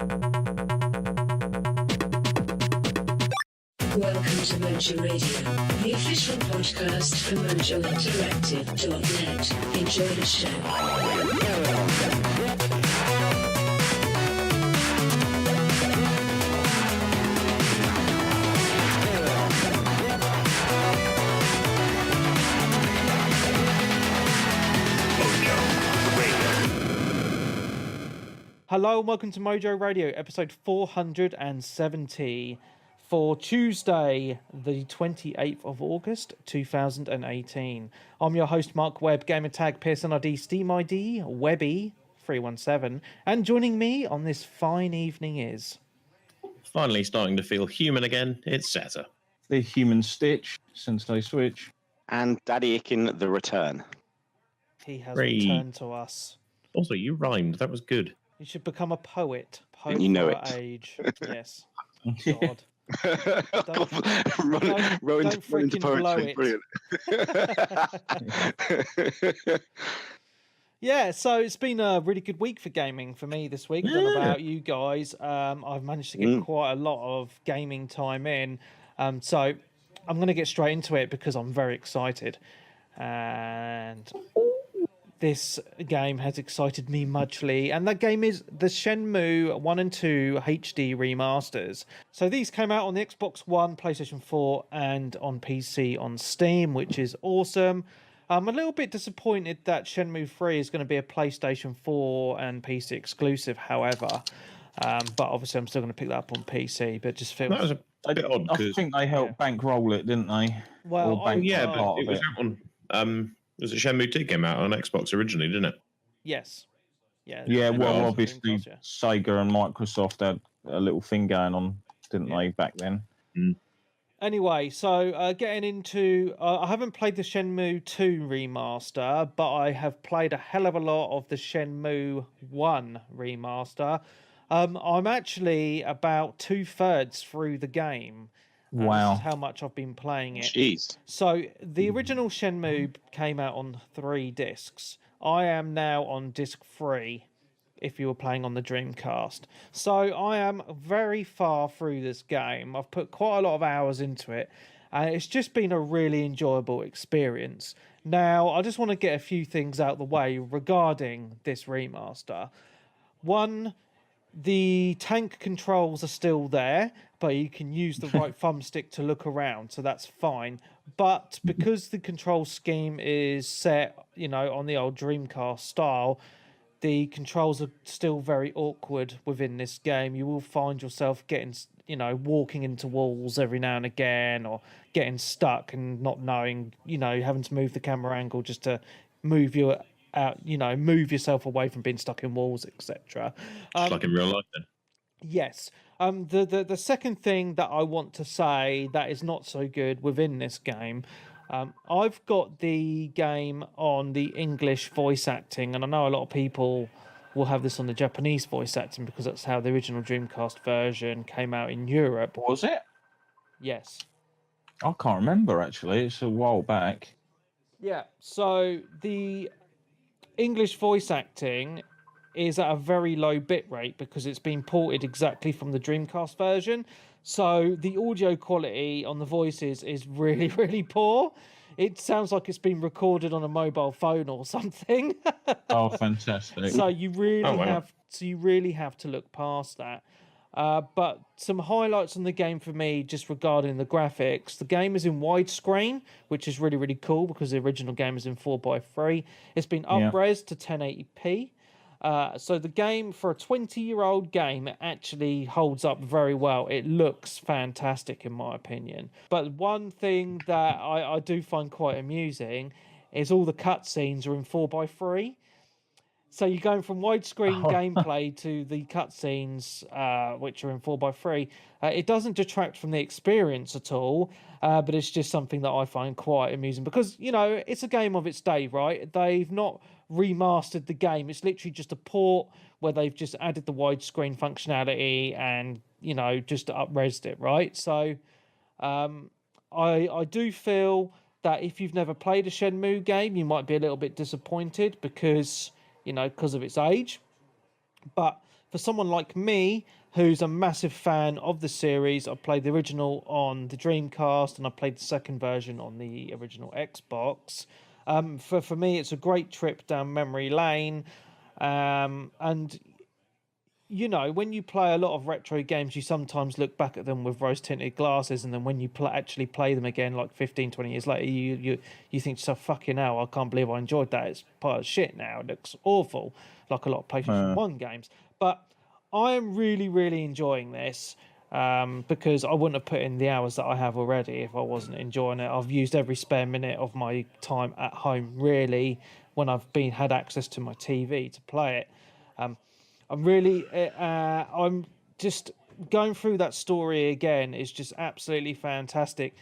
Welcome to Mojo Radio, the official podcast for MojoInteractive.net. Enjoy the show. Hello and welcome to Mojo Radio, episode 470 for Tuesday, the 28th of August, 2018. I'm your host, Mark Webb, gamertag, Pearson ID, Steam ID, Webby 317, and joining me on this fine evening is... Finally starting to feel human again, it's Zazza. The human Stitch, since they switch. And Daddy Ikin, the return. He has returned to us. Also, you rhymed, that was good. You should become a poet. Poet You know for it. our age. Yes. God. Run into freaking blow poetry. Brilliant. Yeah, so it's been a really good week for gaming for me this week. I don't know about you guys. I've managed to get quite a lot of gaming time in. So I'm going to get straight into it because I'm very excited. And this game has excited me muchly, and that game is the Shenmue 1 and 2 HD remasters. So these came out on the Xbox One, PlayStation 4, and on PC on Steam, which is awesome. I'm a little bit disappointed that Shenmue 3 is going to be a PlayStation 4 and PC exclusive, however. But obviously I'm still going to pick that up on PC, but it just feels... That was a bit odd. I think they helped bankroll it, didn't they? Well, but it was out on... was it Shenmue 2 came out on Xbox originally, didn't it? Yes. Yeah, well, obviously Sega and Microsoft had a little thing going on, didn't they, back then? Mm. Anyway, so getting into... I haven't played the Shenmue 2 remaster, but I have played a hell of a lot of the Shenmue 1 remaster. I'm actually about 2/3 through the game. Wow. This is how much I've been playing it. Jeez. So the original Shenmue came out on 3 discs. I am now on disc 3, if you were playing on the Dreamcast. So I am very far through this game. I've put quite a lot of hours into it, and it's just been a really enjoyable experience. Now, I just want to get a few things out of the way regarding this remaster. One, the tank controls are still there, but you can use the right thumbstick to look around, so that's fine. But because the control scheme is set, on the old Dreamcast style, the controls are still very awkward within this game. You will find yourself getting, walking into walls every now and again, or getting stuck and not knowing, having to move the camera angle just to move your out, move yourself away from being stuck in walls, etc. Just like in real life, then. Yes. The second thing that I want to say that is not so good within this game, I've got the game on the English voice acting, and I know a lot of people will have this on the Japanese voice acting because that's how the original Dreamcast version came out in Europe. Was it? Yes. I can't remember, actually. It's a while back. Yeah, so the English voice acting is at a very low bit rate because it's been ported exactly from the Dreamcast version. So the audio quality on the voices is really, really poor. It sounds like it's been recorded on a mobile phone or something. Oh, fantastic. So you really have to look past that. But some highlights on the game for me, just regarding the graphics. The game is in widescreen, which is really, really cool because the original game is in 4:3. It's been up-res to 1080p. So the game, for a 20-year-old game, it actually holds up very well. It looks fantastic, in my opinion. But one thing that I do find quite amusing is all the cutscenes are in 4:3. So you're going from widescreen gameplay to the cutscenes, which are in 4:3. It doesn't detract from the experience at all, but it's just something that I find quite amusing because, it's a game of its day, right? They've not remastered the game. It's literally just a port where they've just added the widescreen functionality and, just up-resed it, right? So I do feel that if you've never played a Shenmue game, you might be a little bit disappointed because of its age. But for someone like me, who's a massive fan of the series, I played the original on the Dreamcast and I played the second version on the original Xbox. For me, it's a great trip down memory lane. And, you know, when you play a lot of retro games, you sometimes look back at them with rose-tinted glasses, and then when you actually play them again, like 15, 20 years later, you think to yourself, fucking hell, I can't believe I enjoyed that. It's part of shit now. It looks awful, like a lot of PlayStation 1 games. But I am really, really enjoying this, because I wouldn't have put in the hours that I have already if I wasn't enjoying it. I've used every spare minute of my time at home, really, when I've had access to my TV to play it. I'm just going through that story again is just absolutely fantastic.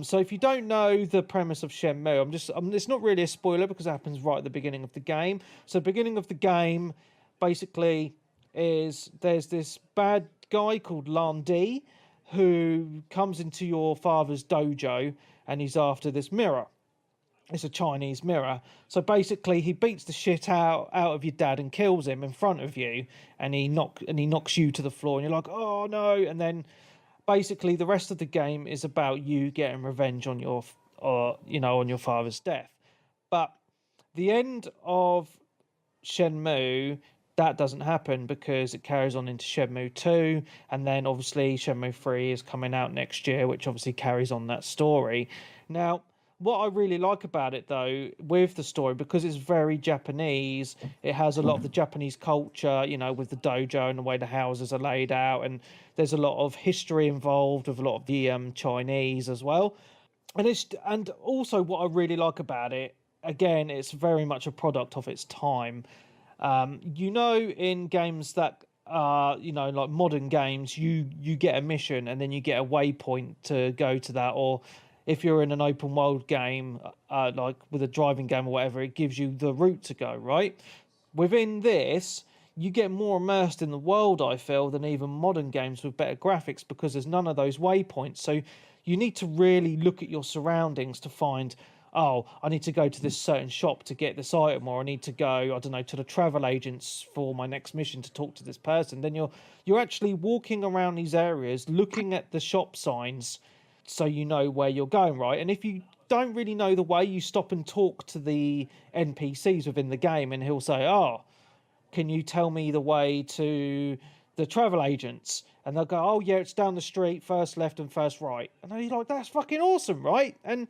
So if you don't know the premise of Shenmue, it's not really a spoiler because it happens right at the beginning of the game. So beginning of the game, basically, is there's this bad guy called Landy who comes into your father's dojo and he's after this mirror. It's a Chinese mirror. So basically, he beats the shit out of your dad and kills him in front of you, and he knocks you to the floor, and you're like, oh no! And then basically, the rest of the game is about you getting revenge on your father's death. But the end of Shenmue, that doesn't happen because it carries on into Shenmue 2, and then obviously Shenmue 3 is coming out next year, which obviously carries on that story. Now, what I really like about it, though, with the story, because it's very Japanese, it has a lot of the Japanese culture, you know, with the dojo and the way the houses are laid out, and there's a lot of history involved with a lot of the Chinese as well. And also what I really like about it, again, it's very much a product of its time. You know, in games that are, you know, like modern games, you get a mission and then you get a waypoint to go to that, or if you're in an open world game, like with a driving game or whatever, it gives you the route to go, right? Within this, you get more immersed in the world, I feel, than even modern games with better graphics, because there's none of those waypoints. So you need to really look at your surroundings to find, oh, I need to go to this certain shop to get this item, or I need to go, I don't know, to the travel agents for my next mission to talk to this person. Then you're actually walking around these areas, looking at the shop signs, so you know where you're going, right? And if you don't really know the way, you stop and talk to the NPCs within the game, and he'll say, oh, can you tell me the way to the travel agents? And they'll go, oh yeah, it's down the street, first left and first right. And then you're like, that's fucking awesome, right? And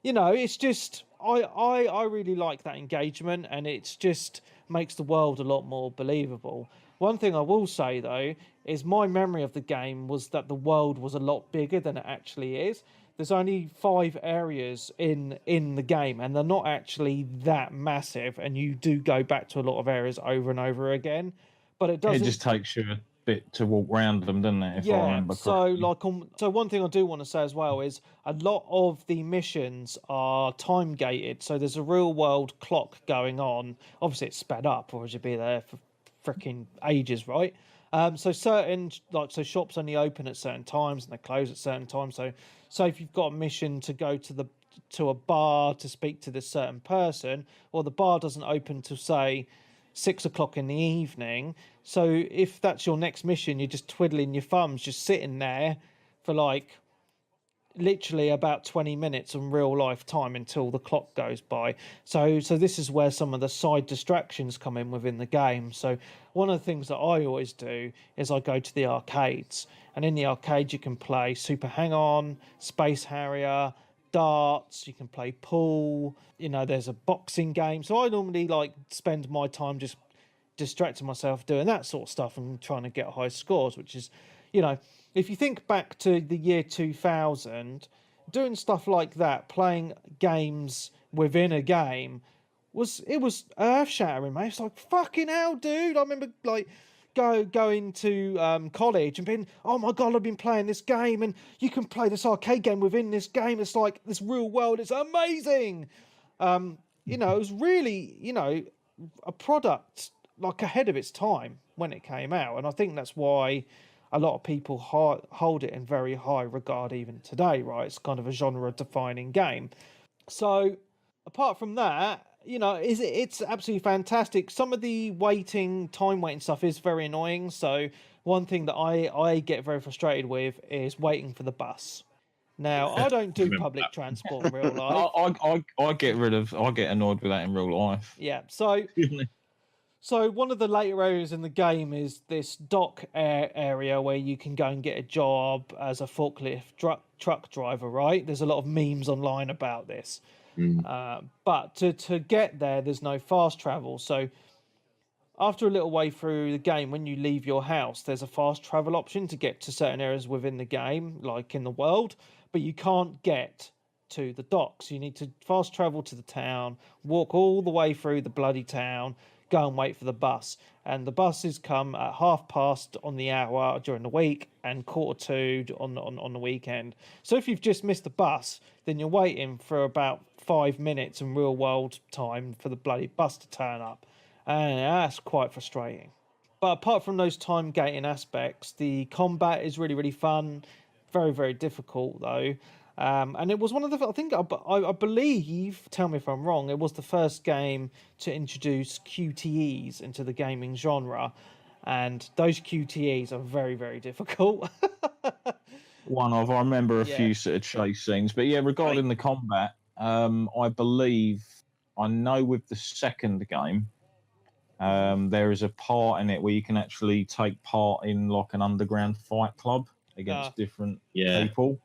you know, it's just, I really like that engagement, and it's just makes the world a lot more believable. One thing I will say, though, is my memory of the game was that the world was a lot bigger than it actually is. There's only 5 areas in the game, and they're not actually that massive, and you do go back to a lot of areas over and over again. But it doesn't... It just takes you a bit to walk around them, doesn't it? If I remember correctly. So one thing I do want to say as well is a lot of the missions are time gated. So there's a real world clock going on. Obviously, it's sped up, or you'd be there for freaking ages, right? So shops only open at certain times and they close at certain times. So if you've got a mission to go to a bar to speak to this certain person, or the bar doesn't open till say 6 o'clock in the evening. So if that's your next mission, you're just twiddling your thumbs, just sitting there for like literally about 20 minutes in real life time until the clock goes by. So this is where some of the side distractions come in within the game. So one of the things that I always do is I go to the arcades, and in the arcade you can play Super Hang-On, Space Harrier, darts, you can play pool, you know, there's a boxing game. So I normally like spend my time just distracting myself doing that sort of stuff and trying to get high scores, which is, you know, if you think back to the year 2000, doing stuff like that, playing games within a game, was earth-shattering, mate. It's like, fucking hell, dude. I remember like going to college and being, oh my god, I've been playing this game, and you can play this arcade game within this game. It's like this real world. It's amazing. You know, it was really, you know, a product like ahead of its time when it came out, and I think that's why a lot of people hold it in very high regard even today, right? It's kind of a genre-defining game. So apart from that, it's absolutely fantastic. Some of the time waiting stuff is very annoying. So one thing that I get very frustrated with is waiting for the bus. Now, I don't do public transport in real life. I get annoyed with that in real life. Yeah, so one of the later areas in the game is this dock area where you can go and get a job as a forklift truck driver, right? There's a lot of memes online about this. But to get there's no fast travel. So after a little way through the game, when you leave your house, there's a fast travel option to get to certain areas within the game, like in the world, but you can't get to the docks. You need to fast travel to the town, walk all the way through the bloody town, go and wait for the bus. And the buses come at past on the hour during the week and 1:45 on the weekend. So if you've just missed the bus, then you're waiting for about 5 minutes in real world time for the bloody bus to turn up. And that's quite frustrating. But apart from those time gating aspects, the combat is really, really fun. Very, very difficult though. And it was one of the, I believe, tell me if I'm wrong, it was the first game to introduce QTEs into the gaming genre. And those QTEs are very, very difficult. I remember a few sort of chase scenes. But yeah, regarding the combat, I believe, I know with the second game, there is a part in it where you can actually take part in like an underground fight club against different people.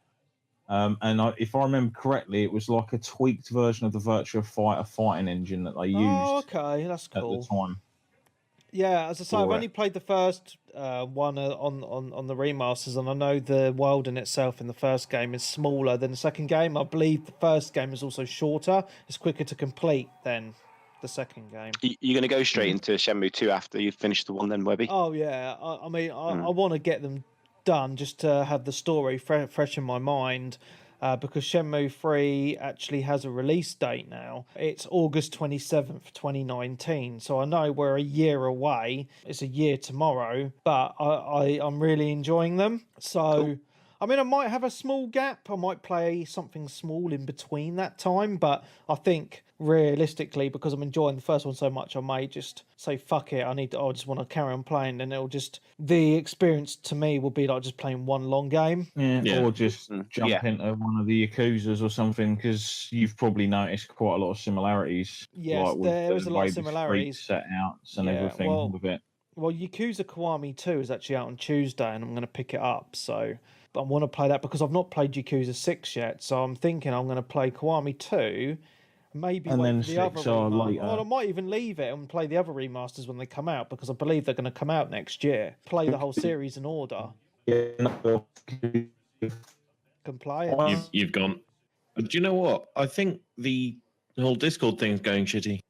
If I remember correctly, it was like a tweaked version of the Virtua Fighter fighting engine that they used. Oh, okay, that's cool. At the time. Yeah, as I say, I've only played the first one on the remasters, and I know the world in itself in the first game is smaller than the second game. I believe the first game is also shorter. It's quicker to complete than the second game. You're going to go straight into Shenmue 2 after you've finished the one, then, Webby? Oh yeah, I mean, I want to get them done just to have the story fresh in my mind, because Shenmue 3 actually has a release date now. It's August 27th, 2019. So I know we're a year away. It's a year tomorrow, but I'm really enjoying them. So, cool. I mean, I might have a small gap. I might play something small in between that time, but I think realistically, because I'm enjoying the first one so much, I may just say fuck it. I just want to carry on playing, and the experience to me will be like just playing one long game. Yeah. Or just jump into one of the Yakuzas or something, because you've probably noticed quite a lot of similarities. Yes, there is a lot of similarities. Set outs and everything with it. Well, Yakuza Kiwami 2 is actually out on Tuesday, and I'm going to pick it up. So I want to play that because I've not played Yakuza 6 yet. So I'm thinking I'm going to play Kiwami 2. Maybe and then the other later. Well, I might even leave it and play the other remasters when they come out, because I believe they're going to come out next year. Play the whole series in order. Yeah. Compliance. You've gone. Do you know what? I think the whole Discord thing's going shitty.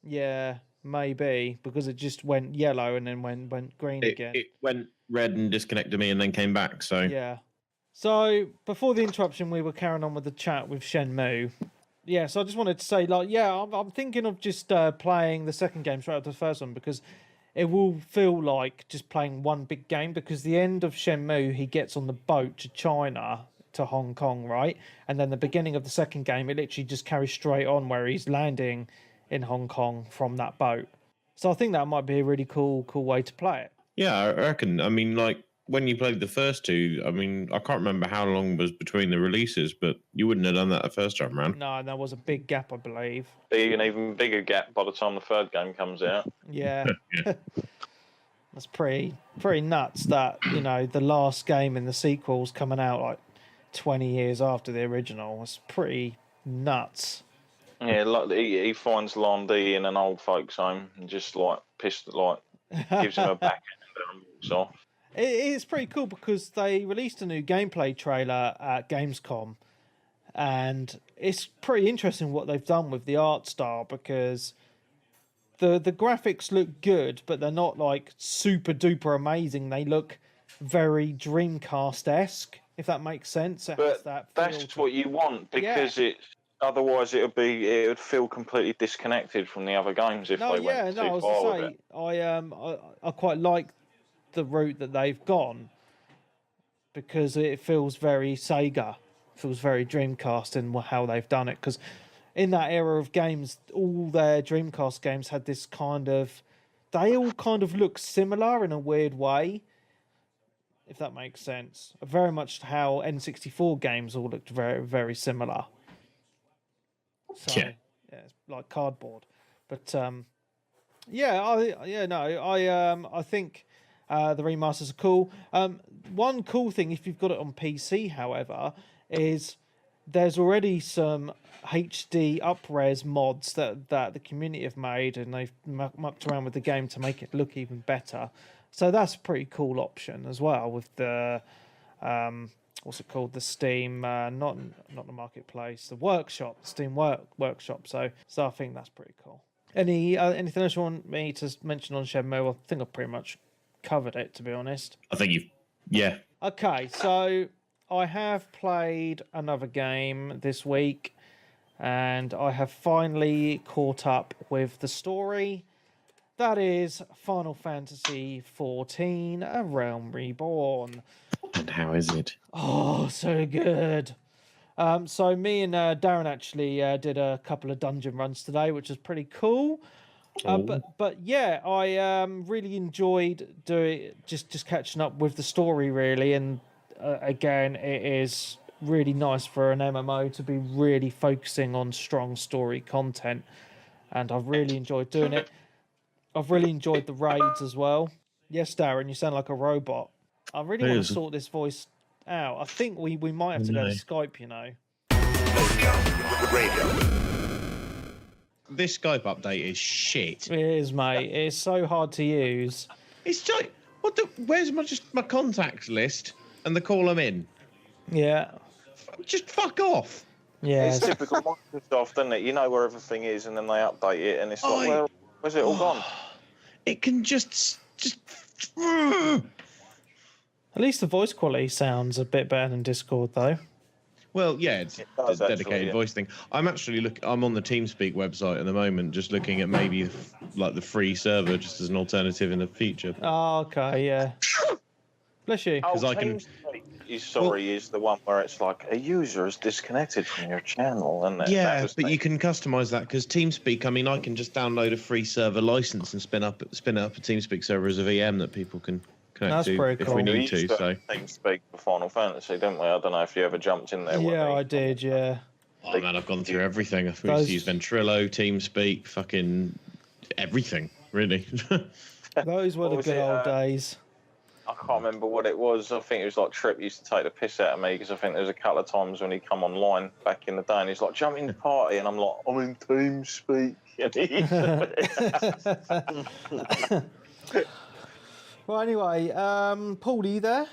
Yeah, maybe, because it just went yellow and then went green again. It went red and disconnected me and then came back. So yeah. So before the interruption, we were carrying on with the chat with Shenmue. Yeah, so I just wanted to say, I'm thinking of just playing the second game straight after the first one, because it will feel like just playing one big game, because the end of Shenmue, he gets on the boat to China, to Hong Kong, right? And then the beginning of the second game, it literally just carries straight on where he's landing in Hong Kong from that boat. So I think that might be a really cool way to play it. Yeah, I reckon. I mean, like, when you played the first two, I mean, I can't remember how long was between the releases, but you wouldn't have done that the first time around. No, there was a big gap, I believe. An even bigger gap by the time the third game comes out. Yeah. That's pretty nuts that, the last game in the sequel's coming out like 20 years after the original. It's pretty nuts. Yeah, like he finds Londi in an old folks' home and just gives him a backhand and walks off. It's pretty cool because they released a new gameplay trailer at Gamescom, and it's pretty interesting what they've done with the art style, because the graphics look good, but they're not like super duper amazing. They look very Dreamcast-esque, if that makes sense. That's what you want, because otherwise it would feel completely disconnected from the other games if they went too far with it. I quite like the route that they've gone, because it feels very Sega, feels very Dreamcast in how they've done it, because in that era of games, all their Dreamcast games had this kind of, they all kind of look similar in a weird way, if that makes sense. Very much how N64 games all looked very, very similar. So, Yeah. it's like cardboard. But I think the remasters are cool. One cool thing, if you've got it on PC, however, is there's already some HD up-res mods that the community have made, and they've mucked around with the game to make it look even better. So that's a pretty cool option as well with the what's it called? The Steam, not the marketplace, the workshop, the Steam workshop. So I think that's pretty cool. Anything else you want me to mention on Shenmue? I think I've pretty much covered it, to be honest. I think yeah. Okay, so I have played another game this week, and I have finally caught up with the story. That is Final Fantasy XIV, A Realm Reborn. And how is it? Oh, so good. So me and Darren actually did a couple of dungeon runs today, which was pretty cool. But yeah, I really enjoyed doing just catching up with the story, really. And again, it is really nice for an MMO to be really focusing on strong story content, and I've really enjoyed doing it. I've really enjoyed the raids as well. Yes, Darren, you sound like a robot. I really want to sort this voice out. I think we might have to go to Skype, you know. This Skype update is shit. It is, mate. It's so hard to use. It's like, where's my contacts list and the call I'm in? Yeah. Just fuck off. Yeah. It's typical Microsoft, isn't it? You know where everything is, and then they update it, and it's like, where's it all gone? It can just. At least the voice quality sounds a bit better than Discord, though. Well, yeah, it's does, a dedicated actually, voice thing. I'm actually I'm on the TeamSpeak website at the moment, just looking at maybe like the free server, just as an alternative in the future. Oh, okay, yeah. Bless you. Oh, I can. Is the one where it's like a user is disconnected from your channel, and yeah, but you can customize that because TeamSpeak. I mean, I can just download a free server license and spin up a TeamSpeak server as a VM that people can connect That's to pretty if cool. we We need to. used So TeamSpeak for Final Fantasy, didn't we? I don't know if you ever jumped in there. Yeah, I did, yeah. oh man, I've gone through everything. I've used to use Ventrilo, TeamSpeak, fucking everything, really. Those were the was good it, old days. I can't remember what it was. I think it was like Trip used to take the piss out of me because I think there was a couple of times when he'd come online back in the day and he's like, jump in the party, and I'm like, I'm in TeamSpeak. Well, anyway, Paul, are you there?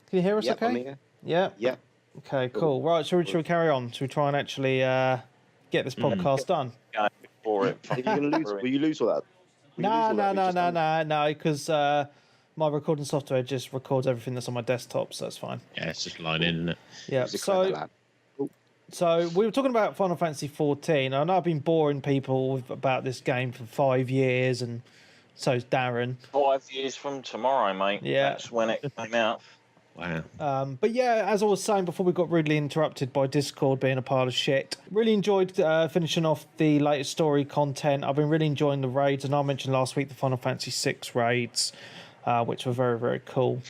Can you hear us Yep, I'm okay? here. Yeah? Yep. Okay, cool. Right, shall we carry on? Shall we try and actually get this podcast done? For it. Are you gonna lose? Will you lose all that? No, because my recording software just records everything that's on my desktop, so that's fine. Yeah, it's just line in, isn't it? Yeah, He's a clever lad. so we were talking about Final Fantasy XIV. I know I've been boring people about this game for 5 years, and so's Darren. 5 years from tomorrow, mate. Yeah. That's when it came out. Wow. But yeah, as I was saying before, we got rudely interrupted by Discord being a pile of shit. Really enjoyed finishing off the latest story content. I've been really enjoying the raids, and I mentioned last week the Final Fantasy VI raids, which were very, very cool,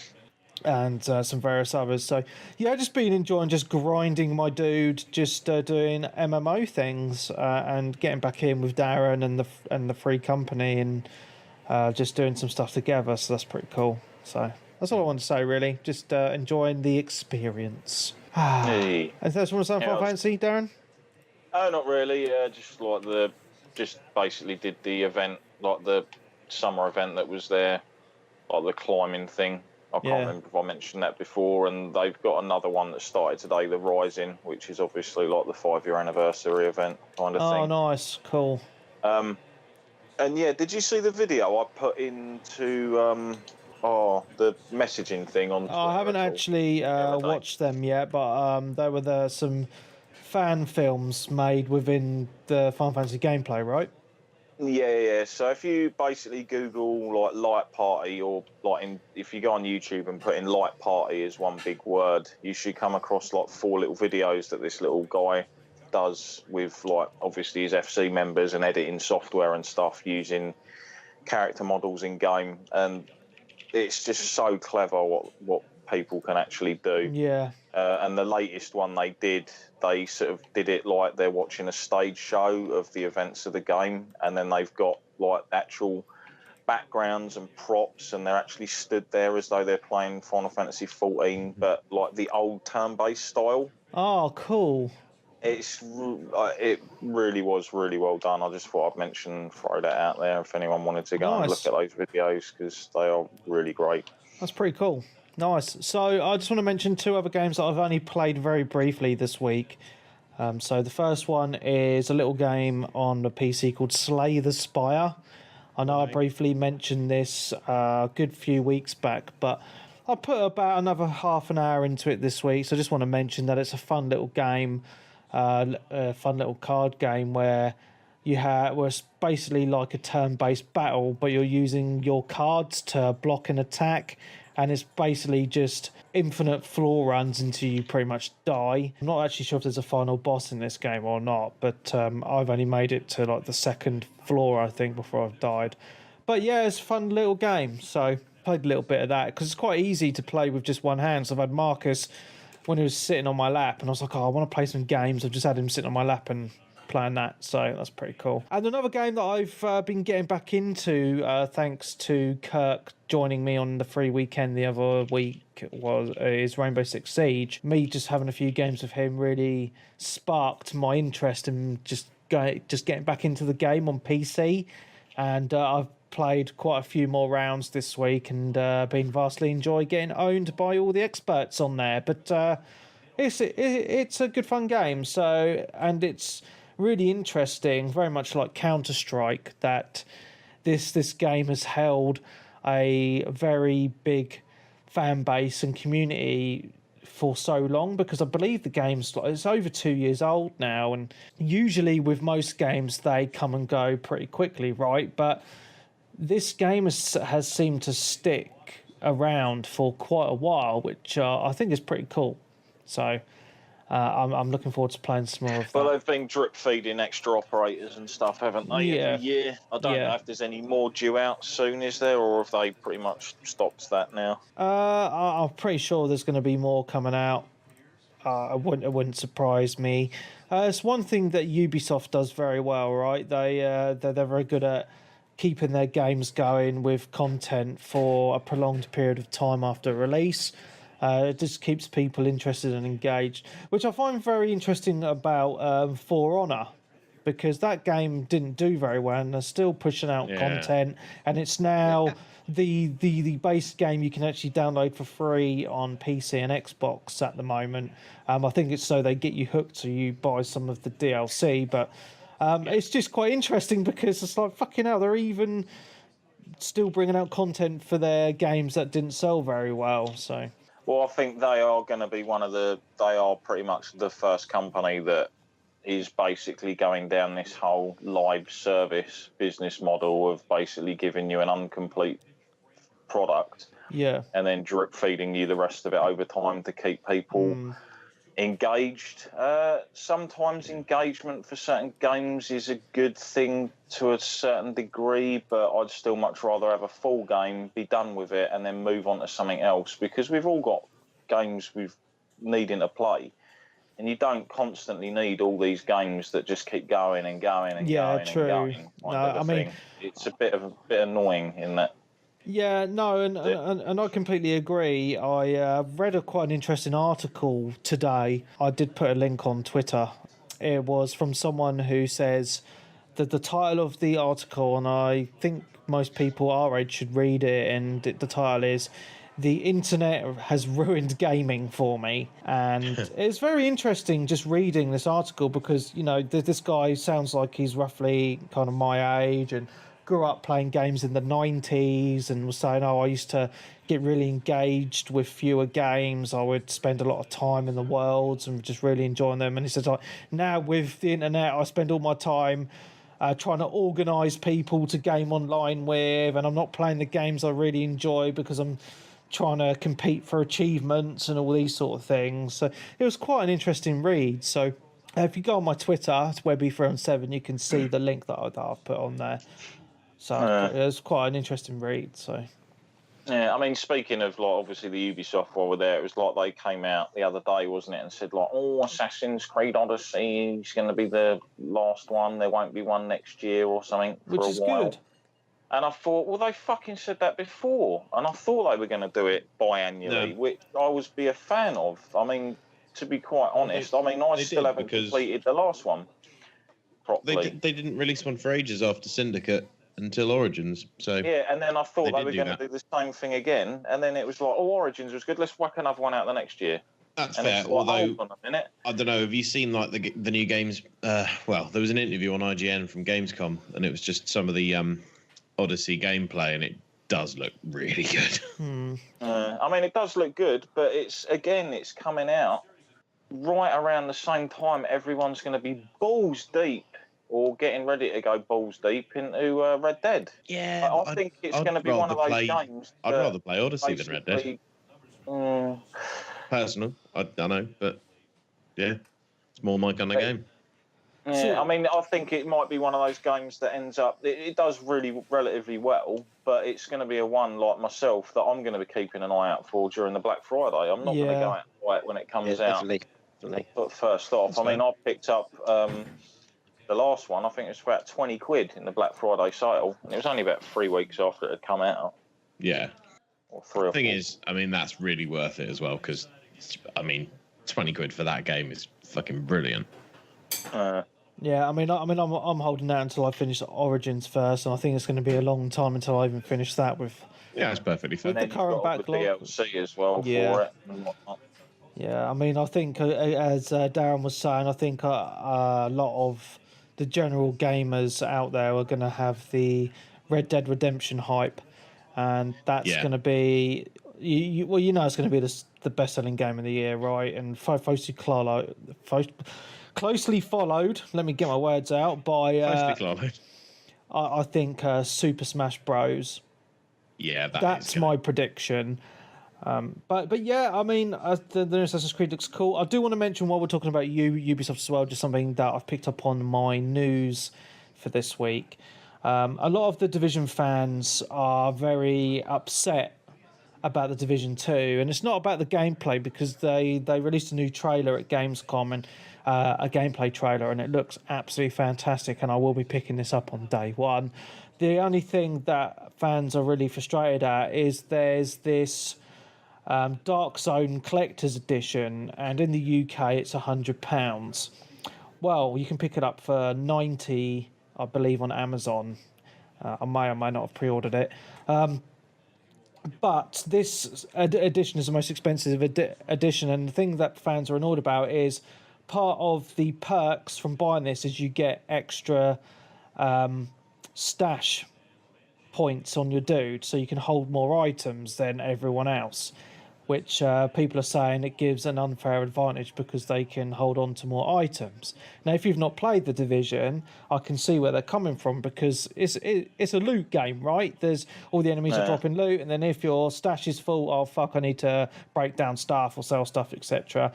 and some various others. So yeah, just been enjoying just grinding my dude, just doing MMO things, and getting back in with Darren and the Free Company, and just doing some stuff together. So that's pretty cool. So that's all I want to say, really. Just enjoying the experience. Hey. Anything else you want to say on Final Fantasy, Darren? Oh, not really. Just basically did the event, like the summer event that was there, like the climbing thing. I can't remember if I mentioned that before. And they've got another one that started today, the Rising, which is obviously like the 5-year anniversary event kind of thing. Oh, nice, cool. And yeah, did you see the video I put into the messaging thing on Twitter? I haven't actually watched them yet, but there were some fan films made within the Final Fantasy gameplay, right? Yeah. So if you basically Google like Light Party, or if you go on YouTube and put in Light Party as one big word, you should come across like 4 little videos that this little guy does with, like, obviously his FC members and editing software and stuff using character models in game, and it's just so clever what people can actually do. Yeah. And the latest one they sort of did it like they're watching a stage show of the events of the game, and then they've got like actual backgrounds and props, and they're actually stood there as though they're playing Final Fantasy XIV, but like the old turn-based style. Oh, cool. It really was really well done. I just thought I'd throw that out there if anyone wanted to go and look at those videos, because they are really great. That's pretty cool. Nice. So I just want to mention 2 other games that I've only played very briefly this week. So the first one is a little game on the PC called Slay the Spire. I know I briefly mentioned this a good few weeks back, but I put about another half an hour into it this week. So I just want to mention that it's a fun little game, a fun little card game where it's basically like a turn-based battle, but you're using your cards to block an attack, and it's basically just infinite floor runs until you pretty much die. I'm not actually sure if there's a final boss in this game or not, but I've only made it to like the 2nd floor, I think, before I've died. But yeah, it's a fun little game, so played a little bit of that, because it's quite easy to play with just one hand. So I've had Marcus when he was sitting on my lap, and I was like, I want to play some games. I've just had him sitting on my lap and playing that, so that's pretty cool. And another game that I've been getting back into, thanks to Kirk joining me on the free weekend the other week, is Rainbow Six Siege. Me just having a few games with him really sparked my interest in just getting back into the game on PC, and I've played quite a few more rounds this week, and been vastly enjoying getting owned by all the experts on there. But it's a good fun game. So, and it's really interesting, very much like Counter-Strike, that this game has held a very big fan base and community for so long, because I believe the game's it's over 2 years old now, and usually with most games they come and go pretty quickly, right? But this game has seemed to stick around for quite a while, which I think is pretty cool. So I'm looking forward to playing some more of that. Well, they've been drip feeding extra operators and stuff, haven't they, every year? I don't know if there's any more due out soon, is there, or have they pretty much stopped that now? I'm pretty sure there's going to be more coming out. It wouldn't surprise me. It's one thing that Ubisoft does very well, right? They're very good at keeping their games going with content for a prolonged period of time after release. It just keeps people interested and engaged, which I find very interesting about For Honor, because that game didn't do very well, and they're still pushing out content, and it's now the base game you can actually download for free on PC and Xbox at the moment. I think it's so they get you hooked, so you buy some of the DLC, but it's just quite interesting, because it's like, fucking hell, they're even still bringing out content for their games that didn't sell very well, so... Well, I think they are going to be they are pretty much the first company that is basically going down this whole live service business model of basically giving you an incomplete product, and then drip feeding you the rest of it over time to keep people engaged. Sometimes engagement for certain games is a good thing to a certain degree, but I'd still much rather have a full game, be done with it, and then move on to something else, because we've all got games we've needing to play, and you don't constantly need all these games that just keep going and going and going and going. I mean, it's a bit annoying in that. Yeah, no, and I completely agree. I read quite an interesting article today. I did put a link on Twitter. It was from someone who says that the title of the article, and I think most people our age should read it, and the title is "The Internet Has Ruined Gaming for Me." And it's very interesting just reading this article, because, you know, this guy sounds like he's roughly kind of my age and grew up playing games in the 90s, and was saying, I used to get really engaged with fewer games. I would spend a lot of time in the worlds and just really enjoying them. And he says, now with the internet, I spend all my time trying to organise people to game online with, and I'm not playing the games I really enjoy because I'm trying to compete for achievements and all these sort of things. So it was quite an interesting read. So If you go on my Twitter, it's Webby317, you can see the link that I've put on there. So it's quite an interesting read. So yeah, I mean, speaking of like obviously the Ubisoft while we're there, it was like they came out the other day, wasn't it, and said like, oh, Assassin's Creed Odyssey is going to be the last one. There won't be one next year or something which for a is while. good. And I thought, well, they fucking said that before, and I thought they were going to do it biannually, which I would be a fan of. I mean, to be quite honest, I still haven't completed the last one properly. They didn't release one for ages after Syndicate until Origins. So yeah, and then I thought they were going to that. do the same thing again, and then it was like, oh, Origins was good. Let's whack another one out the next year. That's and fair. It's like, although hold on a minute. I don't know. Have you seen like the new games? Well, there was an interview on IGN from Gamescom, and it was just some of the Odyssey gameplay, and it does look really good. I mean, it does look good, but it's coming out right around the same time everyone's going to be balls deep or getting ready to go balls deep into Red Dead. Yeah, I think it's going to be one of those games. I'd rather play Odyssey than Red Dead. Personal, I don't know, but yeah, it's more my kind of game. Yeah, I mean, I think it might be one of those games that ends up. It does really relatively well, but it's going to be a one like myself that I'm going to be keeping an eye out for during the Black Friday. I'm not going to go out and buy it when it comes out. Definitely. But first off, that's I picked up the last one. I think it was about 20 quid in the Black Friday sale, and it was only about 3 weeks after it had come out. Yeah. Or 3 or 4. The thing is, I mean, that's really worth it as well because, I mean, 20 quid for that game is fucking brilliant. Yeah, I'm holding out until I finish Origins first, and I think it's going to be a long time until I even finish that with. Yeah, it's perfectly fine. With the current backlog, the DLC as well for it and whatnot. Yeah, I mean, I think as Darren was saying, I think a lot of the general gamers out there are going to have the Red Dead Redemption hype, and that's going to be it's going to be the best-selling game of the year, right? And closely followed. Let me get my words out by. I think Super Smash Bros. Yeah, that's my prediction. But yeah, I mean, the new Assassin's Creed looks cool. I do want to mention while we're talking about Ubisoft as well, just something that I've picked up on my news for this week. A lot of the Division fans are very upset about the Division 2, and it's not about the gameplay because they released a new trailer at Gamescom and a gameplay trailer, and it looks absolutely fantastic, and I will be picking this up on day one. The only thing that fans are really frustrated at is there's this Dark Zone Collector's Edition, and in the UK it's £100. Well, you can pick it up for £90, I believe, on Amazon. I may or may not have pre-ordered it. But this edition is the most expensive edition, and the thing that fans are annoyed about is part of the perks from buying this is you get extra stash points on your dude, so you can hold more items than everyone else, which people are saying it gives an unfair advantage because they can hold on to more items. Now, if you've not played The Division, I can see where they're coming from because it's a loot game, right? There's all the enemies are dropping loot, and then if your stash is full, oh fuck, I need to break down stuff or sell stuff, etc.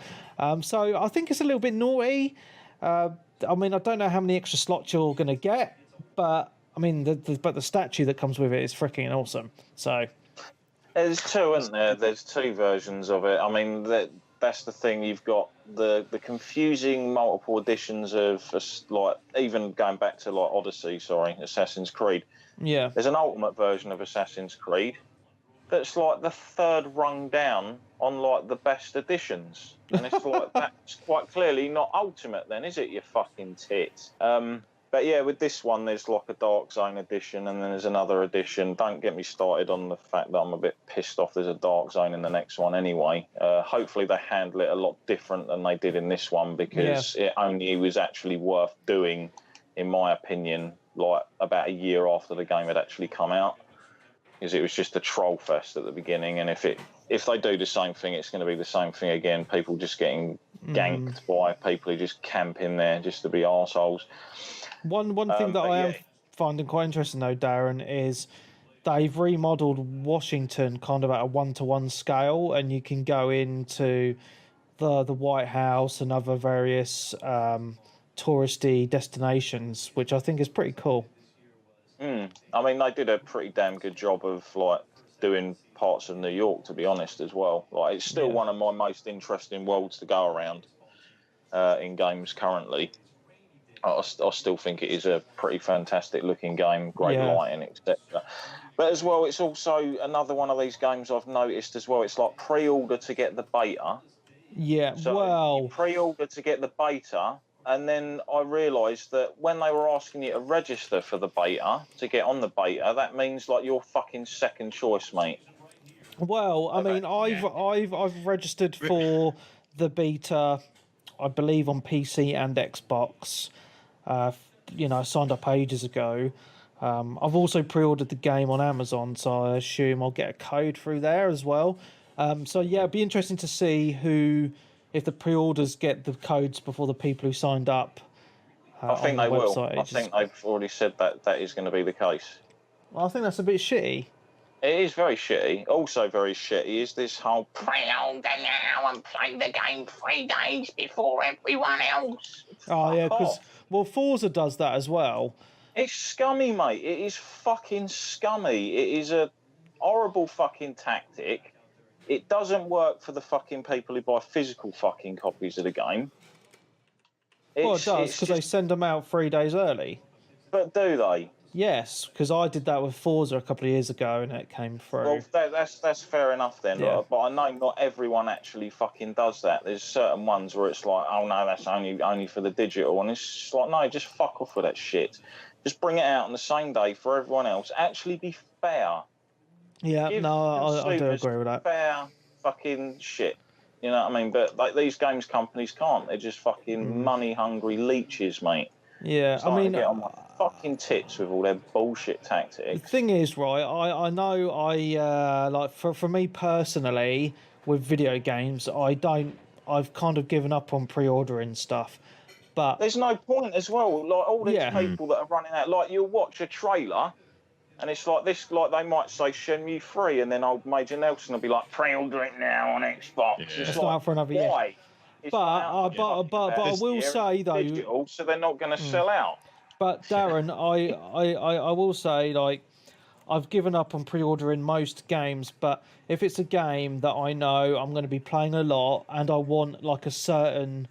So I think it's a little bit naughty. I mean, I don't know how many extra slots you're going to get, but I mean, the statue that comes with it is freaking awesome. So. There's two, isn't there? There's two versions of it. I mean, that's the thing. You've got the confusing multiple editions of, like, even going back to, like, Assassin's Creed. Yeah. There's an ultimate version of Assassin's Creed that's, like, the third rung down on, like, the best editions. And it's like, that's quite clearly not ultimate then, is it, you fucking tit? But yeah, with this one, there's like a Dark Zone edition, and then there's another edition. Don't get me started on the fact that I'm a bit pissed off there's a Dark Zone in the next one anyway. Hopefully they handle it a lot different than they did in this one because it only was actually worth doing, in my opinion, like about a year after the game had actually come out. Because it was just a troll fest at the beginning, and if they do the same thing, it's going to be the same thing again. People just getting ganked by people who just camp in there just to be arseholes. One thing that I am finding quite interesting, though, Darren, is they've remodeled Washington kind of at a 1-to-1 scale, and you can go into the White House and other various touristy destinations, which I think is pretty cool. I mean, they did a pretty damn good job of like doing parts of New York, to be honest, as well. Like, it's still one of my most interesting worlds to go around in games currently. I still think it is a pretty fantastic looking game, great lighting, etc. But as well, it's also another one of these games I've noticed as well. It's like pre-order to get the beta. Yeah, So well, you pre-order to get the beta, and then I realised that when they were asking you to register for the beta to get on the beta, that means like your fucking second choice, mate. Well, I mean, I've registered for the beta, I believe, on PC and Xbox. I signed up ages ago. I've also pre-ordered the game on Amazon, so I assume I'll get a code through there as well. So yeah, it'd be interesting to see if the pre-orders get the codes before the people who signed up. I think they will. I think they've already said that is going to be the case. Well, I think that's a bit shitty. It is very shitty. Also very shitty is this whole pre-order now and play the game 3 days before everyone else. Oh, yeah, because, well, Forza does that as well. It's scummy, mate. It is fucking scummy. It is a horrible fucking tactic. It doesn't work for the fucking people who buy physical fucking copies of the game. Well, it does, because they send them out 3 days early. But do they? Yes, because I did that with Forza a couple of years ago and it came through. Well, that's fair enough then. Yeah. But I know not everyone actually fucking does that. There's certain ones where it's like, oh no, that's only for the digital. And it's just like, no, just fuck off with that shit. Just bring it out on the same day for everyone else. Actually be fair. Yeah, I do agree with that. Fair fucking shit. You know what I mean? But like these games companies can't. They're just fucking money-hungry leeches, mate. Yeah, I mean, get on my fucking tits with all their bullshit tactics. The thing is, right? I know like for me personally with video games, I've kind of given up on pre-ordering stuff. But there's no point as well. Like all these people that are running out, like you'll watch a trailer. And it's like this, like they might say Shenmue 3, and then old Major Nelson will be like, pre-order it now on Xbox. Yeah. It's not out for another year. Why? But I will say though, digital, so they're not going to sell out. But Darren, I will say, like, I've given up on pre-ordering most games, but if it's a game that I know I'm going to be playing a lot and I want like a certain,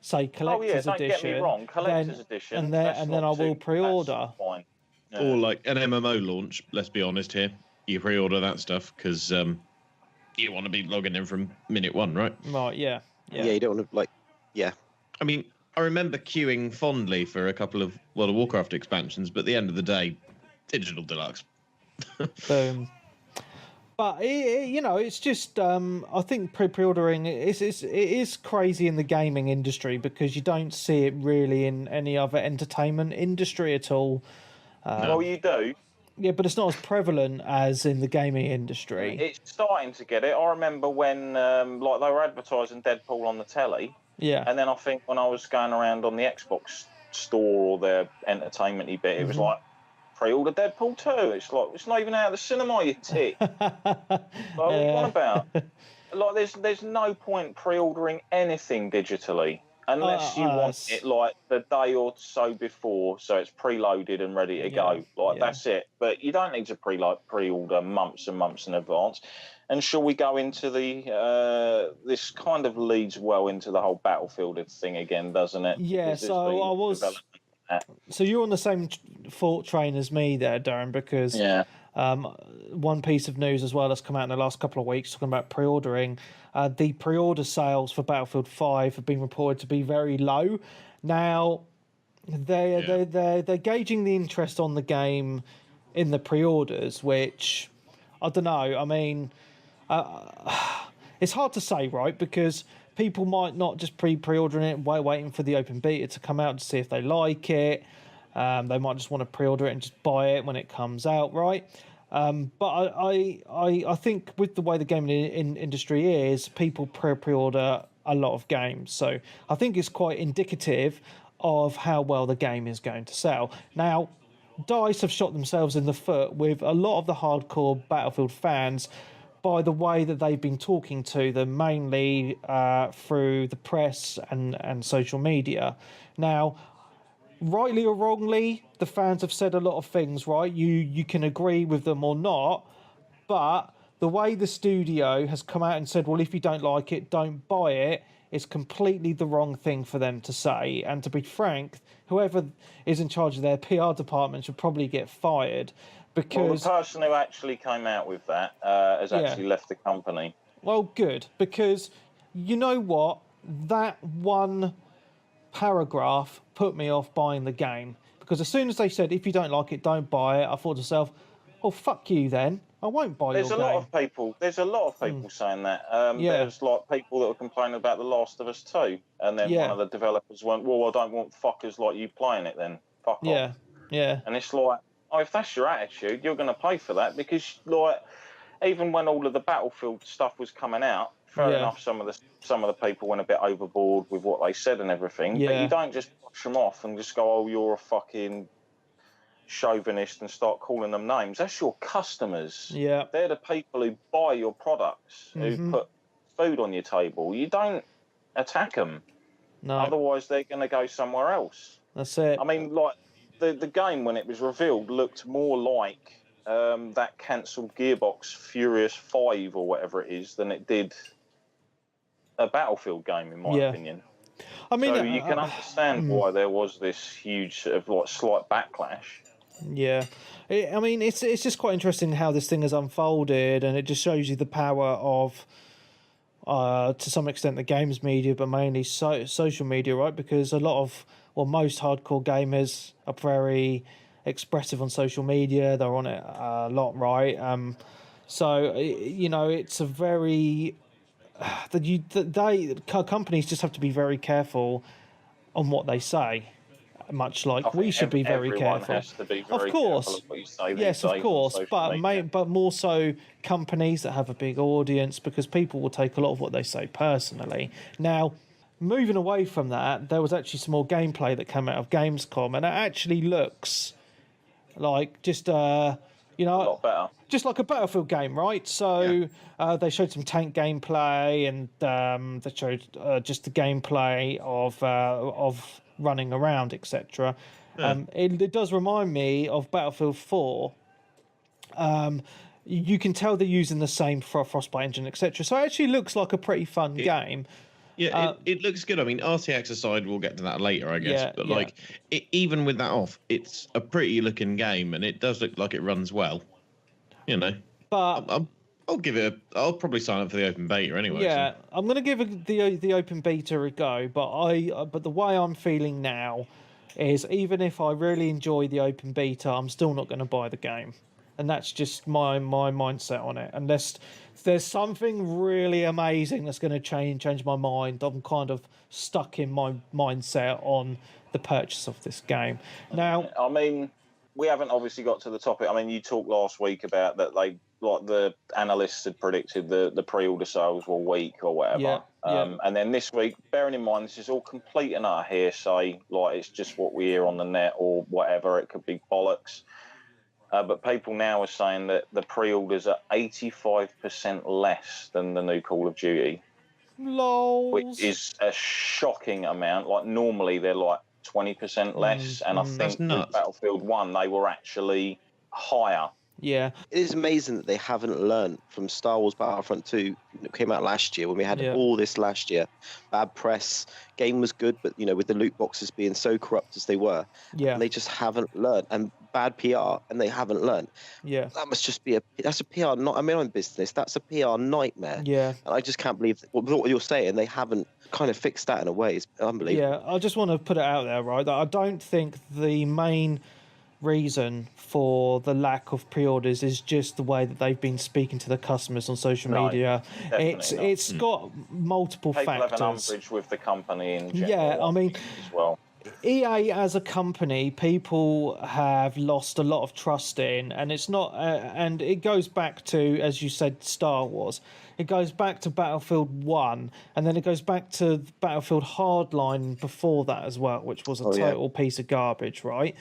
say, collector's edition, don't get me wrong, collector's edition, and then I will pre-order. Fine. Yeah. Or like an MMO launch, let's be honest here. You pre-order that stuff because you want to be logging in from minute one, right? Right, yeah. Yeah, you don't want to, like, yeah. I mean, I remember queuing fondly for a couple of World of Warcraft expansions, but at the end of the day, digital deluxe. Boom. But it's just I think pre-ordering it is crazy in the gaming industry because you don't see it really in any other entertainment industry at all. Well, you do. Yeah, but it's not as prevalent as in the gaming industry. It's starting to get it. I remember when like they were advertising Deadpool on the telly. Yeah. And then I think when I was going around on the Xbox store or their entertainment-y bit, it was like, pre-order Deadpool 2. It's like, it's not even out of the cinema, you tit. Like, what are you on about? Like, there's no point pre-ordering anything digitally. Unless you want it like the day or so before, so it's preloaded and ready to go. Like that's it. But you don't need to pre-order months and months in advance. And shall we go into the this kind of leads well into the whole Battlefield thing again, doesn't it? Yeah. So I was. So you're on the same thought train as me there, Darren, because one piece of news as well that's come out in the last couple of weeks talking about pre-ordering. The pre-order sales for Battlefield 5 have been reported to be very low. Now, they're gauging the interest on the game in the pre-orders, which I don't know. I mean, it's hard to say, right? Because people might not just pre-ordering it, waiting for the open beta to come out to see if they like it. They might just want to pre-order it and just buy it when it comes out, right? But I think with the way the gaming industry is, people pre-order a lot of games. So I think it's quite indicative of how well the game is going to sell. Now, DICE have shot themselves in the foot with a lot of the hardcore Battlefield fans by the way that they've been talking to them, mainly through the press and social media. Now, rightly or wrongly, the fans have said a lot of things, right? You can agree with them or not, but the way the studio has come out and said, well, if you don't like it, don't buy it, is completely the wrong thing for them to say. And to be frank, whoever is in charge of their PR department should probably get fired, because... Well, the person who actually came out with that has actually left the company. Well, good, because you know what? That one paragraph put me off buying the game, because as soon as they said, if you don't like it, don't buy it, I thought to myself, oh, fuck you then. I won't buy your game. There's a lot of people saying that. There's like people that were complaining about The Last of Us 2, and then one of the developers went, well, I don't want fuckers like you playing it then. Fuck off. Yeah. And it's like, oh, if that's your attitude, you're going to pay for that, because like, even when all of the Battlefield stuff was coming out, fair enough, some of the people went a bit overboard with what they said and everything, but you don't just brush them off and just go, oh, you're a fucking chauvinist, and start calling them names. That's your customers. Yeah, they're the people who buy your products, who put food on your table. You don't attack them. No, otherwise they're going to go somewhere else. That's it. I mean, like the game when it was revealed looked more like that cancelled Gearbox Furious 5 or whatever it is than it did a Battlefield game, in my opinion. I mean, so you can understand why there was this huge sort of like slight backlash. Yeah, I mean, it's just quite interesting how this thing has unfolded, and it just shows you the power of, to some extent, the games media, but mainly social media, right? Because a lot of, well, most hardcore gamers are very expressive on social media. They're on it a lot, right? So you know, it's a very companies just have to be very careful on what they say. Much like we should be very careful. Has to be very of course, careful of what you say. Yes, of course, but more so companies that have a big audience, because people will take a lot of what they say personally. Now, moving away from that, there was actually some more gameplay that came out of Gamescom, and it actually looks like just a lot better. Just like a Battlefield game, right? So they showed some tank gameplay, and they showed just the gameplay of running around, etc. It does remind me of Battlefield 4. You can tell they're using the same Frostbite engine, etc. So it actually looks like a pretty fun game. Yeah, it looks good. I mean, RTX aside, we'll get to that later, I guess. But even with that off, it's a pretty looking game, and it does look like it runs well. You know, but I'll give it. I'll probably sign up for the open beta anyway. Yeah, so. I'm going to give the open beta a go. But the way I'm feeling now is, even if I really enjoy the open beta, I'm still not going to buy the game, and that's just my mindset on it. Unless there's something really amazing that's going to change my mind, I'm kind of stuck in my mindset on the purchase of this game. Now, I mean, we haven't obviously got to the topic. I mean, you talked last week about that the analysts had predicted the pre-order sales were weak or whatever. And then this week, bearing in mind this is all complete and utter hearsay, like it's just what we hear on the net or whatever, it could be bollocks. But people now are saying that the pre-orders are 85% less than the new Call of Duty. Lols. Which is a shocking amount. Like normally they're like 20% less, and I think with Battlefield 1 they were actually higher. Yeah. It is amazing that they haven't learned from Star Wars Battlefront 2 that came out last year, when we had all this last year. Bad press, game was good, but with the loot boxes being so corrupt as they were, and they just haven't learned, and bad PR, and they haven't learned. Yeah. That must just be that's a PR, not a own business, that's a PR nightmare. Yeah. And I just can't believe what you're saying, they haven't kind of fixed that in a way. It's unbelievable. Yeah, I just want to put it out there, right, that I don't think the main reason for the lack of pre-orders is just the way that they've been speaking to the customers on social media. It's got multiple factors. People have an umbrage with the company in general. Yeah, I mean, as well. EA as a company, people have lost a lot of trust in, and it's not, and it goes back to, as you said, Star Wars. It goes back to Battlefield 1, and then it goes back to Battlefield Hardline before that as well, which was a total piece of garbage, right?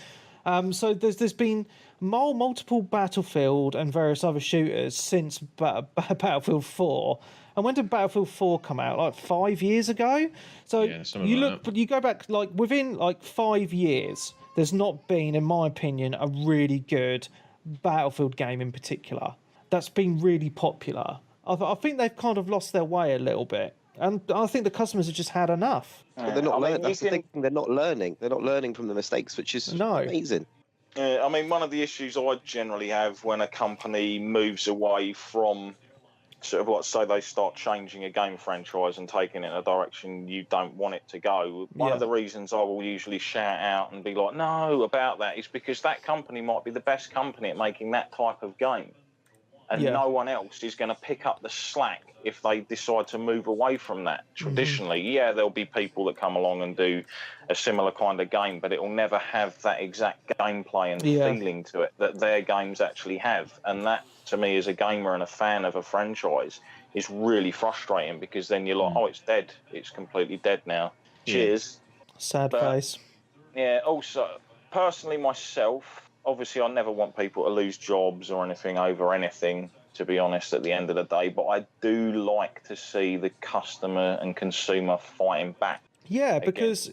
So there's been multiple Battlefield and various other shooters since Battlefield 4. And when did Battlefield 4 come out? Like 5 years ago? So you go back, like, within, like, 5 years, there's not been, in my opinion, a really good Battlefield game in particular that's been really popular. I think they've kind of lost their way a little bit. And I think the customers have just had enough. But they're not learning. That's the thing. They're not learning. They're not learning from the mistakes, which is amazing. I mean, one of the issues I generally have when a company moves away from sort of, let's say, they start changing a game franchise and taking it in a direction you don't want it to go. One of the reasons I will usually shout out and be like, no, about that is because that company might be the best company at making that type of game. And no one else is going to pick up the slack if they decide to move away from that. Traditionally, there'll be people that come along and do a similar kind of game, but it will never have that exact gameplay and feeling to it that their games actually have. And that, to me, as a gamer and a fan of a franchise, is really frustrating, because then you're like, oh, it's dead. It's completely dead now. Cheers. Sad face. Yeah, also, personally myself, obviously I never want people to lose jobs or anything over anything, to be honest, at the end of the day, but I do like to see the customer and consumer fighting back. Yeah, because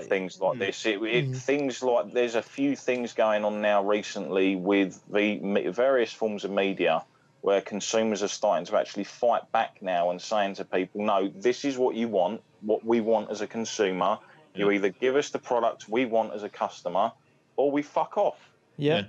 things like this, things like, there's a few things going on now recently with the various forms of media where consumers are starting to actually fight back now and saying to people, no, this is what you want, what we want as a consumer. You either give us the product we want as a customer, or we fuck off. Yeah.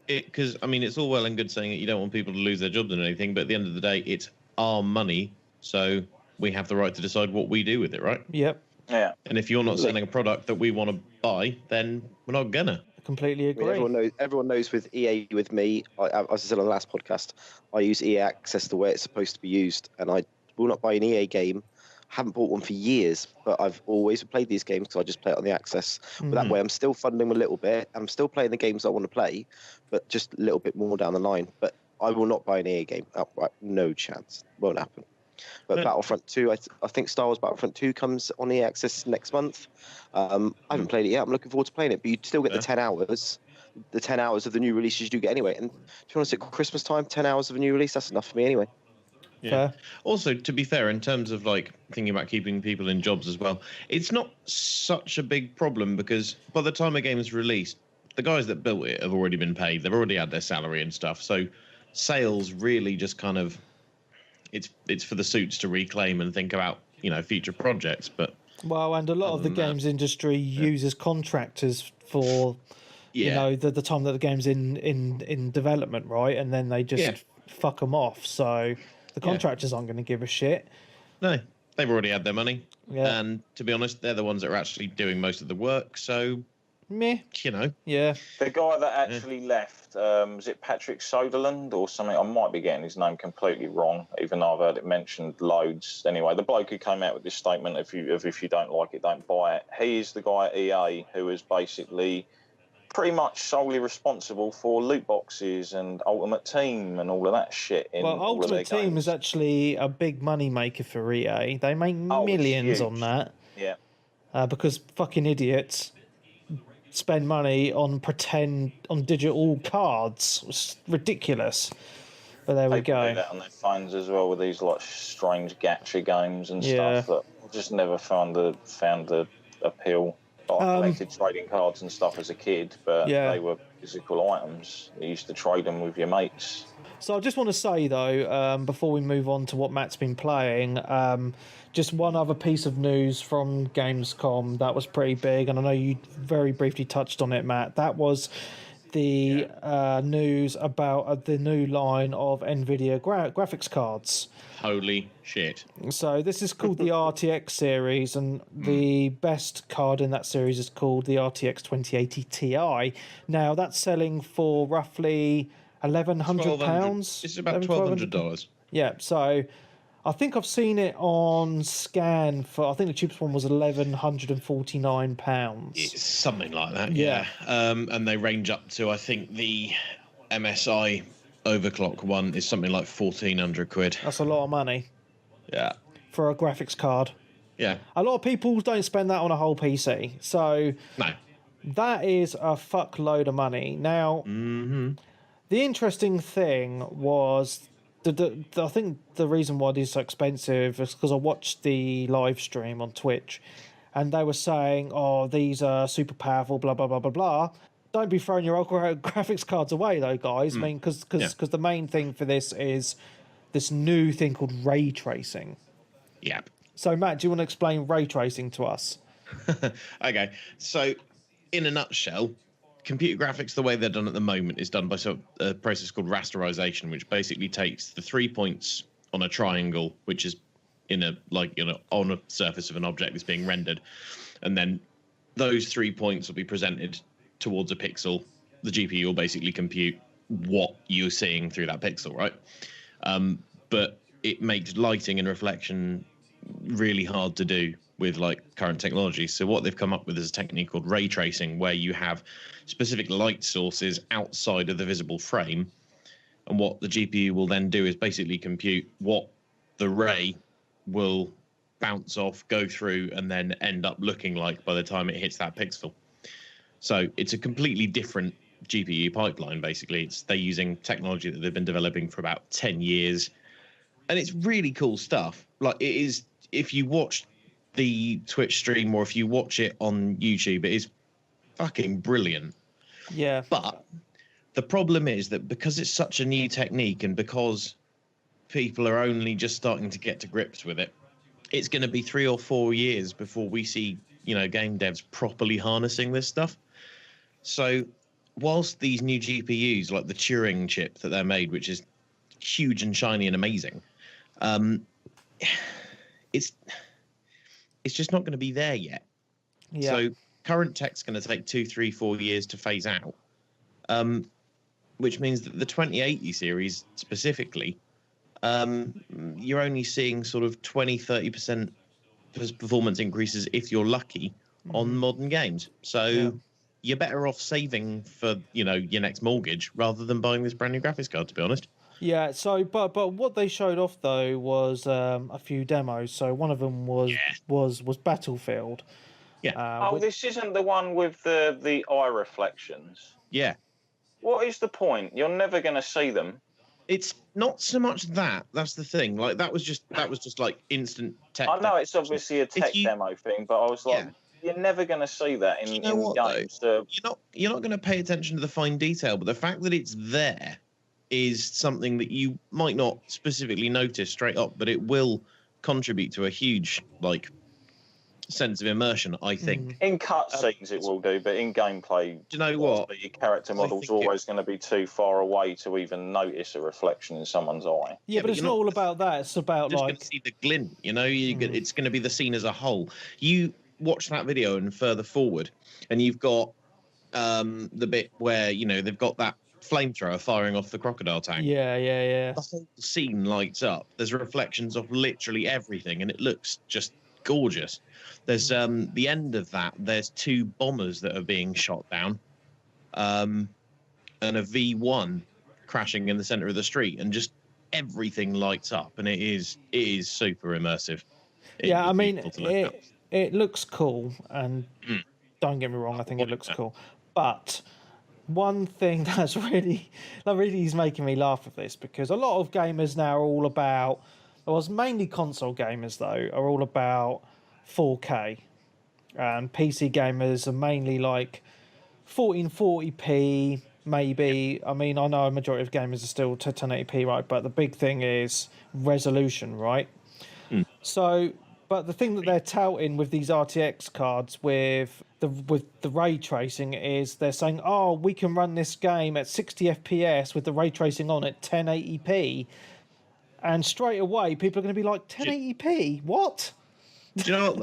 Because, I mean, it's all well and good saying that you don't want people to lose their jobs and anything, but at the end of the day, it's our money, so we have the right to decide what we do with it, right? Yep. Yeah. And if you're not selling a product that we want to buy, then we're not gonna. I completely agree. I mean, everyone knows with EA, with me, as I said on the last podcast, I use EA Access the way it's supposed to be used, and I will not buy an EA game. Haven't bought one for years, but I've always played these games because I just play it on the Access. But that way I'm still funding them a little bit. I'm still playing the games I want to play, but just a little bit more down the line. But I will not buy an EA game outright. No chance. Won't happen. But Battlefront 2, I think Star Wars Battlefront 2 comes on EA Access next month. I haven't played it yet. I'm looking forward to playing it. But you still get the 10 hours. The 10 hours of the new releases you do get anyway. And to be honest, at Christmas time, 10 hours of a new release, that's enough for me anyway. Yeah. Also, to be fair, in terms of like thinking about keeping people in jobs as well, it's not such a big problem, because by the time a game is released, the guys that built it have already been paid. They've already had their salary and stuff. So sales really just kind of, it's for the suits to reclaim and think about, future projects. But and a lot of the games industry uses contractors for the time that the game's in development, right? And then they just fuck them off. So the contractors aren't going to give a shit. No, they've already had their money. Yeah. And to be honest, they're the ones that are actually doing most of the work. So, meh. Yeah. The guy that actually left, was it Patrick Soderlund or something? I might be getting his name completely wrong, even though I've heard it mentioned loads. Anyway, the bloke who came out with this statement, if you don't like it, don't buy it. He is the guy at EA who is basically pretty much solely responsible for loot boxes and Ultimate Team and all of that shit. Ultimate Team is actually a big money maker for EA. They make millions on that. Yeah. Because fucking idiots spend money on digital cards. It's ridiculous. But there we go. People do that on their phones as well with these like strange gacha games and stuff that I just never found the appeal. I collected trading cards and stuff as a kid, but they were physical items. You used to trade them with your mates. So I just want to say, though, before we move on to what Matt's been playing, just one other piece of news from Gamescom that was pretty big, and I know you very briefly touched on it, Matt. That was the news about the new line of NVIDIA graphics cards. Holy shit. So this is called the RTX series, and the best card in that series is called the RTX 2080 Ti. Now, that's selling for roughly £1,100. It's about $1,200. Yeah, so I think I've seen it on scan for, I think the cheapest one was £1,149. It's something like that, yeah. And they range up to, I think the MSI overclock one is something like 1,400 quid. That's a lot of money. Yeah. For a graphics card. Yeah. A lot of people don't spend that on a whole PC. So no. That is a fuckload of money. Now, the interesting thing was, I think the reason why it is so expensive is because I watched the live stream on Twitch, and they were saying, "Oh, these are super powerful, blah blah blah blah blah." Don't be throwing your old graphics cards away, though, guys. I mean, because the main thing for this is this new thing called ray tracing. Yep. So, Matt, do you want to explain ray tracing to us? Okay, so in a nutshell, computer graphics, the way they're done at the moment, is done by a process called rasterization, which basically takes the 3 points on a triangle, which is on a surface of an object that's being rendered, and then those 3 points will be presented towards a pixel. The GPU will basically compute what you're seeing through that pixel, right? But it makes lighting and reflection really hard to do with current technology. So what they've come up with is a technique called ray tracing, where you have specific light sources outside of the visible frame, and what the GPU will then do is basically compute what the ray will bounce off, go through, and then end up looking like by the time it hits that pixel. So it's a completely different GPU pipeline. Basically, they're using technology that they've been developing for about 10 years, and it's really cool stuff. It is, if you watch the Twitch stream or if you watch it on YouTube, it is fucking brilliant. Yeah. But the problem is that because it's such a new technique and because people are only just starting to get to grips with it, it's going to be 3 or 4 years before we see, game devs properly harnessing this stuff. So whilst these new GPUs, like the Turing chip that they're made, which is huge and shiny and amazing, it's just not going to be there yet. Yeah. So current tech's going to take 2, 3, 4 years to phase out, which means that the 2080 series specifically, you're only seeing sort of 20, 30% performance increases if you're lucky on modern games. So you're better off saving for, your next mortgage rather than buying this brand new graphics card, to be honest. Yeah, so but what they showed off though was a few demos. So one of them was Battlefield. Yeah. This isn't the one with the eye reflections. Yeah. What is the point? You're never going to see them. It's not so much that. That's the thing. That was just instant tech. I know it's obviously a tech demo thing, but I was like, you're never going to see that in games. You're not going to pay attention to the fine detail, but the fact that it's there is something that you might not specifically notice straight up, but it will contribute to a huge sense of immersion, I think. In cutscenes it will do, but in gameplay, do you know what? Your character model's always going to be too far away to even notice a reflection in someone's eye. Yeah, but it's not all about that. It's about just going to see the glint. It's going to be the scene as a whole. You watch that video and further forward, and you've got the bit where they've got that flamethrower firing off the crocodile tank. Yeah. The whole scene lights up. There's reflections of literally everything, and it looks just gorgeous. There's the end of that. There's 2 bombers that are being shot down, and a V1 crashing in the center of the street, and just everything lights up, and it is super immersive. It looks cool, and don't get me wrong, I think it looks cool, but one thing that really is making me laugh with this, because a lot of gamers now are all about, mainly console gamers though, are all about 4K, and PC gamers are mainly 1440p maybe. I mean, I know a majority of gamers are still 1080p, right? But the big thing is resolution, right? So, but the thing that they're touting with these RTX cards with the ray tracing is they're saying, oh, we can run this game at 60 FPS with the ray tracing on at 1080p, and straight away people are going to be like, 1080p, what? Do you know what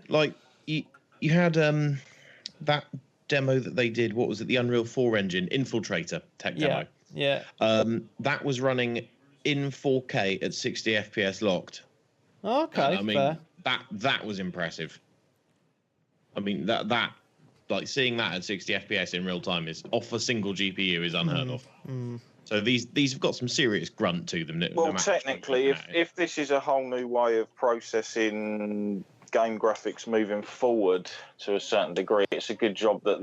though? You had that demo that they did. What was it? The Unreal 4 engine Infiltrator tech demo. Yeah. That was running in 4K at 60 FPS locked. Okay. I mean, fair. that was impressive. I mean that seeing that at 60 FPS in real time is off a single GPU is unheard of. So these have got some serious grunt to them. Well, technically, if this is a whole new way of processing game graphics moving forward to a certain degree. It's a good job that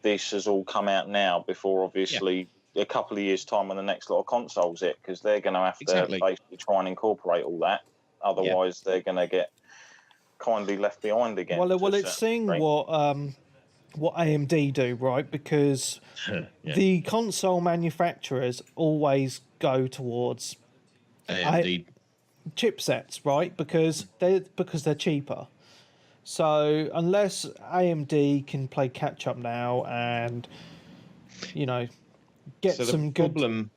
this has all come out now before, obviously, a couple of years' time when the next lot of consoles hit, because they're going to have to basically try and incorporate all that. Otherwise, they're going to get kindly left behind again. Well, it's seeing what AMD do, right? Because the console manufacturers always go towards AMD chipsets, right? Because they're cheaper. So unless AMD can play catch up now and get some good problem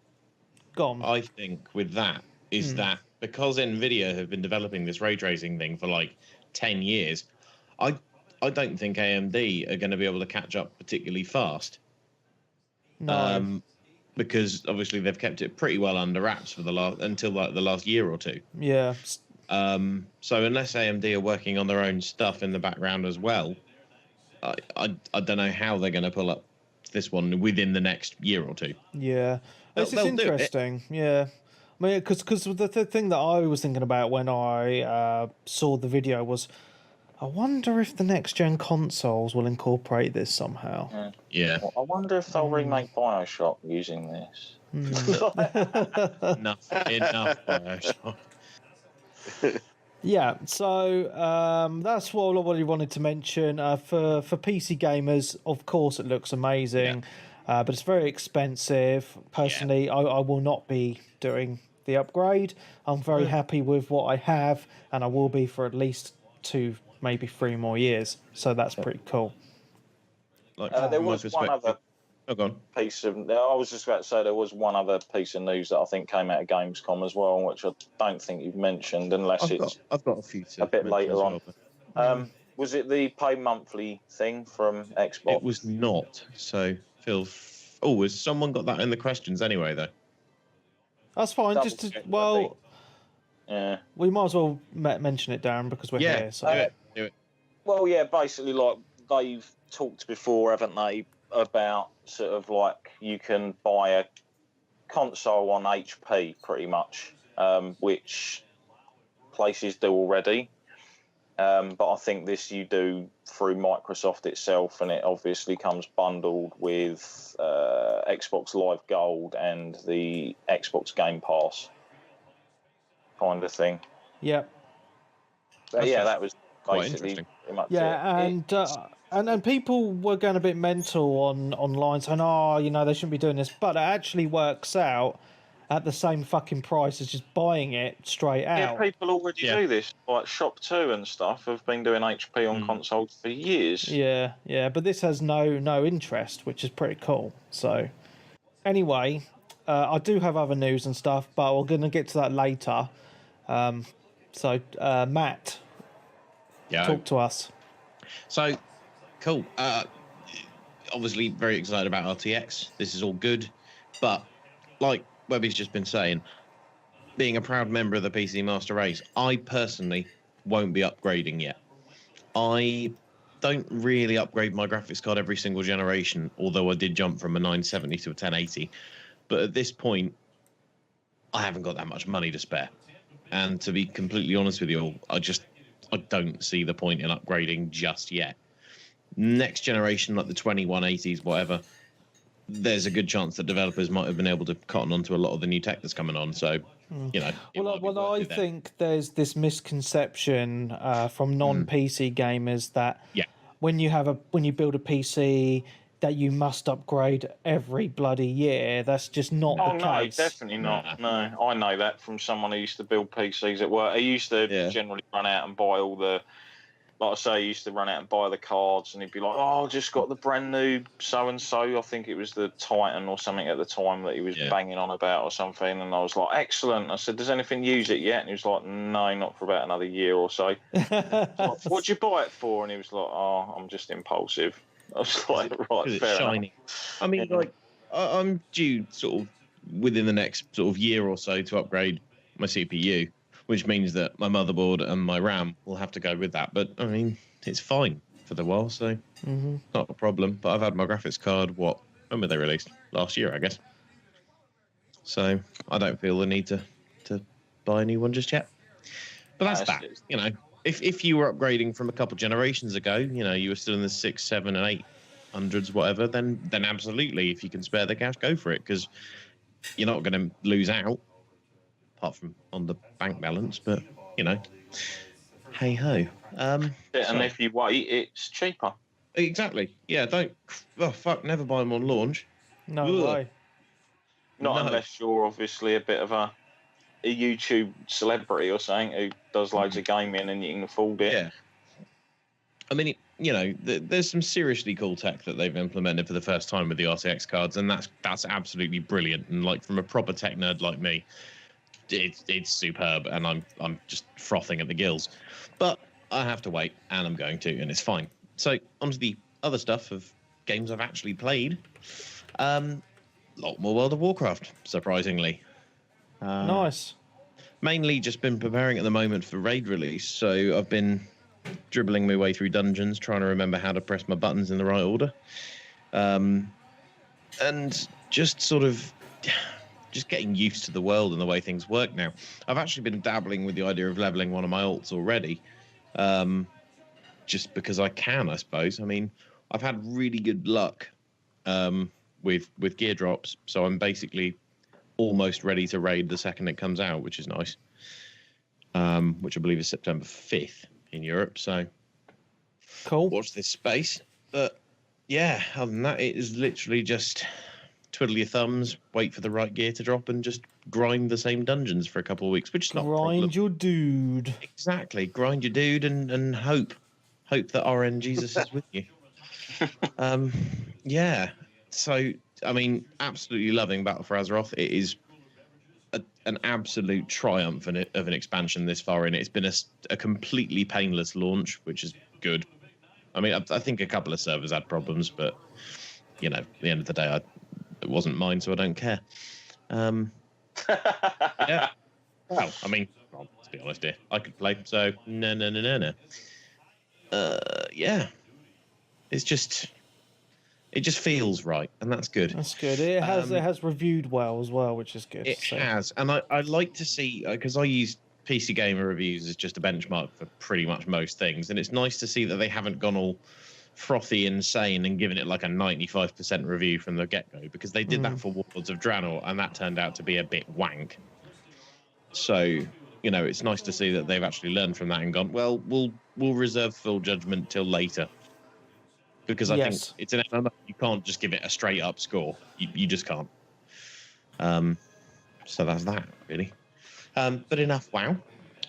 gone, I think with that is that because Nvidia have been developing this ray tracing thing for like 10 years, I don't think AMD are going to be able to catch up particularly fast. No. Because obviously they've kept it pretty well under wraps for until like the last year or two. Yeah. So unless AMD are working on their own stuff in the background as well, I don't know how they're going to pull up this one within the next year or two. Yeah, this is interesting. Yeah, I mean, because the thing that I was thinking about when I saw the video was, I wonder if the next gen consoles will incorporate this somehow. Yeah. Well, I wonder if they'll remake BioShock using this. Enough BioShock. Yeah, so that's what I wanted to mention. For PC gamers, of course, it looks amazing, but it's very expensive. Personally, I will not be doing the upgrade. I'm very happy with what I have, and I will be for at least 2, maybe 3 more years. So that's pretty cool. There was one other piece of... I was just about to say there was one other piece of news that I think came out of Gamescom as well, which I don't think you've mentioned, unless I've got a few a bit later on. Was it the pay monthly thing from Xbox? It was not. So, Phil... Oh, has someone got that in the questions anyway, though? That's fine. Yeah. We might as well mention it, Darren, because we're here. So. Do it. Well, yeah, basically, like, they've talked before, haven't they, about sort of like you can buy a console on HP pretty much, which places do already. But I think this you do through Microsoft itself, and it obviously comes bundled with Xbox Live Gold and the Xbox Game Pass kind of thing. Yep. But yeah, that was quite basically interesting. pretty much it. And people were going a bit mental online saying, they shouldn't be doing this, but it actually works out at the same fucking price as just buying it straight out. Yeah, people already do this. Like Shop 2 and stuff have been doing HP on consoles for years. Yeah, but this has no interest, which is pretty cool. So, anyway, I do have other news and stuff, but we're going to get to that later. Matt, talk to us. So, cool. Obviously, very excited about RTX. This is all good. But, like Webby's just been saying, being a proud member of the PC Master Race, I personally won't be upgrading yet. I don't really upgrade my graphics card every single generation, although I did jump from a 970 to a 1080. But at this point, I haven't got that much money to spare. And to be completely honest with you all, I don't see the point in upgrading just yet. Next generation, like the 2180s, whatever, there's a good chance that developers might have been able to cotton onto a lot of the new tech that's coming on. So, Well, I think there's this misconception from non-PC gamers that when you build a PC, that you must upgrade every bloody year. That's just not the case. No, definitely not. No, I know that from someone who used to build PCs at work. He used to generally run out and buy all the, like I say, he used to run out and buy the cards, and he'd be like, I just got the brand new so-and-so. I think it was the Titan or something at the time that he was banging on about or something. And I was like, excellent. I said, does anything use it yet? And he was like, no, not for about another year or so. Like, what'd you buy it for? And he was like, I'm just impulsive. I was like, right, fair shiny. enough. I mean, I'm due sort of within the next sort of year or so to upgrade my CPU, which means that my motherboard and my RAM will have to go with that. But, I mean, it's fine for the while, so not a problem. But I've had my graphics card, when were they released? Last year, I guess. So I don't feel the need to buy a new one just yet. But that's that. if you were upgrading from a couple generations ago, you were still in the 6, 7, and 800s, whatever, then absolutely, if you can spare the cash, go for it, because you're not going to lose out, apart from on the bank balance. But hey ho. And if you wait, it's cheaper. Exactly. Yeah. Never buy them on launch. No way. Not unless you're obviously a bit of a YouTube celebrity or something who does loads of gaming and you can afford it. Yeah. I mean, there's some seriously cool tech that they've implemented for the first time with the RTX cards, and that's absolutely brilliant. And like, from a proper tech nerd like me, it's superb, and I'm just frothing at the gills. But I have to wait, and I'm going to, and it's fine. So onto the other stuff of games I've actually played. Lot more World of Warcraft, surprisingly. Nice. Mainly just been preparing at the moment for raid release, so I've been dribbling my way through dungeons, trying to remember how to press my buttons in the right order, and just sort of just getting used to the world and the way things work now. I've actually been dabbling with the idea of leveling one of my alts already, just because I can, I suppose. I mean, I've had really good luck with gear drops, so I'm basically almost ready to raid the second it comes out, which is nice. Which I believe is September 5th in Europe. So cool. Watch this space. But yeah, other than that, it is literally just twiddle your thumbs, wait for the right gear to drop, and just grind the same dungeons for a couple of weeks, which is not a problem. Grind your dude. Exactly. Grind your dude and hope that RN Jesus is with you. Yeah. So, I mean, absolutely loving Battle for Azeroth. It is an absolute triumph of an expansion this far in. It's been a completely painless launch, which is good. I mean, I think a couple of servers had problems, but, at the end of the day, it wasn't mine, so I don't care. Yeah. Well, I mean, let's be honest here. I could play, so no. Yeah. It just feels right, and that's good. That's good. It has reviewed well as well, which is good. It has, and I like to see, because I use PC Gamer reviews as just a benchmark for pretty much most things, and it's nice to see that they haven't gone all frothy insane and given it like a 95% review from the get-go, because they did that for Warlords of Draenor, and that turned out to be a bit wank. So, it's nice to see that they've actually learned from that and gone, well, we'll reserve full judgment till later. Because I think it's an MMO. You can't just give it a straight up score. You just can't. So that's that, really. But enough, wow.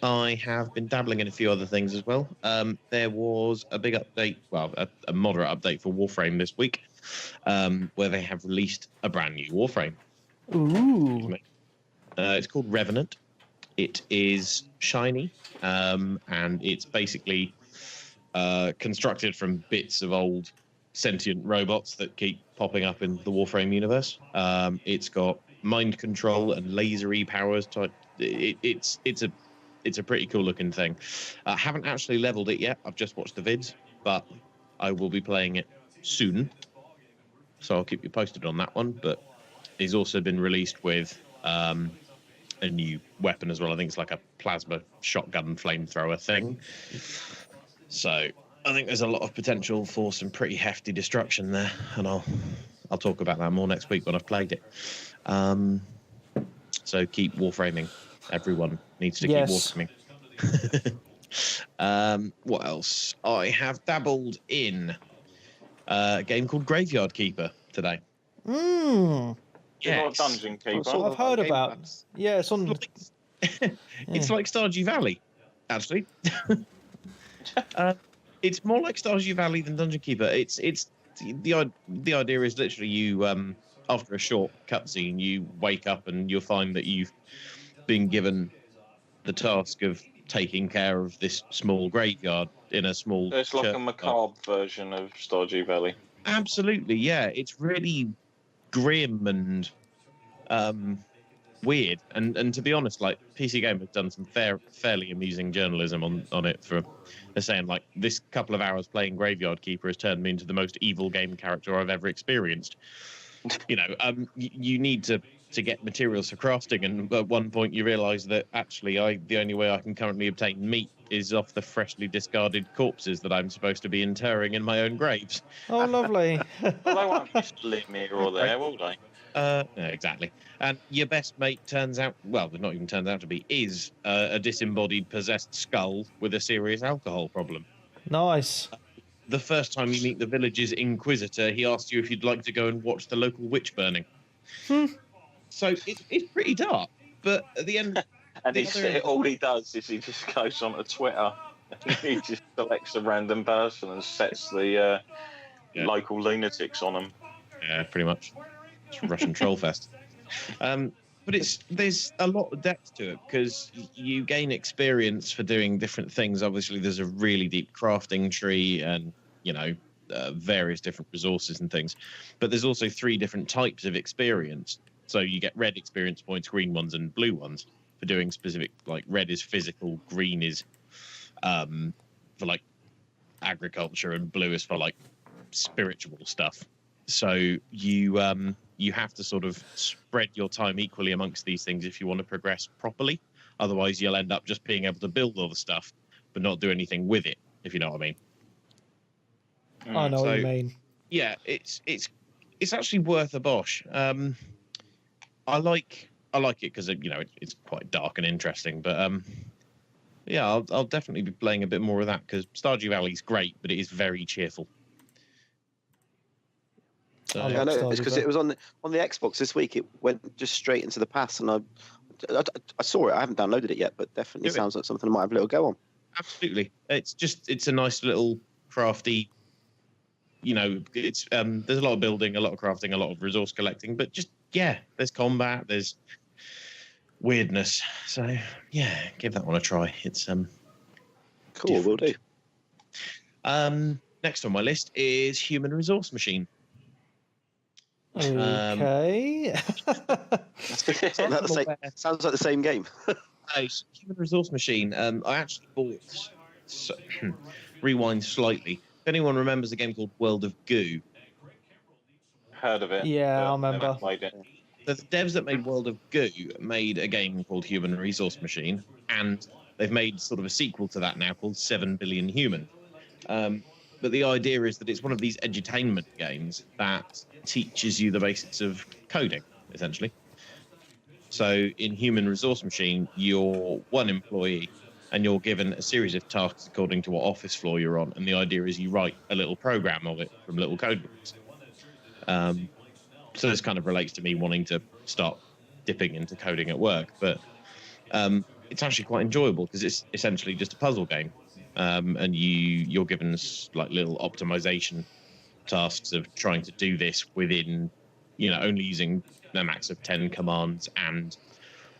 I have been dabbling in a few other things as well. There was a big update, well, a moderate update for Warframe this week, where they have released a brand new Warframe. Ooh. It's called Revenant. It is shiny, and it's basically constructed from bits of old sentient robots that keep popping up in the Warframe universe. It's got mind control and lasery powers type. It's a pretty cool looking thing. I haven't actually leveled it yet. I've just watched the vids, but I will be playing it soon. So I'll keep you posted on that one. But it's also been released with a new weapon as well. I think it's like a plasma shotgun flamethrower thing. So I think there's a lot of potential for some pretty hefty destruction there, and I'll talk about that more next week when I've played it. So keep warframing. Everyone needs to keep warframing. What else? I have dabbled in a game called Graveyard Keeper today. Yes. Dungeon Keeper. I've heard about. Yeah, it's on. It's like Stardew Valley, actually. It's more like Stardew Valley than Dungeon Keeper. It's the idea is literally you after a short cutscene you wake up and you'll find that you've been given the task of taking care of this small graveyard in a small. It's like a macabre version of Stardew Valley. Absolutely, yeah. It's really grim and weird, and to be honest, like PC Gamer have done some fairly amusing journalism on it. They're saying like this couple of hours playing Graveyard Keeper has turned me into the most evil game character I've ever experienced. You need to get materials for crafting, and at one point you realise that actually the only way I can currently obtain meat is off the freshly discarded corpses that I'm supposed to be interring in my own graves. Oh, lovely. Well, they won't be slim here or there, will they? No, exactly. And your best mate turns out, well, not even turns out to be, is a disembodied, possessed skull with a serious alcohol problem. Nice. The first time you meet the village's inquisitor, he asks you if you'd like to go and watch the local witch burning. So it's pretty dark, but at the end... And all he does is he just goes onto Twitter and he just selects a random person and sets the local lunatics on them. Yeah, pretty much. It's Russian troll fest. But there's a lot of depth to it because you gain experience for doing different things. Obviously, there's a really deep crafting tree and, various different resources and things. But there's also 3 different types of experience. So you get red experience points, green ones, and blue ones for doing specific, like red is physical, green is for like agriculture, and blue is for like spiritual stuff. So you have to sort of spread your time equally amongst these things if you want to progress properly. Otherwise, you'll end up just being able to build all the stuff, but not do anything with it, if you know what I mean. I know what you mean. Yeah, it's actually worth a bosh. I like it because it's quite dark and interesting. But I'll definitely be playing a bit more of that because Stardew Valley's great, but it is very cheerful. So, I know it's because it was on the Xbox this week. It went just straight into the past, and I saw it. I haven't downloaded it yet, but definitely sounds like something I might have a little go on. Absolutely, it's a nice little crafty. It's there's a lot of building, a lot of crafting, a lot of resource collecting, but there's combat, there's weirdness. So give that one a try. It's cool. Different. Will do. Next on my list is Human Resource Machine. Okay. Sounds like the same game. Human Resource Machine. I actually bought. Rewind slightly. If anyone remembers a game called World of Goo, heard of it? Yeah, I remember. The devs that made World of Goo made a game called Human Resource Machine, and they've made sort of a sequel to that now called 7 Billion Human. But the idea is that it's one of these edutainment games that teaches you the basics of coding, essentially. So in Human Resource Machine, you're one employee and you're given a series of tasks according to what office floor you're on. And the idea is you write a little program of it from little code books. So this kind of relates to me wanting to start dipping into coding at work. But it's actually quite enjoyable because it's essentially just a puzzle game. And you're given like little optimization tasks of trying to do this within, only using a max of 10 commands and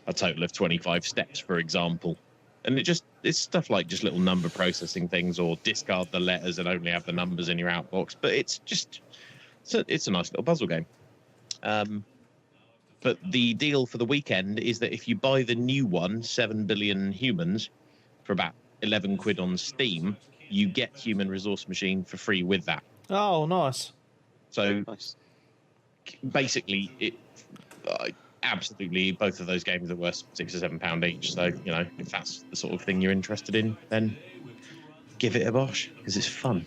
a total of 25 steps, for example. And it's stuff like just little number processing things or discard the letters and only have the numbers in your outbox. But it's a nice little puzzle game. But the deal for the weekend is that if you buy the new one, 7 Billion Humans, for about 11 quid on Steam, you get Human Resource Machine for free with that. Oh, nice. So basically, absolutely both of those games are worth £6 or £7 each. So, if that's the sort of thing you're interested in, then give it a bosh because it's fun.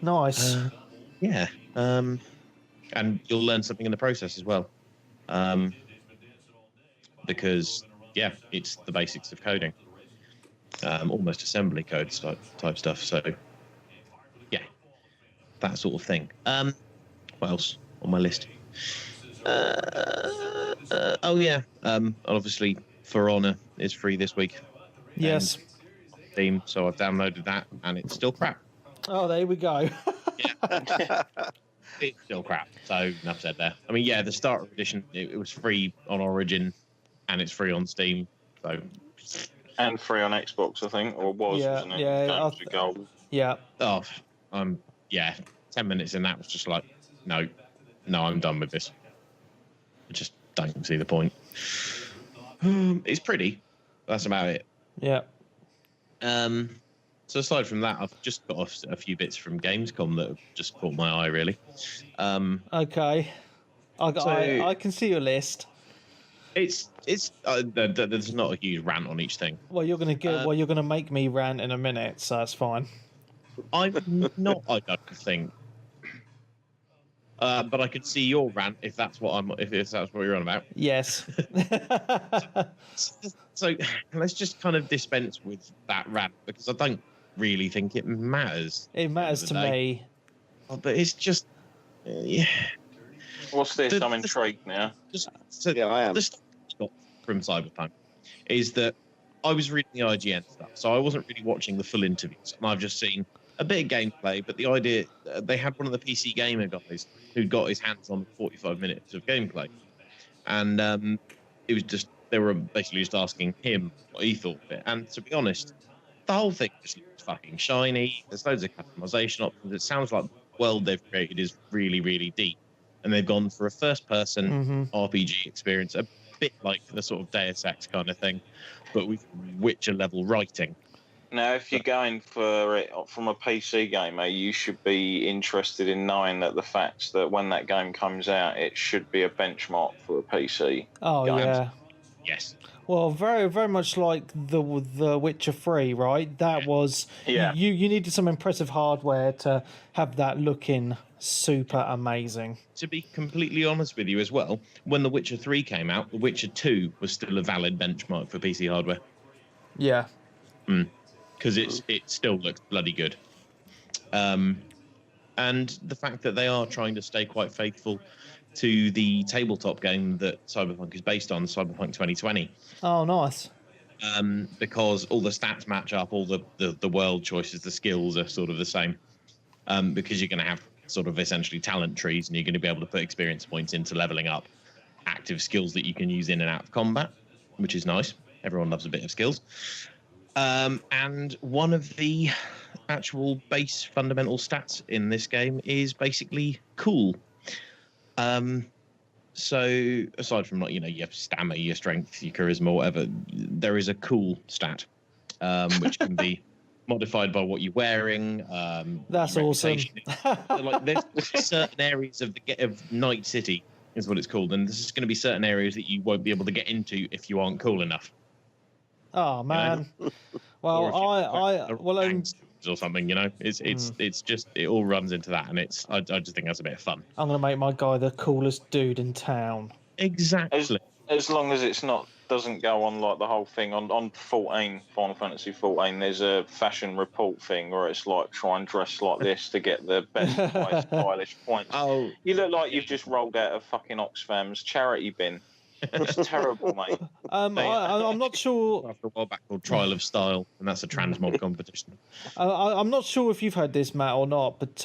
Nice. And you'll learn something in the process as well. Because, it's the basics of coding. Almost assembly code type stuff. So, that sort of thing. What else on my list? Obviously, For Honor is free this week. Yes. Theme. So I've downloaded that, and it's still crap. Oh, there we go. It's still crap. So enough said there. I mean, the starter edition it was free on Origin, and it's free on Steam. So. And free on Xbox, I think, or wasn't it? Yeah. Oh, 10 minutes in that was just like, no, I'm done with this. I just don't see the point. It's pretty. That's about it. Yeah. So aside from that, I've just got a few bits from Gamescom that have just caught my eye, really. Okay. I can see your list. It's there's not a huge rant on each thing. Well, you're gonna make me rant in a minute, so that's fine. I'm not. I don't think. But I could see your rant if that's what you're on about. Yes. So let's just kind of dispense with that rant because I don't really think it matters. It matters to me. But it's just, yeah. What's this? I'm intrigued now. I am. The stuff I got from Cyberpunk is that I was reading the IGN stuff, so I wasn't really watching the full interviews, and I've just seen a bit of gameplay. But the idea, they had one of the PC Gamer guys who got his hands on 45 minutes of gameplay, and it was just they were basically just asking him what he thought of it. And to be honest, the whole thing just looks fucking shiny. There's loads of customization options. It sounds like the world they've created is really, really deep. And they've gone for a first-person RPG experience, a bit like the sort of Deus Ex kind of thing, but with Witcher-level writing. Now, if you're going for it from a PC gamer, you should be interested in knowing that the facts that when that game comes out, it should be a benchmark for a PC. Oh, game. yeah. Yes. Well, very, very much like the Witcher 3, right? That was... Yeah. You needed some impressive hardware to have that looking super amazing. To be completely honest with you as well, when The Witcher 3 came out, The Witcher 2 was still a valid benchmark for PC hardware. Yeah. Because it still looks bloody good. And the fact that they are trying to stay quite faithful to the tabletop game that Cyberpunk is based on, Cyberpunk 2020. Oh, nice. Because all the stats match up, all the world choices, the skills are sort of the same. Because you're going to have sort of essentially talent trees, and you're going to be able to put experience points into leveling up active skills that you can use in and out of combat, which is nice. Everyone loves a bit of skills. And one of the actual base fundamental stats in this game is basically cool. So aside from, like, your stamina, your strength, your charisma, whatever, there is a cool stat, which can be modified by what you're wearing. That's awesome. Like, there's certain areas of Night City is what it's called, and there's going to be certain areas that you won't be able to get into if you aren't cool enough. Oh man. Well, or something, it's just, it all runs into that, and I just think that's a bit of fun. I'm gonna make my guy the coolest dude in town. Exactly. As long as it's doesn't go on like the whole thing on 14, Final Fantasy 14. There's a fashion report thing where it's like try and dress like this to get the best stylish points. Oh, you look like you've just rolled out of fucking Oxfam's charity bin. It's terrible, mate. I'm not sure. After a while back called Trial of Style, and that's a transmod competition. I'm not sure if you've heard this, Matt, or not, but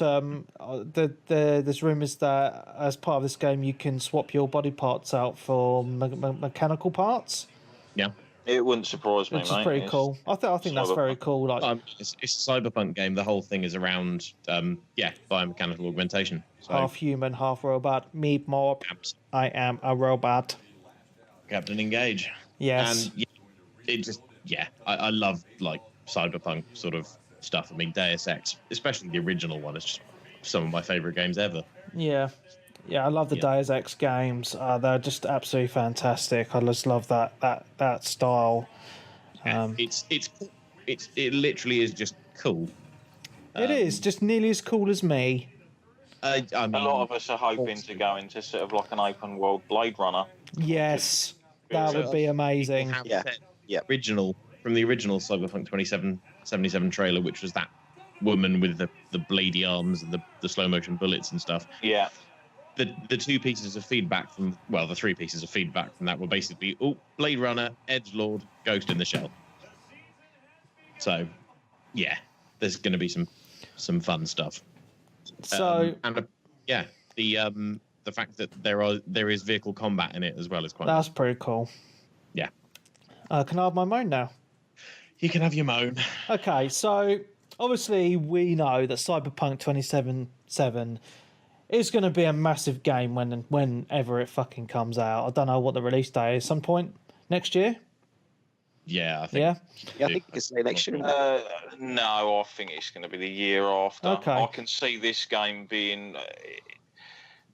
there's rumours that as part of this game you can swap your body parts out for mechanical parts. Yeah, it wouldn't surprise me, which is pretty cool. I think that's very cool. Like, it's a cyberpunk game. The whole thing is around biomechanical augmentation. So, half human, half robot. Meep Morp. I am a robot. Captain Engage. Yes. And I love like cyberpunk sort of stuff. I mean, Deus Ex, especially the original one, is just some of my favourite games ever. Yeah, I love the Deus Ex games. They're just absolutely fantastic. I just love that style. It literally is just cool. It is just nearly as cool as me. I mean, a lot of us are hoping to go into sort of like an open world Blade Runner. Yes, that would be amazing. Original Cyberpunk 2077 trailer, which was that woman with the bladey arms and the slow motion bullets and stuff. Yeah. The two pieces of feedback the 3 pieces of feedback from that were basically Blade Runner, Edgelord, Ghost in the Shell. So, yeah, there's going to be some fun stuff. So the fact that there is vehicle combat in it as well is quite. That's pretty cool. Yeah. Can I have my moan now? You can have your moan. Okay, so obviously we know that Cyberpunk 2077 is going to be a massive game whenever it fucking comes out. I don't know what the release day is. Some point next year. Yeah, I think. Yeah. Yeah, I think you can say next year. No, I think it's going to be the year after. Okay. I can see this game being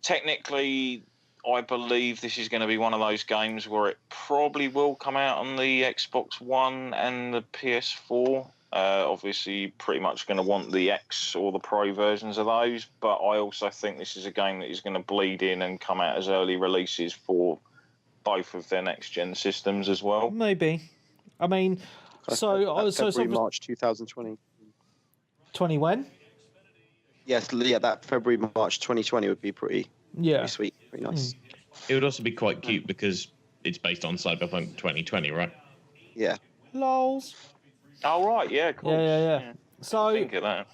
technically I believe this is going to be one of those games where it probably will come out on the Xbox One and the PS4. Obviously, pretty much going to want the X or the Pro versions of those, but I also think this is a game that is going to bleed in and come out as early releases for both of their next-gen systems as well. Maybe. I mean, February, March 2020. 20 when? Yes, yeah, that February, March 2020 would be pretty sweet, pretty nice. It would also be quite cute because it's based on Cyberpunk 2020, right? Yeah. Lols. Oh, right, yeah, cool. Yeah. So, think of that.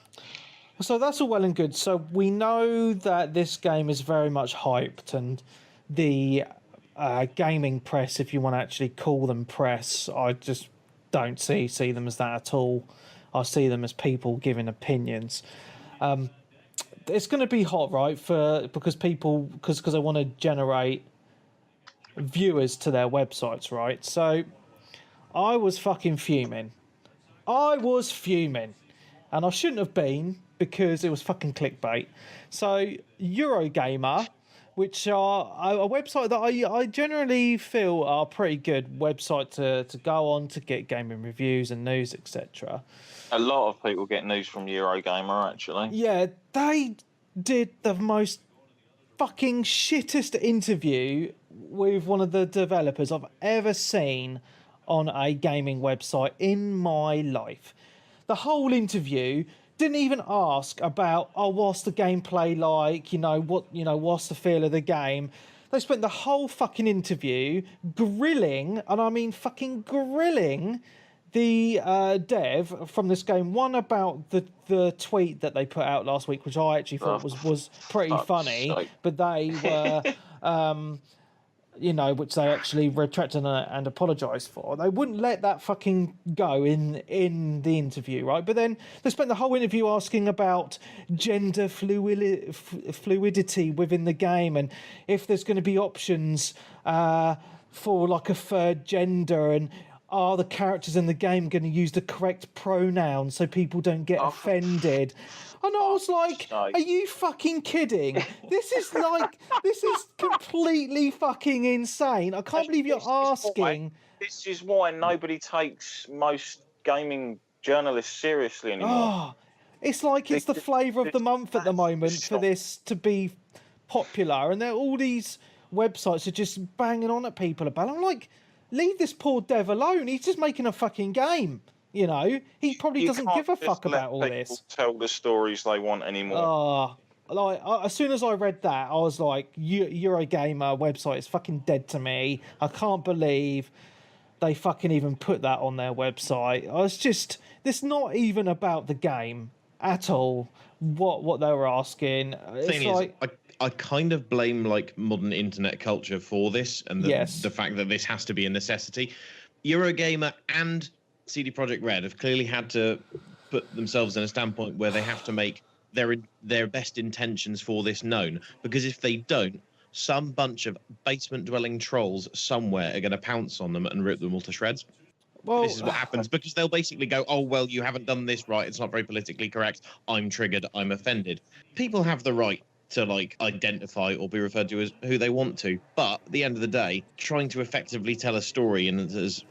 So that's all well and good. So we know that this game is very much hyped, and the gaming press, if you want to actually call them press, I just don't see them as that at all. I see them as people giving opinions. It's going to be hot, right? Because they want to generate viewers to their websites, right? So I was fucking fuming. And I shouldn't have been, because it was fucking clickbait. So Eurogamer, which are a website that I generally feel are a pretty good website to go on to get gaming reviews and news, etc. A lot of people get news from Eurogamer, actually. Yeah, they did the most fucking shittest interview with one of the developers I've ever seen on a gaming website in my life. The whole interview didn't even ask about, what's the gameplay like? What's the feel of the game? They spent the whole fucking interview grilling, and I mean fucking grilling, the dev from this game. One about the tweet that they put out last week, which I actually thought was pretty funny, but they were, which they actually retracted and apologised for. They wouldn't let that fucking go in the interview, right? But then they spent the whole interview asking about gender fluidity within the game, and if there's going to be options for like a third gender, and are the characters in the game going to use the correct pronouns so people don't get offended? And I was like, are you fucking kidding? This is completely fucking insane. I can't believe you're asking. This is why nobody takes most gaming journalists seriously anymore. Oh, it's like it's the flavour of the month at the moment for this to be popular. And all these websites are just banging on at people about it. I'm like, leave this poor dev alone. He's just making a fucking game. He probably doesn't give a fuck about all this. Tell the stories they want anymore. As soon as I read that, I was like, Eurogamer website is fucking dead to me. I can't believe they fucking even put that on their website. It's not even about the game at all. What they were asking. I kind of blame modern internet culture for this, and the fact that this has to be a necessity. Eurogamer and CD Projekt Red have clearly had to put themselves in a standpoint where they have to make their best intentions for this known, because if they don't, some bunch of basement-dwelling trolls somewhere are going to pounce on them and rip them all to shreds. Well, this is what happens, because they'll basically go, oh, well, you haven't done this right, it's not very politically correct, I'm triggered, I'm offended. People have the right to identify or be referred to as who they want to, but at the end of the day, trying to effectively tell a story in as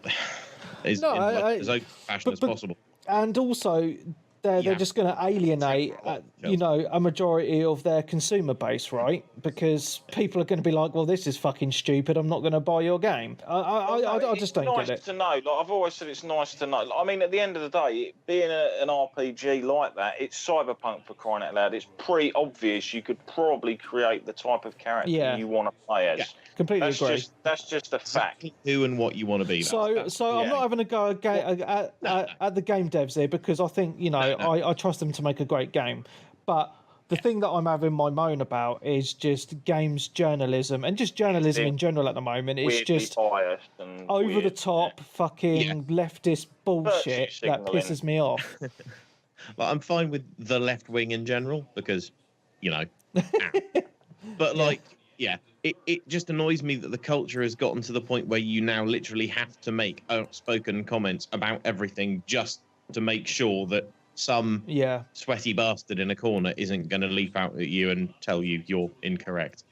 open-fashioned as possible. And also, they're just going to alienate, a majority of their consumer base, right? Because people are going to be like, well, this is fucking stupid, I'm not going to buy your game. I just don't get it. It's nice to know. I've always said it's nice to know. I mean, at the end of the day, being an RPG like that, it's Cyberpunk, for crying out loud. It's pretty obvious you could probably create the type of character you want to play as. Yeah. Completely agree. That's just a fact. Who and what you want to be. So I'm not having a go at the game devs here, because I think I trust them to make a great game. But the thing that I'm having my moan about is just games journalism, and just journalism in general at the moment. It's just over the top, fucking leftist bullshit that pisses me off. I'm fine with the left wing in general, because but it just annoys me that the culture has gotten to the point where you now literally have to make outspoken comments about everything just to make sure that some sweaty bastard in a corner isn't going to leap out at you and tell you you're incorrect.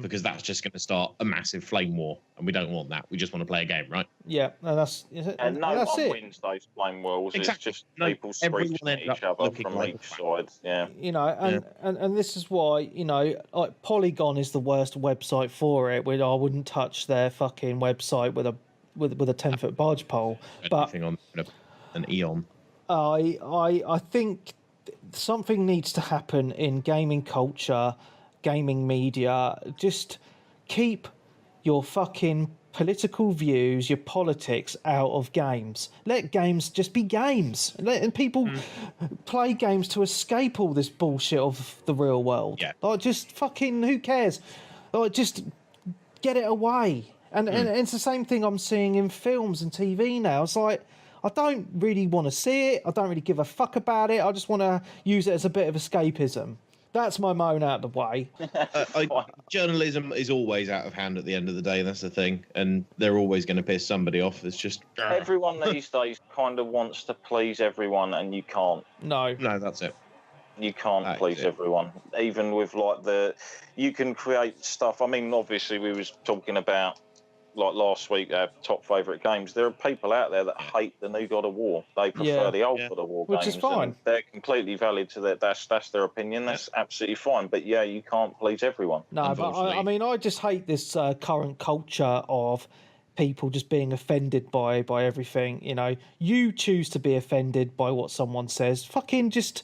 because that's just going to start a massive flame war, and we don't want that. We just want to play a game, right? Yeah, and and no that's one it. wins those flame wars. Exactly. It's just people screeching at each other from each side. Yeah, And this is why like Polygon is the worst website for it. I wouldn't touch their fucking website with a 10-foot barge pole. But on an Eon. I think something needs to happen in gaming culture, gaming media. Just keep your fucking political views, your politics out of games. Let games just be games. Let people play games to escape all this bullshit of the real world. Yeah. Like, just fucking, who cares? Like, just get it away. And it's the same thing I'm seeing in films and TV now. It's like, I don't really want to see it. I don't really give a fuck about it. I just want to use it as a bit of escapism. That's my moan out of the way. Journalism is always out of hand at the end of the day. That's the thing. And they're always going to piss somebody off. It's just... Everyone these days kind of wants to please everyone, and you can't. No, that's it. You can't please everyone. Even with, like, you can create stuff. I mean, obviously, we was talking about, like last week, our top favourite games. There are people out there that hate the new God of War. They prefer the old God of War games. Which is fine. They're completely valid to that. That's their opinion. That's absolutely fine. But yeah, you can't please everyone. No, but I mean, I just hate this current culture of people just being offended by everything. You choose to be offended by what someone says. Fucking just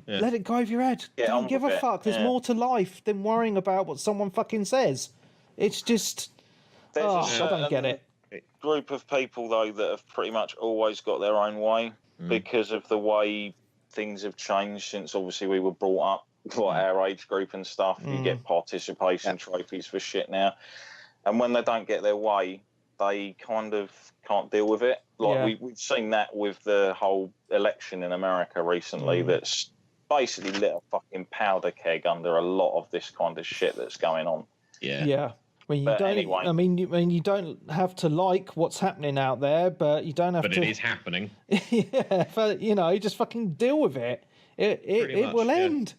let it go over your head. Don't give a fuck. There's more to life than worrying about what someone fucking says. It's just... I don't get it. Group of people, though, that have pretty much always got their own way because of the way things have changed since, obviously, we were brought up, like our age group and stuff. You get participation trophies for shit now. And when they don't get their way, they kind of can't deal with it. Like, we've seen that with the whole election in America recently that's basically lit a fucking powder keg under a lot of this kind of shit that's going on. Yeah. Anyway. I mean, you don't have to like what's happening out there, but you don't have to. But it is happening. But, just fucking deal with it. It will end.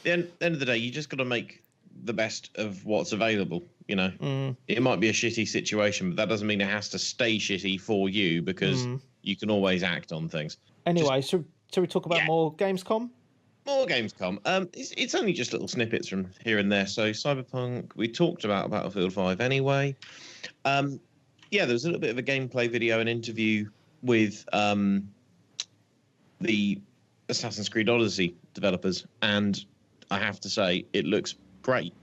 At the end of the day, you just got to make the best of what's available. It might be a shitty situation, but that doesn't mean it has to stay shitty for you, because you can always act on things. Anyway, shall we talk about more Gamescom? More Gamescom. It's only just little snippets from here and there. So Cyberpunk, we talked about Battlefield 5 anyway. There was a little bit of a gameplay video and interview with the Assassin's Creed Odyssey developers, and I have to say, it looks great.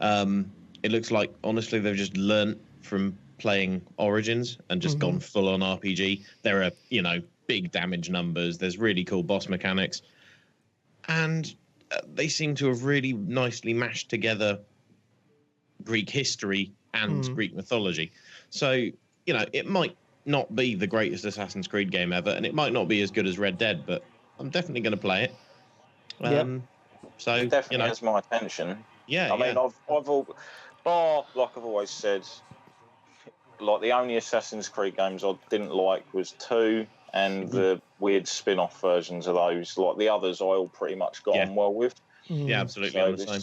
It looks like, honestly, they've just learnt from playing Origins and just gone full on RPG. There are, big damage numbers. There's really cool boss mechanics. And they seem to have really nicely mashed together Greek history and Greek mythology. So, it might not be the greatest Assassin's Creed game ever, and it might not be as good as Red Dead, but I'm definitely going to play it. So it definitely has my attention. Yeah, I mean, like I've always said, like the only Assassin's Creed games I didn't like was 2 and the weird spin-off versions of those. Like the others, I all pretty much got on well with. Yeah, absolutely. So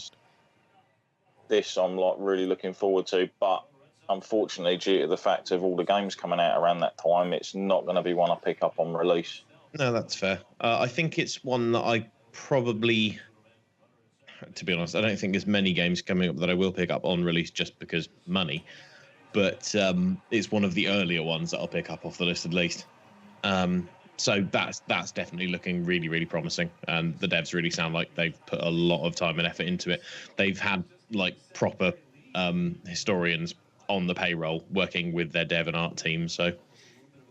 this I'm like really looking forward to, but unfortunately, due to the fact of all the games coming out around that time, it's not going to be one I pick up on release. No, that's fair. I think it's one that I probably, to be honest, I don't think there's many games coming up that I will pick up on release just because money. But it's one of the earlier ones that I'll pick up off the list at least. So that's definitely looking really, really promising. And the devs really sound like they've put a lot of time and effort into it. They've had like proper historians on the payroll working with their dev and art team. So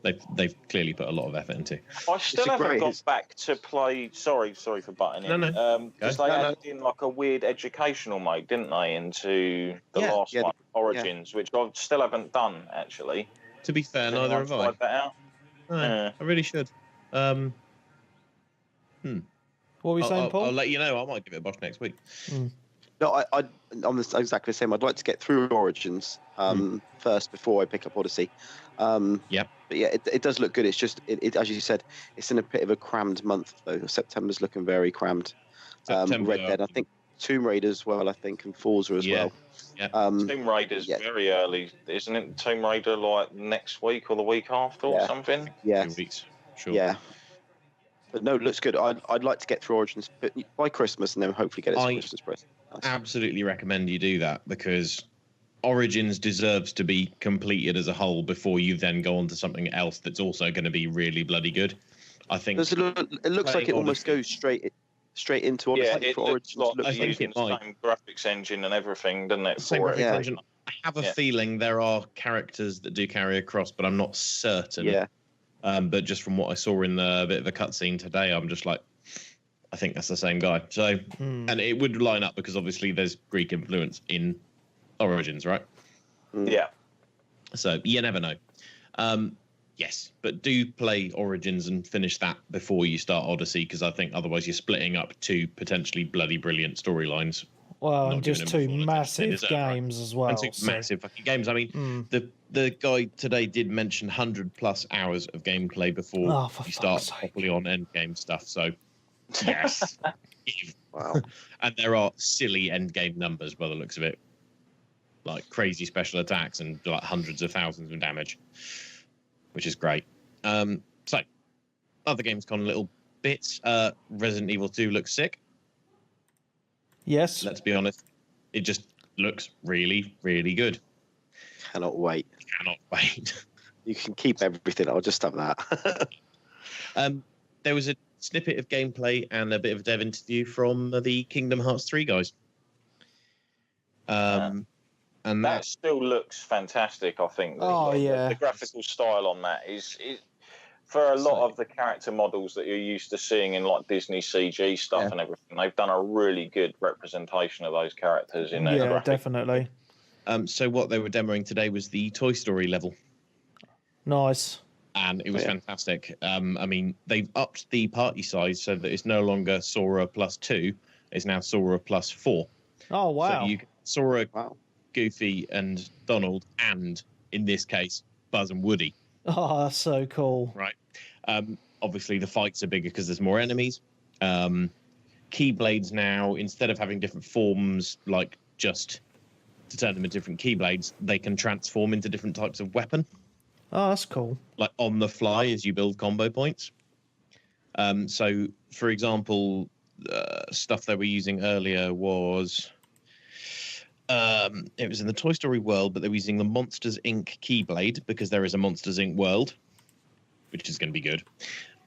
they've clearly put a lot of effort into. I still haven't got back to play. Sorry for butting in. No. Because they added in like a weird educational mode, didn't they, into the last one, Origins, which I still haven't done actually. To be fair, neither have I. That out? No, I really should. What were you saying, Paul? I'll let you know. I might give it a bosh next week. No, I'm exactly the same. I'd like to get through Origins first before I pick up Odyssey. But yeah, it does look good. It's just, it as you said, it's in a bit of a crammed month though. September's looking very crammed. Red Dead, I think Tomb Raider as well, I think, and Forza as well. Yeah. Tomb Raider's very early, isn't it? Tomb Raider like next week or the week after or something? Yeah. 2 weeks. Sure. Yeah. But no, it looks good. I'd like to get through Origins by Christmas and then hopefully get it to Christmas present. Absolutely recommend you do that, because Origins deserves to be completed as a whole before you then go on to something else that's also going to be really bloody good. I think it looks like it almost goes straight into Odyssey. Yeah, it looks like using the same graphics engine and everything, doesn't it? Same graphics engine. I have a feeling there are characters that do carry across, but I'm not certain. Yeah. But just from what I saw in the bit of a cutscene today, I'm just like, I think that's the same guy. So, and it would line up because obviously there's Greek influence in Origins, right? Yeah. So you never know. Yes, but do play Origins and finish that before you start Odyssey, because I think otherwise you're splitting up 2 potentially bloody brilliant storylines. Well, and just 2 massive games as well. And 2 massive fucking games. I mean, the guy today did mention 100+ hours of gameplay before you start properly on endgame stuff. So, yes. Wow. And there are silly endgame numbers by the looks of it. Like crazy special attacks and like hundreds of thousands of damage, which is great. So, other Gamescom little bits. Resident Evil 2 looks sick. Yes. Let's be honest. It just looks really, really good. Cannot wait. Cannot wait. You can keep everything. I'll just have that. There was a snippet of gameplay and a bit of a dev interview from the Kingdom Hearts 3 guys. And that still looks fantastic, I think. The graphical style on that is for a lot of the character models that you're used to seeing in like Disney CG stuff and everything. They've done a really good representation of those characters in their graphics. Definitely. So what they were demoing today was the Toy Story level. Nice. And it was fantastic. I mean, they've upped the party size so that it's no longer Sora +2. It's now Sora +4. Oh, wow. So you Sora, Goofy, and Donald, and in this case, Buzz and Woody. Oh, that's so cool. Right. Obviously, the fights are bigger because there's more enemies. Keyblades now, instead of having different forms, like just to turn them into different Keyblades, they can transform into different types of weapon. Oh, that's cool. Like on the fly as you build combo points. So, for example, stuff they were using earlier was... it was in the Toy Story world, but they were using the Monsters, Inc. Keyblade, because there is a Monsters, Inc. world, which is going to be good,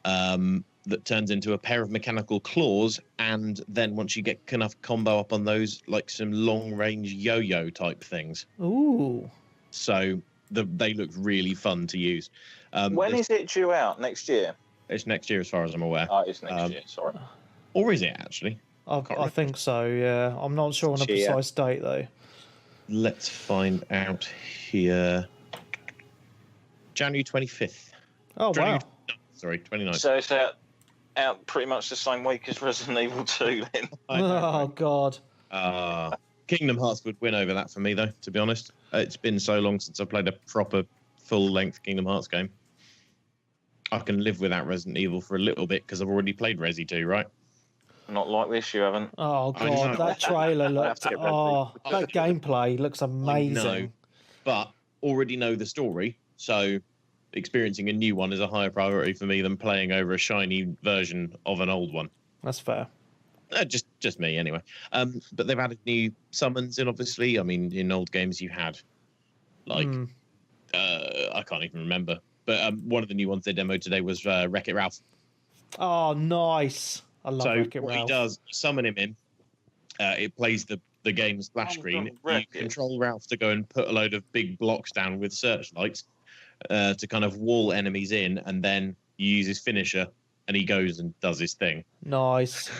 that turns into a pair of mechanical claws, and then once you get enough combo up on those, like some long-range yo-yo type things. Ooh. So they look really fun to use. When is it due out? Next year? It's next year, as far as I'm aware. Oh, it's next year, sorry. Or is it, actually? I think so, yeah. I'm not sure on a precise date, though. Let's find out here. January 25th. Oh, wow. Sorry, 29th. So it's out pretty much the same week as Resident Evil 2, then. Oh, God. Kingdom Hearts would win over that for me, though, to be honest. It's been so long since I played a proper full-length Kingdom Hearts game. I can live without Resident Evil for a little bit because I've already played Resi 2, right? Not like this, you haven't. Oh, God, that trailer looked... that gameplay looks amazing. I know, but already know the story, so experiencing a new one is a higher priority for me than playing over a shiny version of an old one. That's fair. Just me, anyway. But they've added new summons in, obviously. I mean, in old games you had, like... I can't even remember. But one of the new ones they demoed today was Wreck-It Ralph. Oh, nice. I love Wreck-It Ralph. So what he does, you summon him in, it plays the game splash screen. You control Ralph to go and put a load of big blocks down with searchlights to kind of wall enemies in, and then you use his finisher, and he goes and does his thing. Nice.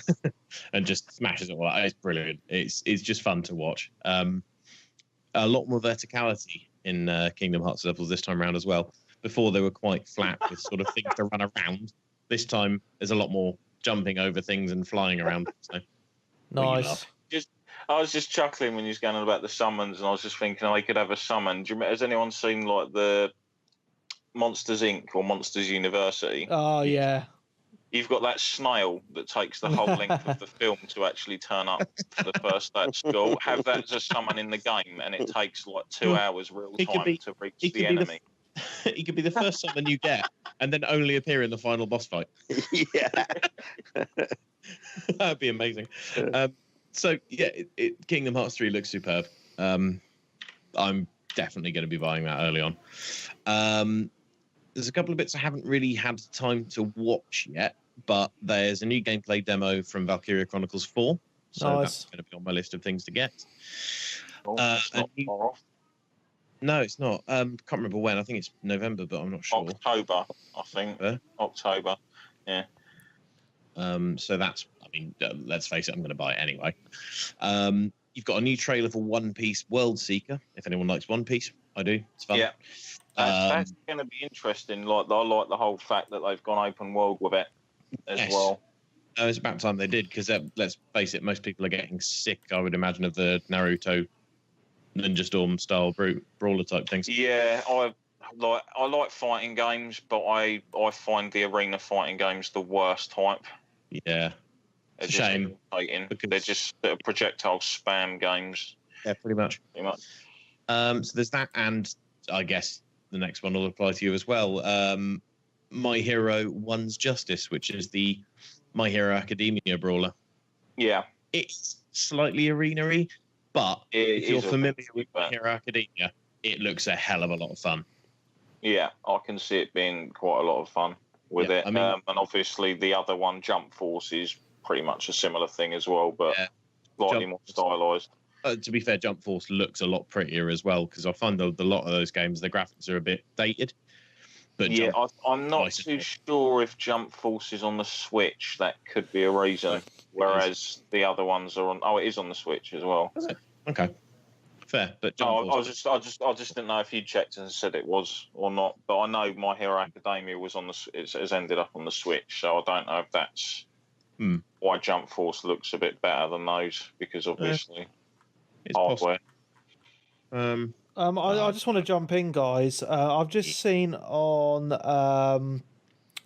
And just smashes it all out. It's brilliant. It's just fun to watch. A lot more verticality in Kingdom Hearts levels this time around as well. Before they were quite flat with sort of things to run around. This time there's a lot more jumping over things and flying around. So, nice. I was just chuckling when you was going on about the summons, and I was just thinking, I could have a summon. Has anyone seen like the Monsters Inc. or Monsters University? Oh yeah. You've got that snail that takes the whole length of the film to actually turn up for the first day at school. Have that as someone in the game, and it takes like 2 hours real time to reach the enemy. He could be the first summon you get, and then only appear in the final boss fight. Yeah. That'd be amazing. So yeah, Kingdom Hearts 3 looks superb. I'm definitely going to be buying that early on. There's a couple of bits I haven't really had time to watch yet, but there's a new gameplay demo from Valkyria Chronicles 4, so that's going to be on my list of things to get. It's not far off. No, it's not. Can't remember when. I think it's November, but I'm not sure. October, I think. October, yeah. So that's, I mean, let's face it, I'm going to buy it anyway. You've got a new trailer for One Piece World Seeker. If anyone likes One Piece, I do. It's fun. Yeah. That's going to be interesting. I like the whole fact that they've gone open world with it as well. It's about time they did, because let's face it, most people are getting sick, I would imagine, of the Naruto Ninja Storm style brawler type things. Yeah, I like fighting games, but I find the arena fighting games the worst type. Yeah, it's a shame. They're just projectile spam games. Yeah, pretty much. So there's that, and I guess the next one will apply to you as well. My Hero One's Justice, which is the My Hero Academia brawler. Yeah. It's slightly arena-y, but if you're familiar with My Hero Academia, it looks a hell of a lot of fun. Yeah, I can see it being quite a lot of fun with it. I mean, and obviously the other one, Jump Force, is pretty much a similar thing as well, but slightly more stylised. To be fair, Jump Force looks a lot prettier as well, because I find a lot of those games, the graphics are a bit dated. But yeah, I'm not too sure if Jump Force is on the Switch. That could be a reason. Whereas the other ones are on. Oh, it is on the Switch as well. Is it? Okay, fair. But I just didn't know if you checked and said it was or not. But I know My Hero Academia was on it has ended up on the Switch, so I don't know if that's why Jump Force looks a bit better than those, because obviously. It's hardware. I just want to jump in, guys. I've just seen on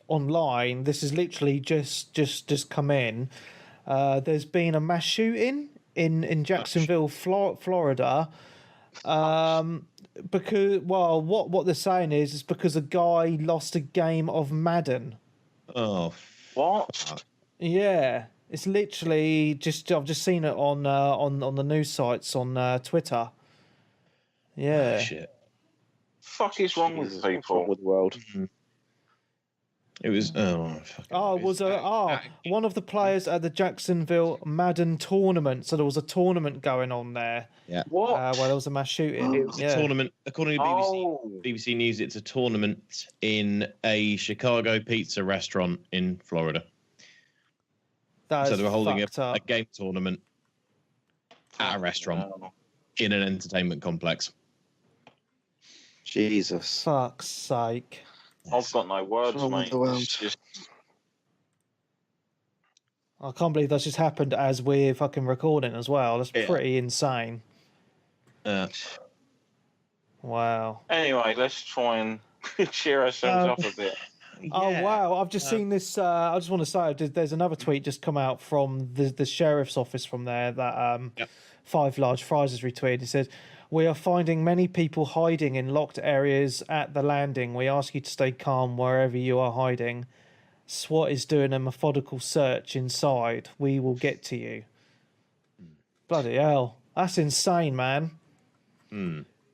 online. This is literally just come in. There's been a mass shooting in Jacksonville, Florida. Because what they're saying is because a guy lost a game of Madden. Oh, what? Yeah. It's literally I've just seen it on the news sites on Twitter. Yeah. Oh, shit. Fuck is wrong with people? With the world. It was one of the players at the Jacksonville Madden tournament. So there was a tournament going on there. Yeah. What? Where there was a mass shooting. It was a tournament. According to BBC News, it's a tournament in a Chicago pizza restaurant in Florida. So they were holding a game tournament at a restaurant in an entertainment complex. Jesus. Fuck's sake. I've got no words, mate. I can't believe that's just happened as we're fucking recording as well. That's pretty insane. Wow. Anyway, let's try and cheer ourselves up a bit. Oh wow! I've just seen this. I just want to say, there's another tweet just come out from the sheriff's office from there that Five Large Fries has retweeted. He says, "We are finding many people hiding in locked areas at the landing. We ask you to stay calm wherever you are hiding. SWAT is doing a methodical search inside. We will get to you." Bloody hell! That's insane, man.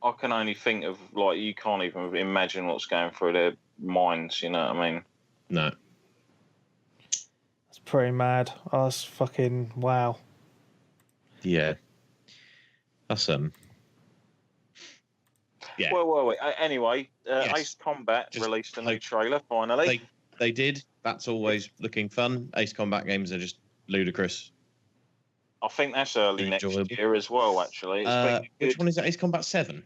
I can only think of you can't even imagine what's going through their minds, you know what I mean? No. That's pretty mad. Oh, that's fucking wow. Yeah. That's yeah. Well, anyway, Ace Combat released a new trailer finally. They did. That's always looking fun. Ace Combat games are just ludicrous. I think that's early next year as well, actually. Which one is that? Ace Combat 7?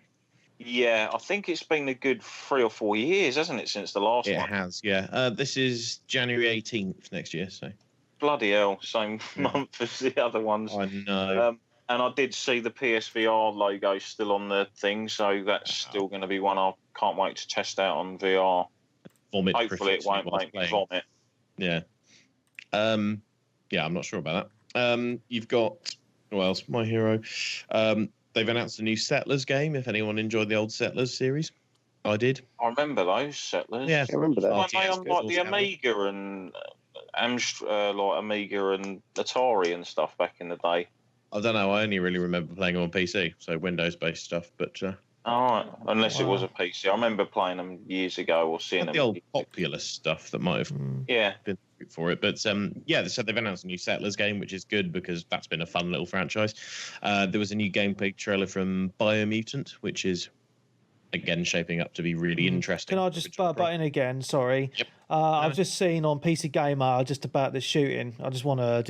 Yeah, I think it's been a good 3 or 4 years, hasn't it, since the last one? It has, yeah. This is January 18th next year, so. Bloody hell, same month as the other ones. I know. And I did see the PSVR logo still on the thing, so that's still going to be one I can't wait to test out on VR. Hopefully it won't make me vomit. Yeah. Yeah, I'm not sure about that. You've got, what else? My Hero. They've announced a new Settlers game, if anyone enjoyed the old Settlers series. I did. I remember those Settlers. Yeah, I remember that. Weren't they RTS on like the Settlers. Amiga and like Amiga and Atari and stuff back in the day? I don't know. I only really remember playing them on PC, so Windows-based stuff. But All right, unless it was a PC. I remember playing them years ago or seeing them. the old Populous stuff that might have been for it. But yeah, so they've announced a new Settlers game, which is good because that's been a fun little franchise. There was a new gameplay trailer from Biomutant, which is again shaping up to be really interesting. Can I just butt in again? Sorry. Yep. I've just seen on PC Gamer just about this shooting. I just want to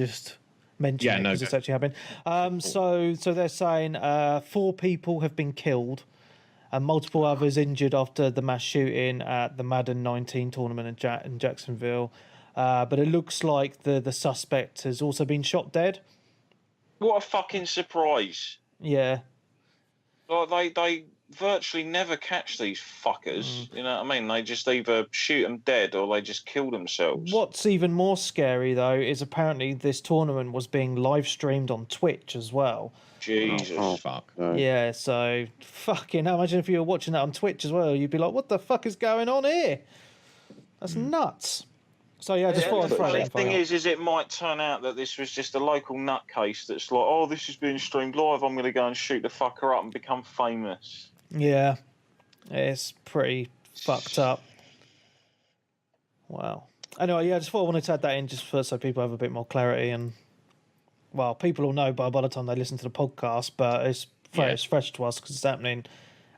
mention it because it's actually happened. So they're saying 4 people have been killed and multiple others injured after the mass shooting at the Madden 19 tournament in Jacksonville. But it looks like the suspect has also been shot dead. What a fucking surprise! Yeah. Like they virtually never catch these fuckers. You know what I mean? They just either shoot them dead or they just kill themselves. What's even more scary though is apparently this tournament was being live streamed on Twitch as well. Jesus. Oh fuck. No. Yeah, so fucking imagine if you were watching that on Twitch as well, you'd be like, what the fuck is going on here? That's nuts. So yeah, I just thought I'd the throw funny that thing out. is it might turn out that this was just a local nutcase that's like, oh, this is being streamed live, I'm going to go and shoot the fucker up and become famous. Yeah, it's pretty fucked up. Wow. Anyway, yeah, I just thought I wanted to add that in just so people have a bit more clarity. And, well, people will know by the time they listen to the podcast, but it's fresh to us because it's happening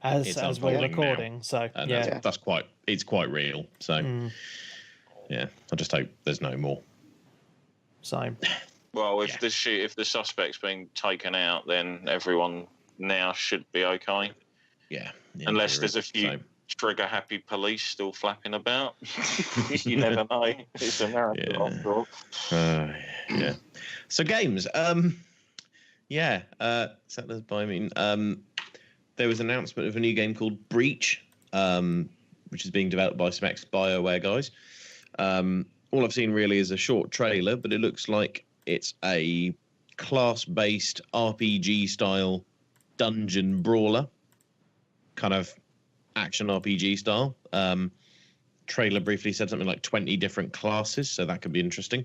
as we're recording. Now. So, And yeah. it's quite real. So, yeah, I just hope there's no more. Same. Well, if the suspect's been taken out, then everyone now should be okay. Yeah. Unless there's a few trigger-happy police still flapping about. You never know. It's America after all. Yeah. So games. Settlers by there was an announcement of a new game called Breach, which is being developed by some ex-BioWare guys. All I've seen really is a short trailer, but it looks like it's a class-based RPG-style dungeon brawler, kind of action RPG style. Trailer briefly said something like 20 different classes, so that could be interesting,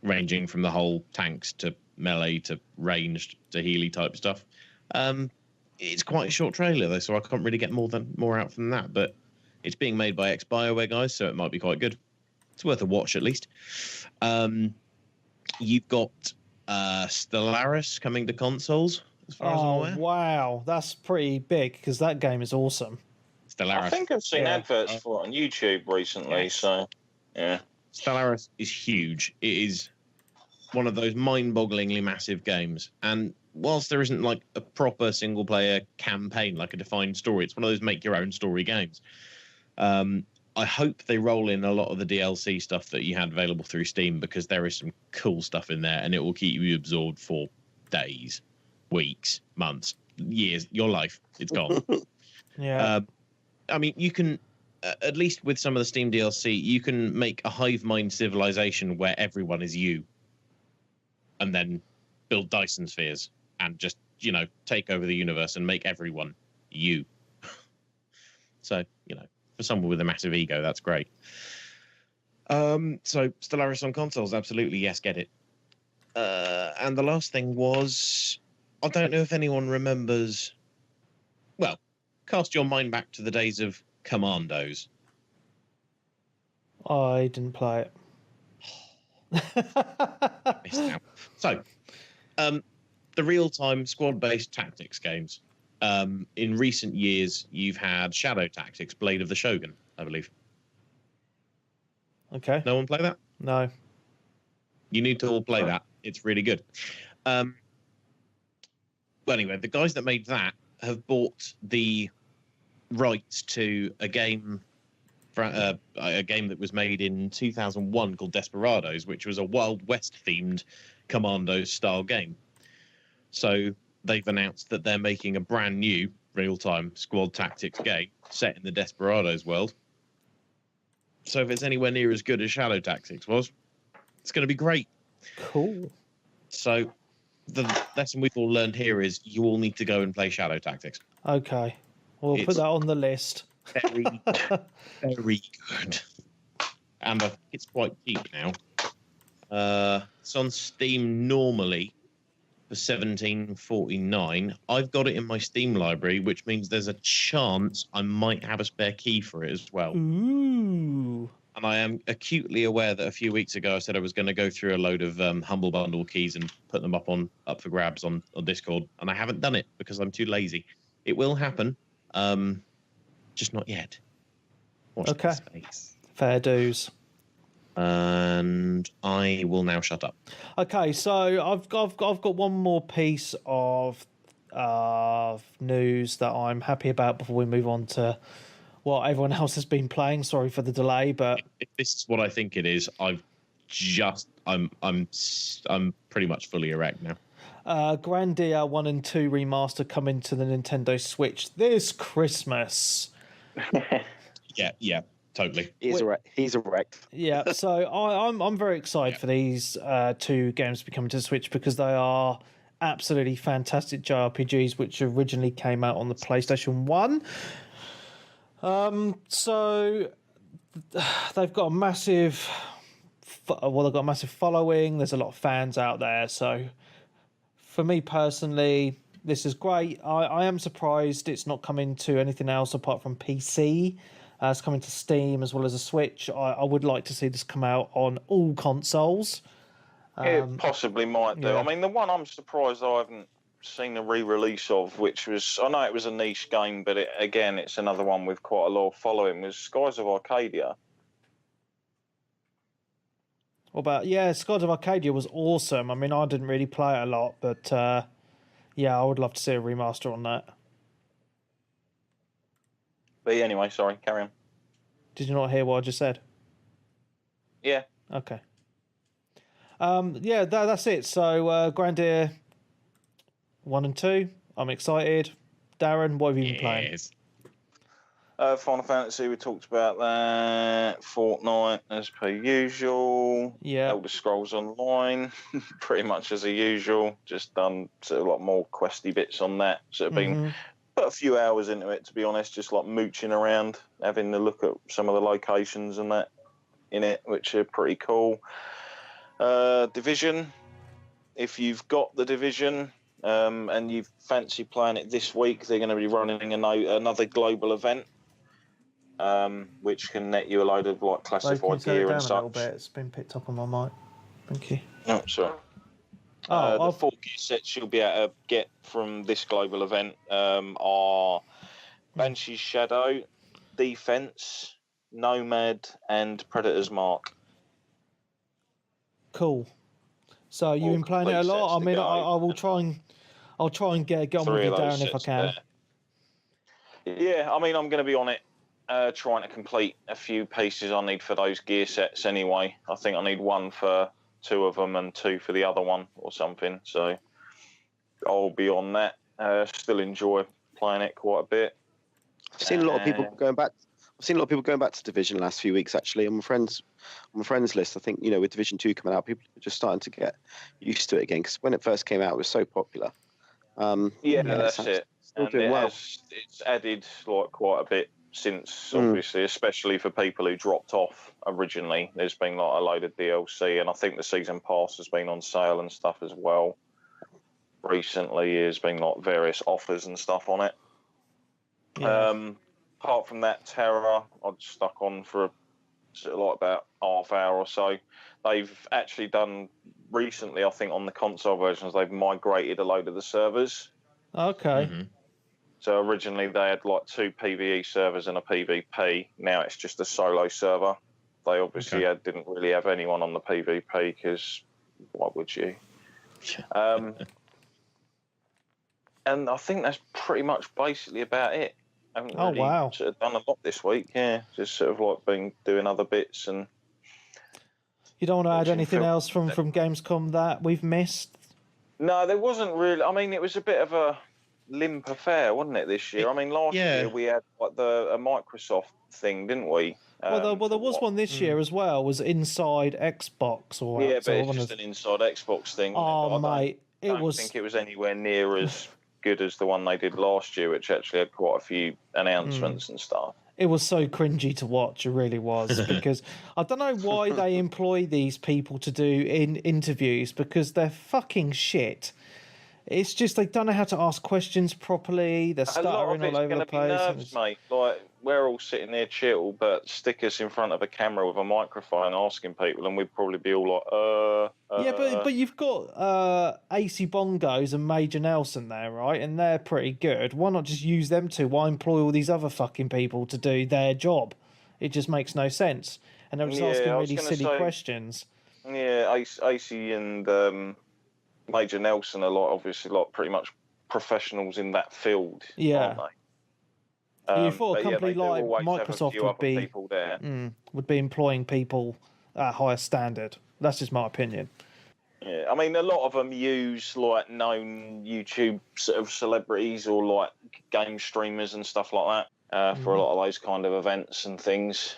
ranging from the whole tanks to melee to ranged to Healy type stuff. It's quite a short trailer though, so I can't really get more out from that, but it's being made by ex-BioWare guys, so it might be quite good. It's worth a watch at least. You've got Stellaris coming to consoles, as far as I'm aware. Wow, that's pretty big because that game is awesome. Stellaris. I think I've seen adverts for it on YouTube recently, so yeah. Stellaris is huge. It is one of those mind-bogglingly massive games, and whilst there isn't like a proper single-player campaign, like a defined story, it's one of those make-your-own story games. I hope they roll in a lot of the DLC stuff that you had available through Steam, because there is some cool stuff in there, and it will keep you absorbed for days, weeks, months, years, your life. It's gone. Yeah. I mean, you can, at least with some of the Steam DLC, you can make a hive mind civilization where everyone is you, and then build Dyson spheres and just, take over the universe and make everyone you. So, for someone with a massive ego, that's great. So Stellaris on consoles, absolutely, yes, get it. And the last thing was, I don't know if anyone remembers, well, cast your mind back to the days of Commandos. I didn't play it. Missed out. So, the real-time squad-based tactics games. In recent years, you've had Shadow Tactics, Blade of the Shogun, I believe. Okay. No one play that? No. You need to all play that. It's really good. Well, anyway, the guys that made that have bought the rights to a game that was made in 2001 called Desperados, which was a Wild West-themed Commandos-style game. So they've announced that they're making a brand new real-time squad tactics game set in the Desperados world. So if it's anywhere near as good as Shadow Tactics was, It's going to be great. Cool. So the lesson we've all learned here is you all need to go and play Shadow Tactics. Okay. We'll put that on the list. Very, very good. And I think it's quite cheap now. It's on Steam normally for $17.49. I've got it in my Steam library, which means there's a chance I might have a spare key for it as well. Ooh. And I am acutely aware that a few weeks ago I said I was going to go through a load of Humble Bundle keys and put them up for grabs on Discord, and I haven't done it because I'm too lazy. It will happen, just not yet. Watch okay. Space. Fair dues. And I will now shut up. Okay, so I've got one more piece of news that I'm happy about before we move on to what everyone else has been playing. Sorry for the delay, but if this is what I think it is, I'm pretty much fully erect now. Grandia 1 and 2 remaster coming to the Nintendo Switch this Christmas. Yeah, totally. He's erect. Yeah, so I'm very excited for these two games to be coming to the Switch because they are absolutely fantastic JRPGs which originally came out on the PlayStation 1. So they've got a massive following. There's a lot of fans out there. So for me personally, this is great. I am surprised it's not coming to anything else apart from PC. It's coming to Steam as well as a Switch. I would like to see this come out on all consoles. It possibly might do. Yeah. I mean, the one I'm surprised I haven't seen the re-release of, which was, I know it was a niche game, but it's another one with quite a lot of following, was Skies of Arcadia. Skies of Arcadia was awesome. I mean, I didn't really play it a lot, but I would love to see a remaster on that. But anyway, sorry, carry on. Did you not hear what I just said? Yeah. Okay. That's it. So, Grandia 1 and 2, I'm excited. Darren, what have you been playing? Final Fantasy, we talked about that. Fortnite, as per usual. Yeah. Elder Scrolls Online, pretty much as usual. Just done sort of a lot more questy bits on that. Sort of been put a few hours into it, to be honest, just like mooching around, having a look at some of the locations and that in it, which are pretty cool. Division, if you've got the Division and you fancy playing it this week, they're going to be running another global event, which can net you a load of like classified gear and such. A little bit. It's been picked up on my mic. Thank you. No, sorry. The 4 gear sets you'll be able to get from this global event are Banshee's Shadow, Defense, Nomad, and Predator's Mark. Cool. So you've been playing it a lot. I mean, I'll try and get on with you, Darren, if I can. Yeah, I mean, I'm going to be on it, trying to complete a few pieces I need for those gear sets anyway. I think I need one for 2 of them and 2 for the other one or something. So I'll be on that. Still enjoy playing it quite a bit. I've seen a lot of people going back. To Division the last few weeks. Actually, on my friends' list, I think with Division 2 coming out, people are just starting to get used to it again. Because when it first came out, it was so popular. That's it. Still doing well. It's added like quite a bit since, obviously, especially for people who dropped off originally. There's been like a load of DLC, and I think the season pass has been on sale and stuff as well. Recently, there's been like various offers and stuff on it. Yeah. Apart from that, Terror, I stuck on for sort of like about half hour or so. They've actually done recently, I think, on the console versions, they've migrated a load of the servers. Okay. Mm-hmm. So originally they had like 2 PvE servers and a PvP. Now it's just a solo server. They obviously didn't really have anyone on the PvP because why would you? And I think that's pretty much basically about it. I haven't really sort of done a lot this week. Yeah, just sort of like been doing other bits and. You don't want to add anything else from Gamescom that we've missed? No, there wasn't really. I mean, it was a bit of a limp affair, wasn't it, this year? I mean, last year we had like a Microsoft thing, didn't we? Well, there was one this year as well. Was Inside Xbox or yeah, but it's just an Inside Xbox thing. Oh, mate, I don't think it was anywhere near as good as the one they did last year, which actually had quite a few announcements and stuff. It was so cringy to watch. It really was, because I don't know why they employ these people to do interviews, because they're fucking shit. It's just they don't know how to ask questions properly. They're stuttering all over the place. Nerves, mate. Like, we're all sitting there chill, but stick us in front of a camera with a microphone asking people, and we'd probably be all like, Yeah, but you've got AC Bongos and Major Nelson there, right? And they're pretty good. Why not just use them two? Why employ all these other fucking people to do their job? It just makes no sense. And they're just asking really silly questions. Yeah, AC and Major Nelson are obviously pretty much professionals in that field, aren't they? You thought a company like Microsoft would be employing people at a higher standard. That's just my opinion. Yeah, I mean, a lot of them use known YouTube sort of celebrities or game streamers and stuff like that for a lot of those kind of events and things.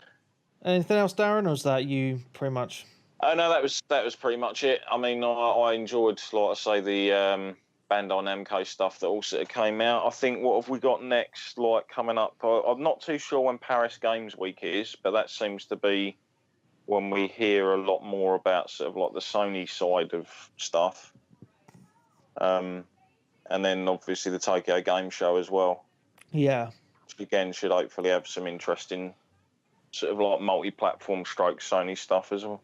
Anything else, Darren, or was that you pretty much? Oh no, that was pretty much it. I mean, I enjoyed, like I say, the Bandai Namco stuff that also came out. I think what have we got next, coming up? I'm not too sure when Paris Games Week is, but that seems to be when we hear a lot more about sort of the Sony side of stuff. And then obviously the Tokyo Game Show as well. Yeah. Which again should hopefully have some interesting sort of multi-platform stroke Sony stuff as well.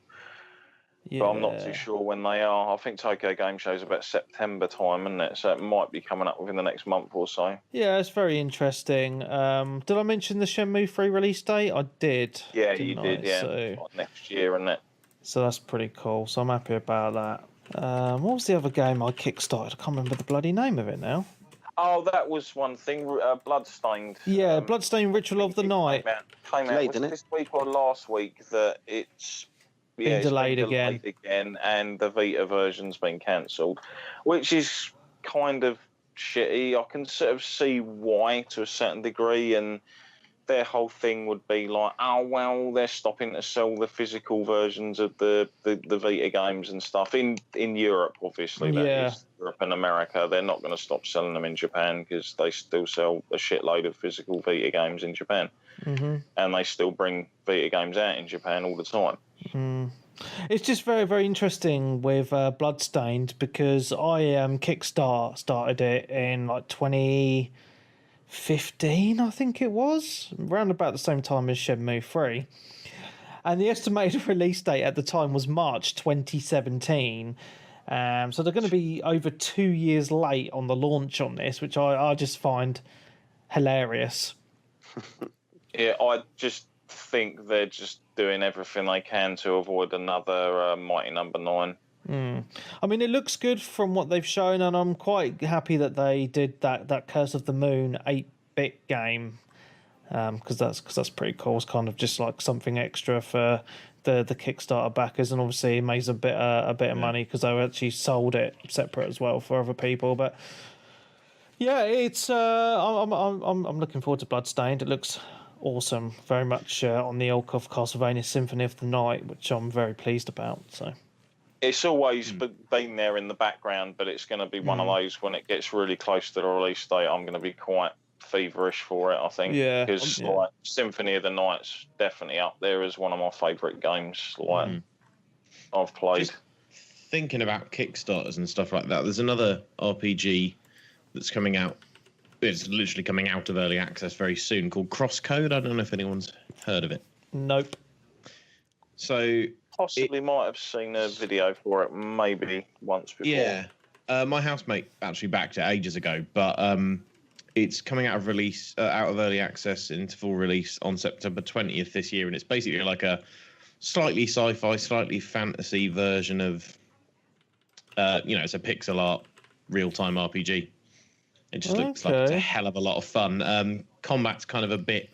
Yeah. But I'm not too sure when they are. I think Tokyo Game Show is about September time, isn't it? So it might be coming up within the next month or so. Yeah, it's very interesting. Did I mention the Shenmue III release date? I did. Yeah, you did, yeah. So, next year, isn't it? So that's pretty cool. So I'm happy about that. What was the other game I kickstarted? I can't remember the bloody name of it now. Oh, that was one thing, Bloodstained. Yeah, Bloodstained Ritual of the Night. Came out this week or last week that it's... Yeah, been delayed again, and the Vita version's been cancelled, which is kind of shitty. I can sort of see why to a certain degree, and their whole thing would be they're stopping to sell the physical versions of the Vita games and stuff in Europe, obviously. That is Europe and America. They're not going to stop selling them in Japan because they still sell a shitload of physical Vita games in Japan, and they still bring Vita games out in Japan all the time. It's just very, very interesting with Bloodstained, because I started it in 2015, I think it was, around about the same time as Shenmue 3. And the estimated release date at the time was March 2017. So they're going to be over 2 years late on the launch on this, which I just find hilarious. Yeah, I just think they're just doing everything they can to avoid another Mighty Number 9. I mean, it looks good from what they've shown, and I'm quite happy that they did that Curse of the Moon 8-bit game, because that's pretty cool. It's kind of just something extra for the Kickstarter backers, and obviously it makes a bit of money because they actually sold it separate as well for other people. But yeah, it's I'm looking forward to Bloodstained. It looks awesome, very much on the ilk of Castlevania Symphony of the Night, which I'm very pleased about. So it's always been there in the background, but it's going to be one of those when it gets really close to the release date. I'm going to be quite feverish for it, I think. Yeah, because Symphony of the Night's definitely up there as one of my favourite games. I've played. Just thinking about Kickstarters and stuff like that, there's another RPG that's coming out. It's literally coming out of early access very soon, called Crosscode. I don't know if anyone's heard of it. Nope. So possibly might have seen a video for it, maybe once before. Yeah, my housemate actually backed it ages ago, but it's coming out of early access into full release on September 20th this year, and it's basically like a slightly sci-fi, slightly fantasy version of, it's a pixel art real-time RPG. It just looks like it's a hell of a lot of fun. Combat's kind of a bit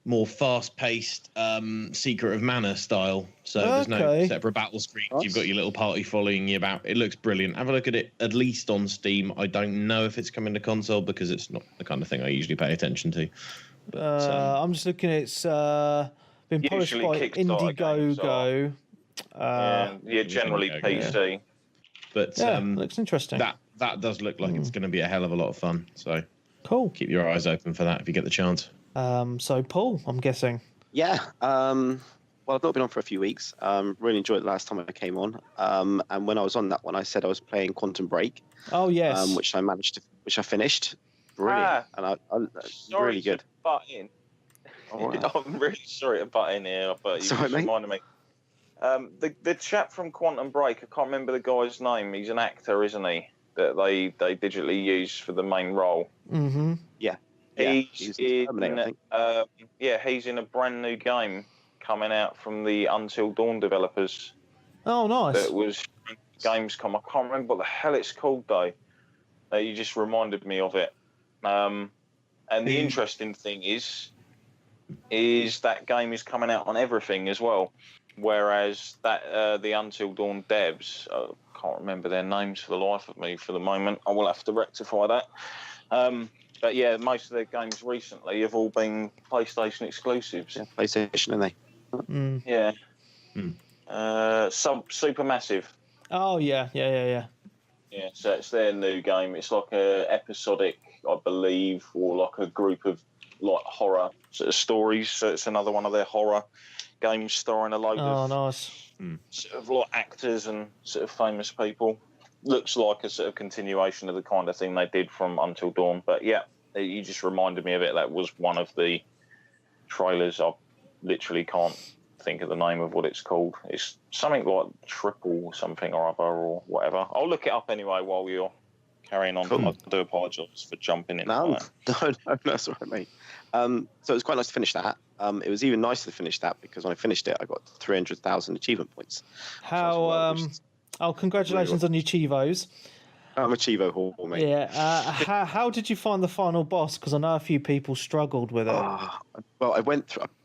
more fast-paced, Secret of Mana style. So there's no separate battle screens. You've got your little party following you about. It looks brilliant. Have a look at it, at least on Steam. I don't know if it's coming to console because it's not the kind of thing I usually pay attention to. I'm just looking. It's been polished by Indiegogo. Generally PC. Yeah. But looks interesting. That does look like it's going to be a hell of a lot of fun. So cool. Keep your eyes open for that if you get the chance. So Paul, I'm guessing. Yeah. Well, I've not been on for a few weeks. Really enjoyed it last time I came on. And when I was on that one, I said I was playing Quantum Break. Oh yes. Which I finished. Brilliant. And I really good. Butt in. Oh, wow. I'm really sorry to butt in here, but you just reminded me. The chap from Quantum Break, I can't remember the guy's name. He's an actor, isn't he? That they digitally use for the main role. Mm-hmm. Yeah. He's in a brand new game coming out from the Until Dawn developers. Oh, nice. That was Gamescom. I can't remember what the hell it's called though. You just reminded me of it. And the interesting thing is that game is coming out on everything as well. Whereas that the Until Dawn devs, I can't remember their names for the life of me for the moment. I will have to rectify that. But yeah, most of their games recently have all been PlayStation exclusives. Yeah, PlayStation, aren't they? Yeah. Supermassive. Oh yeah. Yeah, so it's their new game. It's like a episodic, I believe, or like a group of like horror sort of stories. So it's another one of their horror games starring a load of nice. Sort of like actors and sort of famous people. Looks like a sort of continuation of the kind of thing they did from Until Dawn. But yeah, you just reminded me of it. That was one of the trailers. I literally can't think of the name of what it's called. It's something like Triple something or other or whatever. I'll look it up anyway while you're carrying on. Cool. I do apologise for jumping in. No, that's all right, mate. So it was quite nice to finish that. It was even nicer to finish that because when I finished it, I got 300,000 achievement points. Congratulations on your Chivos. I'm a Chivo hall, mate. Yeah. How did you find the final boss? Because I know a few people struggled with it. Well, I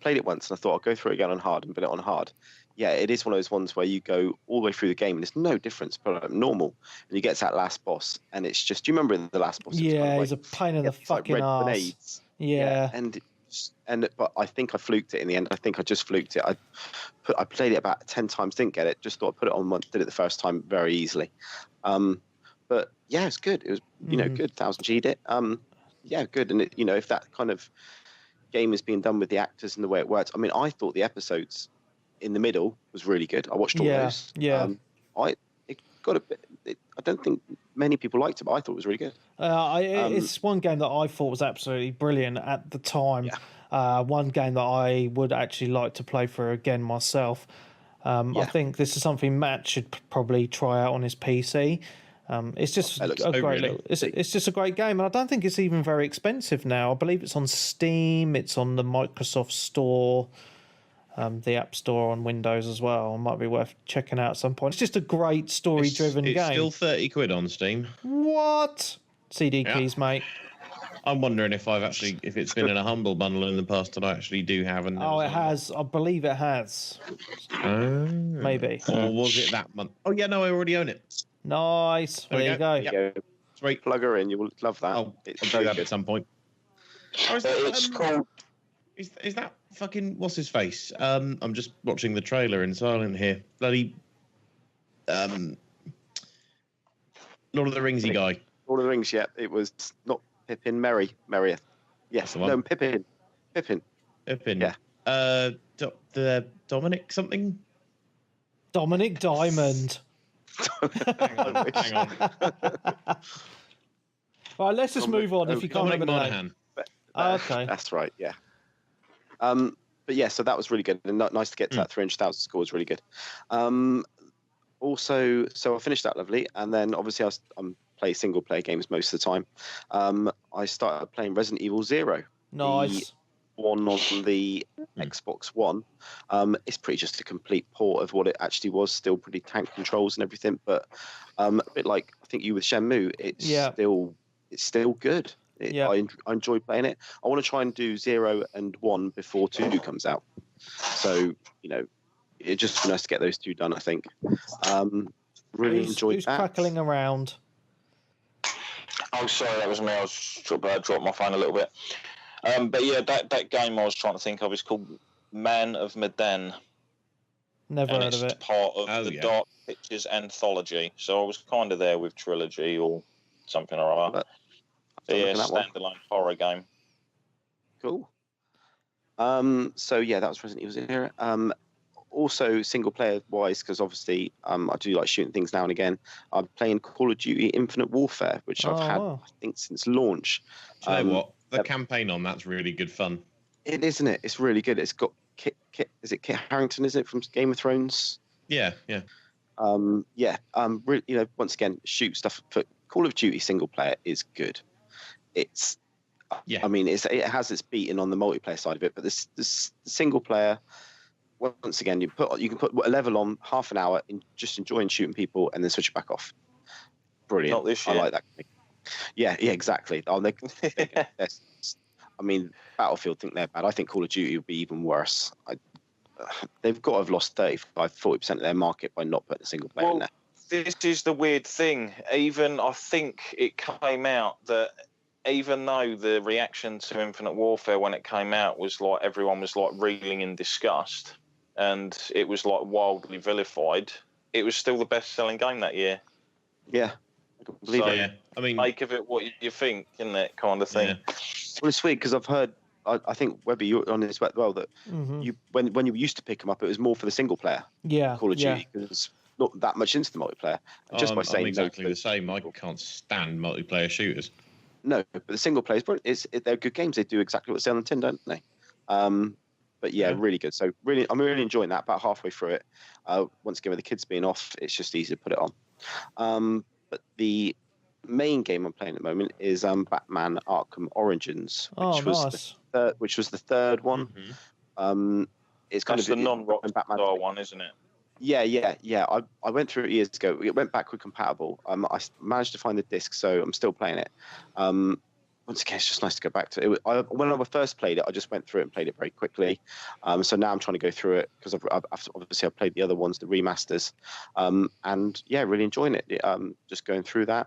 played it once and I thought I'll go through it again on hard and put it on hard. Yeah, it is one of those ones where you go all the way through the game and there's no difference, but normal. And you get to that last boss and it's just, do you remember the last boss? Yeah, he's a pain in the fucking arse. Grenades. Yeah. But I think I fluked it in the end. I think I just fluked it. I played it about 10 times, didn't get it. Just thought I'd put it on once, did it the first time very easily. But yeah, it's good. It was, good. 1000 G'd it. Yeah, good. And if that kind of game is being done with the actors and the way it works, I mean, I thought the episodes in the middle was really good. I watched all those. Yeah. It got a bit. I don't think many people liked it, but I thought it was really good. It's one game that I thought was absolutely brilliant at the time. Yeah. One game that I would actually like to play for again myself. I think this is something Matt should probably try out on his PC. It's just it's just a great game, and I don't think it's even very expensive now. I believe it's on Steam, it's on the Microsoft Store, the App Store on Windows as well. It might be worth checking out at some point. It's just a great story-driven game. It's still 30 quid on Steam. What? CD keys, mate. I'm wondering if it's been in a humble bundle in the past that I actually do have. And it has. I believe it has. Maybe. Or was it that month? Oh yeah, no, I already own it. Nice. There you go. Yep. Sweet. Plug her in. You will love that. I'll do that at some point. It's called. Is that fucking what's his face? I'm just watching the trailer in silent here. Bloody Lord of the Ringsy guy. Lord of the Rings. Yeah, it was not Pippin. Merrieth. Yes. No, Pippin. Yeah. The Dominic something. Dominic Diamond. Hang on. Right, let's just move on. If you can't remember the name. Okay. That's right. Yeah. But yeah, so that was really good, and nice to get to that 300,000 score was really good. Also, so I finished that lovely, and then obviously I'm play single player games most of the time. I started playing Resident Evil 0. Nice. One on the Xbox One. It's pretty just a complete port of what it actually was. Still pretty tank controls and everything, but a bit like I think you with Shenmue, it's still good. I enjoy playing it. I want to try and do 0 and 1 before 2 comes out. So it's just nice to get those two done. I think. Really enjoyed that. Who's crackling around? Oh, sorry, that was me. I was dropped my phone a little bit. But yeah, that game I was trying to think of is called Man of Medan. Never heard of it. It's part of the Dark Pictures anthology. So I was kind of there with Trilogy or something or other. Yeah, standalone horror game. Cool. So yeah, that was Resident Evil 0. Also single player wise, because obviously I do like shooting things now and again. I'm playing Call of Duty Infinite Warfare, which I've had I think since launch. Do you know what? The campaign on that's really good fun. It isn't it? It's really good. It's got Kit. Is it Kit Harington? Is it from Game of Thrones? Yeah. Really, once again, shoot stuff. For Call of Duty single player is good. It's. I mean, it has its beating on the multiplayer side of it, but this single player. Once again, you can put a level on half an hour in just enjoying shooting people and then switch it back off. Brilliant. Not this year. I like that. Yeah, exactly. I mean, Battlefield think they're bad. I think Call of Duty would be even worse. They've got to have lost 40% of their market by not putting a single player in there. This is the weird thing. Even I think it came out that even though the reaction to Infinite Warfare when it came out was like everyone was like reeling in disgust and it was like wildly vilified, it was still the best-selling game that year. Yeah, I can believe it. Yeah. I mean, make of it what you think, isn't it, kind of thing. Yeah. Well, it's weird because I've heard. I think Webby, you're on this as well. That you when you used to pick them up, it was more for the single player. Yeah, Call of Duty because not that much into the multiplayer. And just by saying I'm exactly the same. I can't stand multiplayer shooters. No, but the single players, they're good games. They do exactly what they say on the tin, don't they? But yeah, really good. So I'm really enjoying that. About halfway through it. Once again, with the kids being off, it's just easy to put it on. But the main game I'm playing at the moment is Batman Arkham Origins, which was the third one. Mm-hmm. It's kind of the non-Rockstar one, isn't it? Yeah. I went through it years ago. It went backward compatible. I managed to find the disc, so I'm still playing it. Once again, it's just nice to go back to it. When I first played it, I just went through it and played it very quickly. So now I'm trying to go through it because obviously I've played the other ones, the remasters, and yeah, really enjoying it. Just going through that.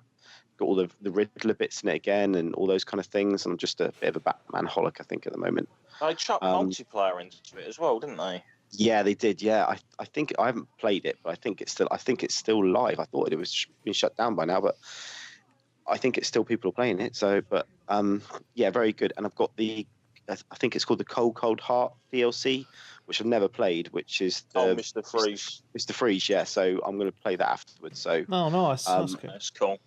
Got all the Riddler bits in it again and all those kind of things. And I'm just a bit of a Batman holic, I think, at the moment. They chucked multiplayer into it as well, didn't they? Yeah, they did. Yeah, I think I haven't played it, but I think it's still live. I thought it was been shut down by now, but I think it's still people are playing it. So, but yeah, very good. And I've got I think it's called the Cold Heart DLC, which I've never played, which is Mr. Freeze. Mr. Freeze, yeah. So I'm going to play that afterwards. So nice. That's cool.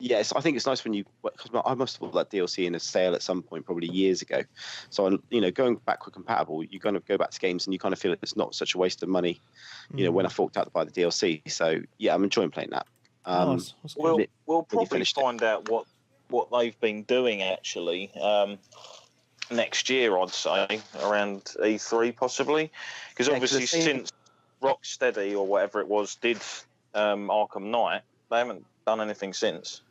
Yes, I think it's nice when because I must have bought that DLC in a sale at some point, probably years ago. So, going backward compatible, you kind of go back to games and you kind of feel it's not such a waste of money, when I forked out to buy the DLC. So, yeah, I'm enjoying playing that. Nice. We'll probably find out what they've been doing actually next year, I'd say, around E3 possibly. Because obviously since Rocksteady or whatever it was did Arkham Knight, they haven't done anything since.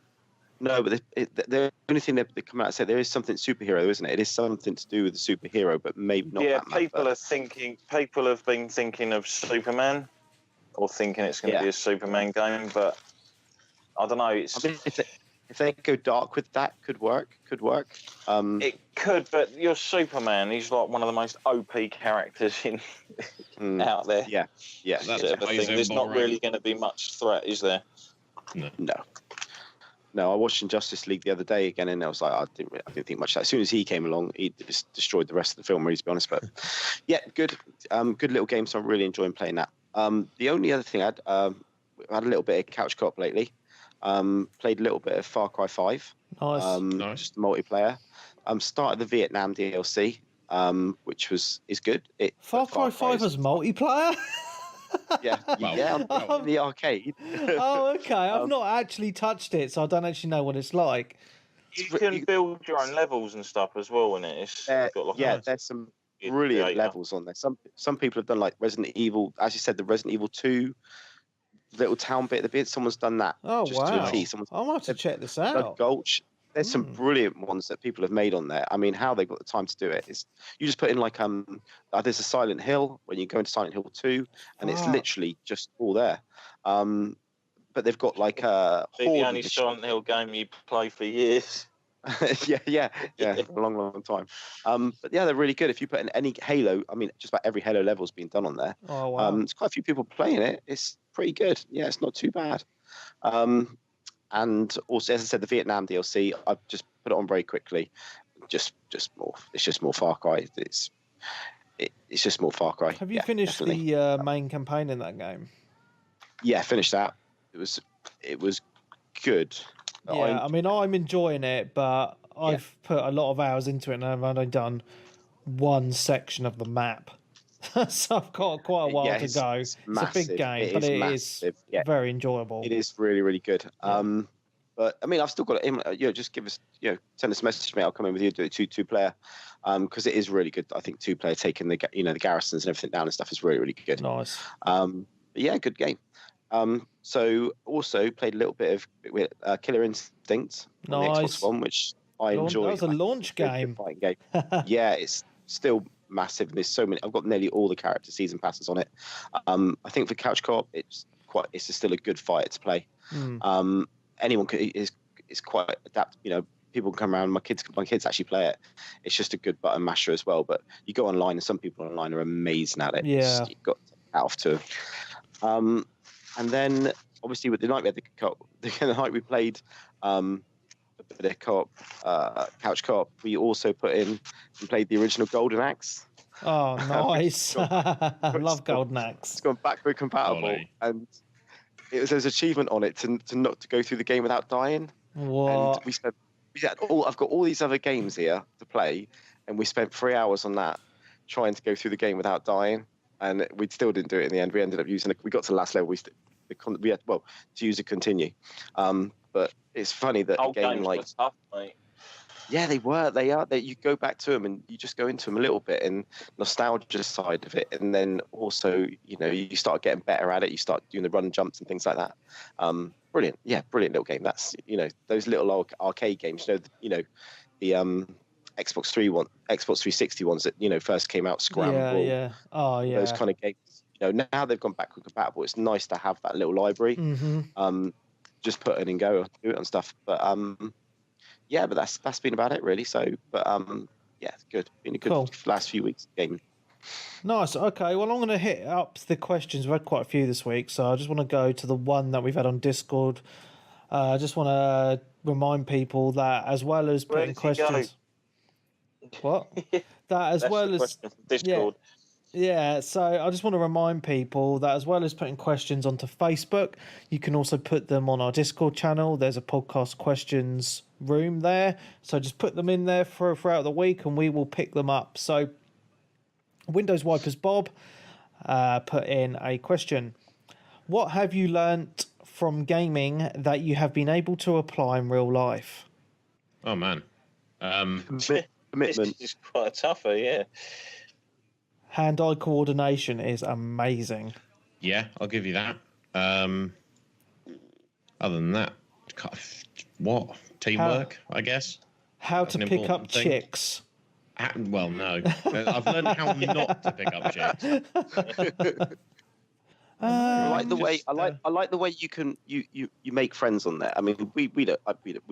No, but the only thing they come out and say there is something superhero, isn't it? It is something to do with the superhero, but maybe not. Yeah, Batman, people have been thinking of Superman, or thinking it's going to be a Superman game, but I don't know. I mean, if they go dark with that, could work. It could, but you're Superman. He's like one of the most OP characters out there. Yeah. There's not really going to be much threat, is there? No, I watched Justice League the other day again, and I was like, I didn't think much of that. As soon as he came along, he just destroyed the rest of the film, really, to be honest. But yeah, good little game. So I'm really enjoying playing that. The only other thing I had a little bit of couch co-op lately. Played a little bit of Far Cry 5. Nice. Just multiplayer. Started the Vietnam DLC, which is good. Far Cry 5 was multiplayer. Yeah, on the arcade. Oh, okay. I've not actually touched it, so I don't actually know what it's like. You can build your own levels and stuff as well in it. There's some brilliant levels on there. Some people have done like Resident Evil, as you said, the Resident Evil 2 little town bit of the bit. Someone's done that. Oh, just wow. To a T. I might have to check this out. Gulch. There's some brilliant ones that people have made on there. I mean, how they got the time to do it is you just put in like there's a Silent Hill when you go into Silent Hill 2, and it's literally just all there. But they've got like a the only Silent Hill game you play for years. yeah, for a long time. But yeah, they're really good. If you put in any Halo, I mean, just about every Halo level's been done on there. Oh wow! There's quite a few people playing it. It's pretty good. Yeah, it's not too bad. And also, as I said, the Vietnam DLC, I've just put it on very quickly. Just more. It's just more Far Cry. It's just more Far Cry. Have you finished the main campaign in that game? Yeah, finished that. It was good. Yeah, I mean, I'm enjoying it, but I've put a lot of hours into it, and I've only done one section of the map, so I've got quite a while to go. It's a big game, but it is very enjoyable. It is really, really good. Yeah. But I mean, I've still got it in. Just give us, send us a message to me. I'll come in with you, do it two-player, because it is really good. I think two-player taking the garrisons and everything down and stuff is really, really good. Nice. But yeah, good game. So also played a little bit of Killer Instinct on the Xbox One, which I enjoyed. That was a launch game. Fighting game. Yeah, it's still massive. And there's so many. I've got nearly all the character season passes on it. I think for couch co-op, it's still a good fighter to play. Anyone is quite adapt. People can come around. My kids actually play it. It's just a good button masher as well. But you go online, and some people online are amazing at it. Yeah, you've got to get off to. And then obviously with the night we had the night we played a bit of co-op, couch co-op. We also put in and played the original Golden Axe. Oh, nice! I love Golden Axe. It's gone backward compatible, and there's achievement on it to not to go through the game without dying. What? And I've got all these other games here to play, and we spent 3 hours on that trying to go through the game without dying. And we still didn't do it in the end. We ended up using we got to the last level. We had to use a continue. But it's funny that a game like tough, mate. Yeah, they are. You go back to them and you just go into them a little bit and nostalgia side of it, and then also you start getting better at it. You start doing the run jumps and things like that. Brilliant, brilliant little game. That's those little arcade games. The Xbox 360 ones that first came out. Scramble. Yeah. Oh yeah. Those kind of games. Now they've gone backward compatible. It's nice to have that little library. Mm-hmm. Just put it in and go, do it and stuff. But yeah, but that's been about it really. So, but yeah, it's good. Been a good last few weeks of gaming. Nice. Okay. Well, I'm going to hit up the questions. We've had quite a few this week, so I just want to go to the one that we've had on Discord. I just want to remind people that as well as putting questions. What? That as well as Discord. Yeah, so I just want to remind people that as well as putting questions onto Facebook, you can also put them on our Discord channel. There's a podcast questions room there. So just put them in there throughout the week and we will pick them up. So Windows Wipers Bob put in a question. What have you learnt from gaming that you have been able to apply in real life? Oh, man. Commitment. It's quite tougher, yeah. Hand-eye coordination is amazing. Yeah, I'll give you that. Other than that, what? Teamwork, I guess. How to pick up chicks. Well, no. I've learned how not to pick up chicks. I like the way I like the way you make friends on there. I mean, we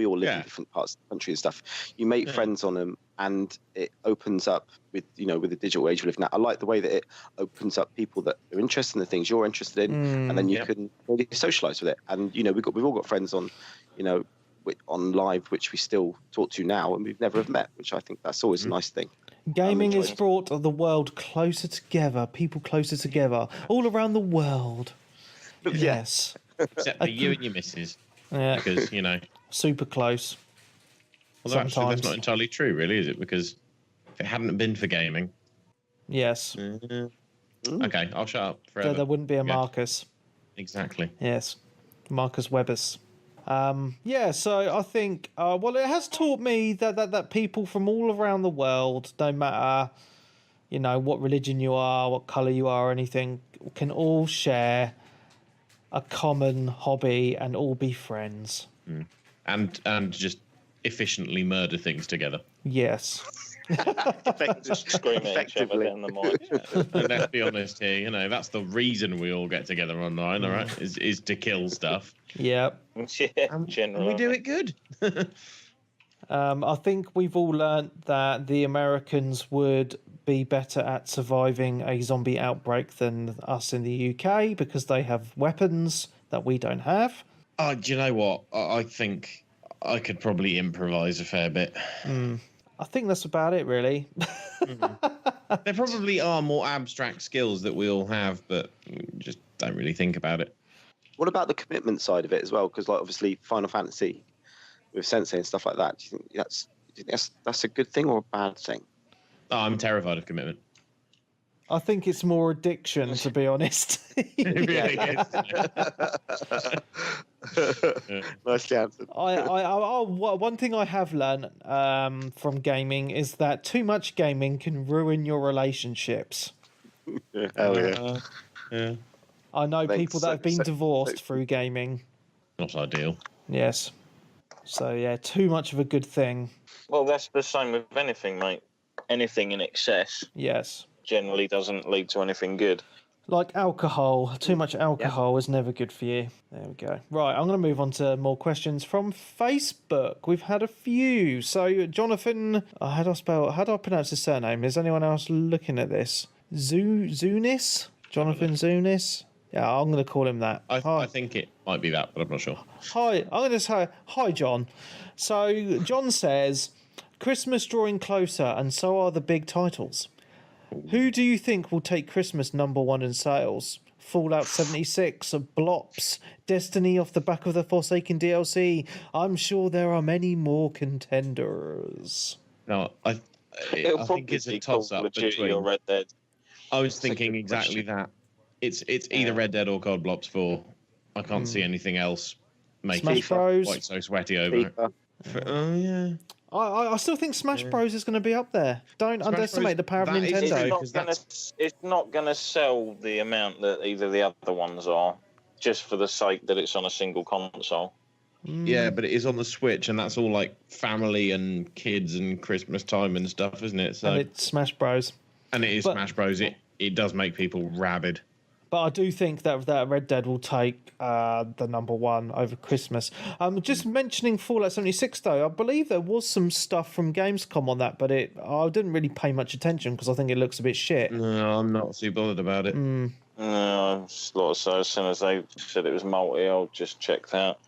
all live in different parts of the country and stuff. You make friends on them, and it opens up with the digital age we live now. I like the way that it opens up people that are interested in the things you're interested in, and then you can really socialize with it. And we've all got friends on on live which we still talk to now, and we've never have met, which I think that's always a nice thing. Gaming has brought the world closer together, people closer together, all around the world. Yes. Except for you and your missus. Yeah. Because, super close. Although actually that's not entirely true, really, is it? Because if it hadn't been for gaming... Yes. Okay, I'll shut up forever. There wouldn't be a Marcus. Exactly. Yes. Marcus Webbers. So I think, it has taught me that people from all around the world, no matter, what religion you are, what colour you are, or anything, can all share a common hobby and all be friends. And just efficiently murder things together. Yes. Just scream at each other down the mic. And let's be honest here, that's the reason we all get together online, all right, is to kill stuff. Yep. Yeah, generally. We do it good. I think we've all learnt that the Americans would be better at surviving a zombie outbreak than us in the UK because they have weapons that we don't have. Oh, do you know what? I think I could probably improvise a fair bit. I think that's about it, really. There probably are more abstract skills that we all have, but we just don't really think about it. What about the commitment side of it as well? Because, like, obviously, Final Fantasy with Sensei and stuff like that. Do you think that's a good thing or a bad thing? Oh, I'm terrified of commitment. I think it's more addiction, to be honest. It really is. Nicely answered. One thing I have learned from gaming is that too much gaming can ruin your relationships. Hell yeah. Yeah. I know people that have been divorced through gaming. Not ideal. Yes. So, yeah, too much of a good thing. Well, that's the same with anything, mate. Anything in excess Yes. generally doesn't lead to anything good. Like alcohol. Too much alcohol is never good for you. There we go. Right, I'm going to move on to more questions from Facebook. We've had a few. So, Jonathan, how do I pronounce his surname? Is anyone else looking at this? Zunis? Jonathan Zunis? Yeah, I'm going to call him that. I think it might be that, but I'm not sure. Hi, I'm going to say, hi, John. So, John says, Christmas drawing closer, and so are the big titles. Who do you think will take Christmas #1 in sales? Fallout 76, Blops, Destiny off the back of the Forsaken DLC. I'm sure there are many more contenders. No, I think it's a toss-up between Red Dead. I was thinking exactly that. It's either Red Dead or Cold Blops 4. I can't see anything else making it quite so sweaty over it. Oh, yeah. I still think Smash Bros is going to be up there. Don't underestimate the power of Nintendo. It's not going to sell the amount that either the other ones are, just for the sake that it's on a single console. Yeah, but it is on the Switch, and that's all like family and kids and Christmas time and stuff, isn't it? So, and it's Smash Bros. And it is Smash Bros. It does make people rabid. But I do think that Red Dead will take the #1 over Christmas. Just mentioning Fallout 76, though, I believe there was some stuff from Gamescom on that, but I didn't really pay much attention because I think it looks a bit shit. No, I'm not too bothered about it. No, so as soon as they said it was multi, I'll just check that.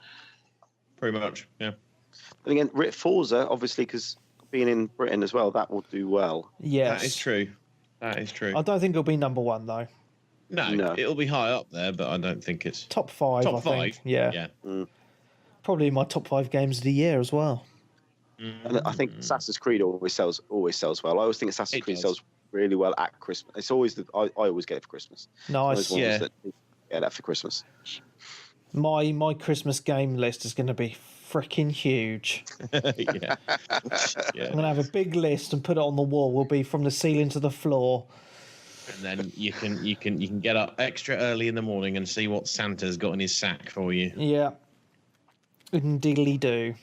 Pretty much, yeah. And again, Forza, obviously, because being in Britain as well, that will do well. Yes. That is true. That is true. I don't think it'll be #1, though. No, it'll be high up there, but I don't think it's... Top 5, I think. Yeah. Probably in my top 5 games of the year as well. And I think Assassin's Creed always sells well. I always think Assassin's Creed sells really well at Christmas. It's always I always get it for Christmas. Nice. Yeah, that for Christmas. My Christmas game list is going to be freaking huge. Yeah. I'm going to have a big list and put it on the wall. Will be from the ceiling to the floor. And then you can get up extra early in the morning and see what Santa's got in his sack for you. Yeah. Diddly do.